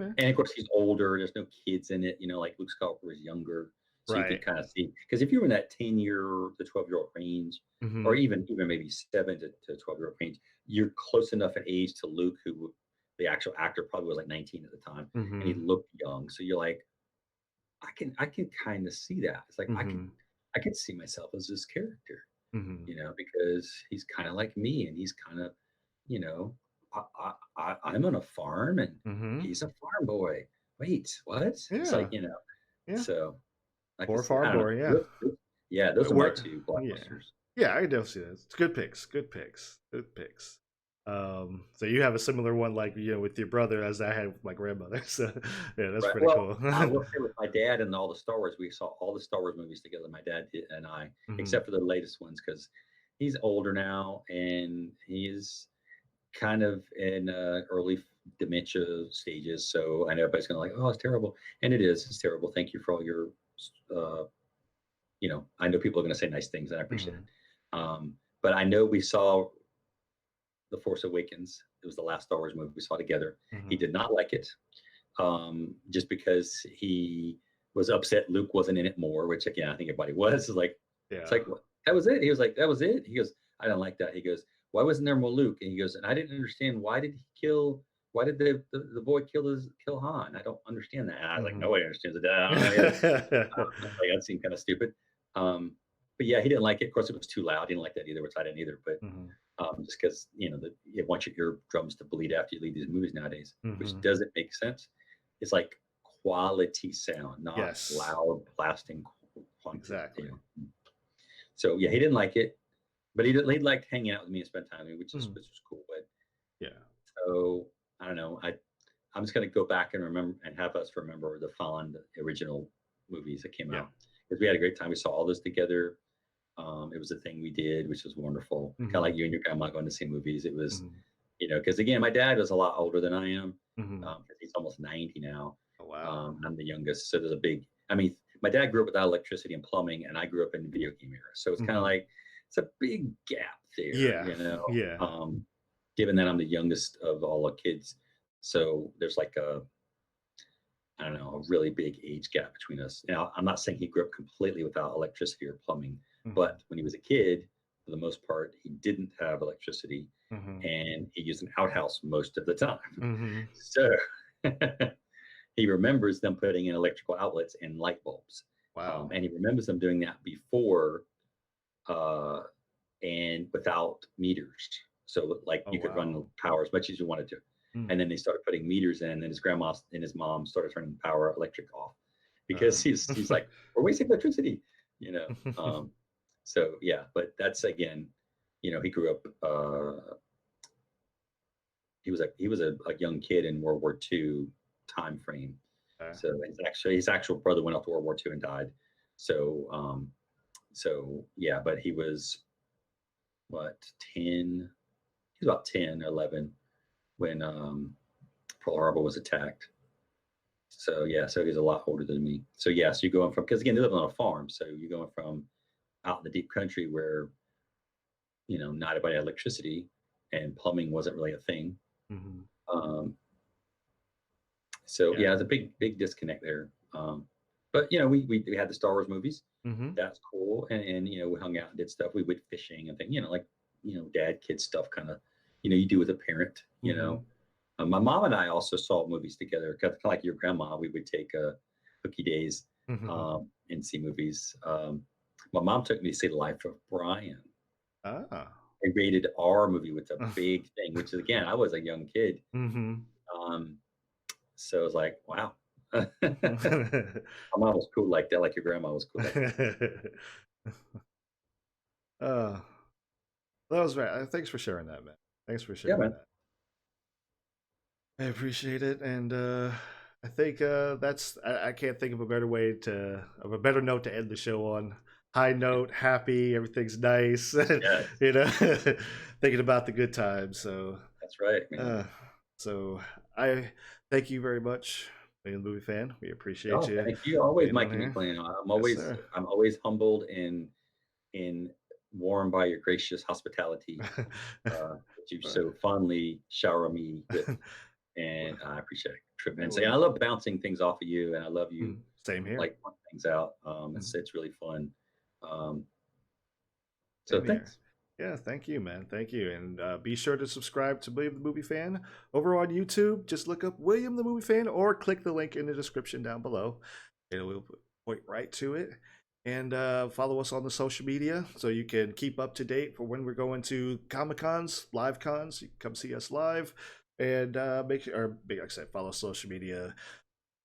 Okay. And of course, he's older. There's no kids in it. Like Luke Skywalker was younger, so you could Right. kind of see because if you're in that 10-year to 12-year-old range, or Mhm. even maybe 7 to 12-year-old range, you're close enough in age to Luke, who the actual actor probably was like 19 at the time, and he Mhm. looked young. So you're like, I can kind of see that. It's like Mhm. I could see myself as this character, Mhm. because he's kind of like me, and he's kind of, you know, I'm on a farm, and Mhm. he's a farm boy. Wait, what? It's like, Yeah. Yeah. so I could Poor see. I farm don't know. boy. Yeah. Yeah, those are my Where? two Yeah. blockbusters. Yeah, I don't see this. It's good picks. Good picks. Good picks. So you have a similar one like with your brother as I had with my grandmother. So yeah, that's Right. pretty Well, cool. I will say with my dad and all the Star Wars, we saw all the Star Wars movies together. My dad and I, Mhm. except for the latest ones, because he's older now and he's kind of in early dementia stages. So I know everybody's going to like, oh, it's terrible, and it is. It's terrible. Thank you for all your, uh, I know people are going to say nice things, and I appreciate it. Mhm. But I know we saw The Force Awakens. It was the last Star Wars movie we saw together. He Mhm. did not like it, just because he was upset Luke wasn't in it more, which again I think everybody was. It's Yeah. like what? That was it. He was like, that was it. He goes, I don't like that. He goes, why wasn't there more Luke? And he goes, and I didn't understand why did he kill. Why did the boy kill Han? I don't understand that. And I was like, Mhm. nobody understands it. I don't know either. Like that seemed kind of stupid. Um, but yeah, he didn't like it. Of course, it was too loud. He didn't like that either, which I didn't either. But Mhm. just because you want your eardrums to bleed after you leave these movies nowadays, which Mhm. doesn't make sense. It's like quality sound, not Yes. loud blasting quantity. Exactly. So yeah, he didn't like it, but he liked hanging out with me and spend time with me, which is Mhm. which was cool. But Yeah. so I don't know. I'm just gonna go back and remember and have us remember the fond original movies that came Yeah. out because we had a great time. We saw all this together. It was a thing we did, which was wonderful. Kind of Mhm. like you and your grandma going to see movies. It was, Mhm. because again, my dad was a lot older than I am. Mhm. 'Cause he's almost 90 now. Oh, wow. I'm the youngest, so there's a big. I mean, my dad grew up without electricity and plumbing, and I grew up in the video game era. So it's kind of Mhm. like it's a big gap there, Yeah. Yeah. given that I'm the youngest of all the kids. So there's like I don't know, a really big age gap between us. Now, I'm not saying he grew up completely without electricity or plumbing, Mhm. but when he was a kid, for the most part, he didn't have electricity Mhm. and he used an outhouse most of the time. Mhm. So he remembers them putting in electrical outlets and light bulbs. Wow. And he remembers them doing that before uh, and without meters. So, like, Oh, you could run wow. the power as much as you wanted to. Mm. And then they started putting meters in, and his grandma and his mom started turning the power electric off Uh. because he's like, we're wasting electricity, you know. So yeah, but that's again, he grew up. He was a young kid in World War II time frame. Uh, So his actual brother went off to World War II and died. So so yeah, but he was what 10? He was about 10 or 11 when Pearl Harbor was attacked. So yeah, so he's a lot older than me. So yeah, so you're going from, because again they live on a farm, so you're going from out in the deep country where not everybody had electricity and plumbing wasn't really a thing. mhm. Um, so Yeah. yeah, it's a big disconnect there. But we had the Star Wars movies. Mhm. That's cool, and we hung out and did stuff. We went fishing and things. Like dad kid stuff, kind of you do with a parent. Mhm. My mom and I also saw movies together, kind of like your grandma. We would take cookie days Mhm. and see movies. My mom took me to see The Life of Brian, Ah. a rated R movie with a big thing, which is, again, I was a young kid. Mhm. Um, so I was like, wow. My mom was cool like that, like your grandma was cool like that. uh, that was right. Thanks for sharing that, man. Thanks for Yeah, sharing man. that. I appreciate it, and I think I can't think of a better better note to end the show on. High note, happy, everything's nice, Yes, you know, thinking about the good times. So, that's right, man. uh, so I thank you very much, being a movie fan. We appreciate Oh, you thank you. Always being my on keeping here. playing. I'm Yes, always sir. I'm always humbled and warmed by your gracious hospitality that you so fondly shower me with, and I appreciate it tremendously. And I love bouncing things off of you, and I love you Same here. like pointing things out. Mhm. It's really fun. Um, so Same here. thanks. Yeah, thank you, man. Thank you. And be sure to subscribe to William the Movie Fan over on YouTube. Just look up William the Movie Fan or click the link in the description down below. It will point right to it. And follow us on the social media so you can keep up to date for when we're going to Comic Cons, live cons. You can come see us live. And like I said, follow social media,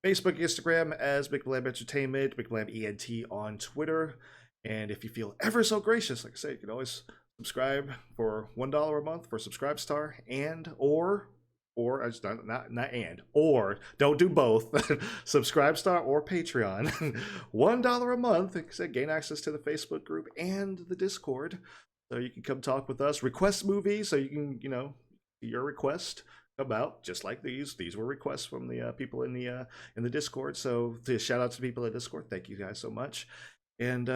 Facebook, Instagram as Big Blam Entertainment, Big Blam ENT on Twitter. And if you feel ever so gracious, like I say, you can always subscribe for $1 a month for Subscribe Star, and or I just not and or don't do both. Subscribe Star or Patreon. $1 a month, like I said, gain access to the Facebook group and the Discord. So you can come talk with us, request movies, so you can, your request about just like these were requests from the people in the Discord. So to shout out to people in Discord, thank you guys so much. And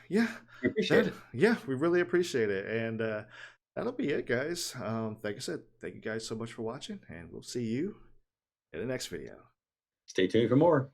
yeah, We appreciate it. we really appreciate it. And that'll be it, guys. Like I said, thank you guys so much for watching, and we'll see you in the next video. Stay tuned for more.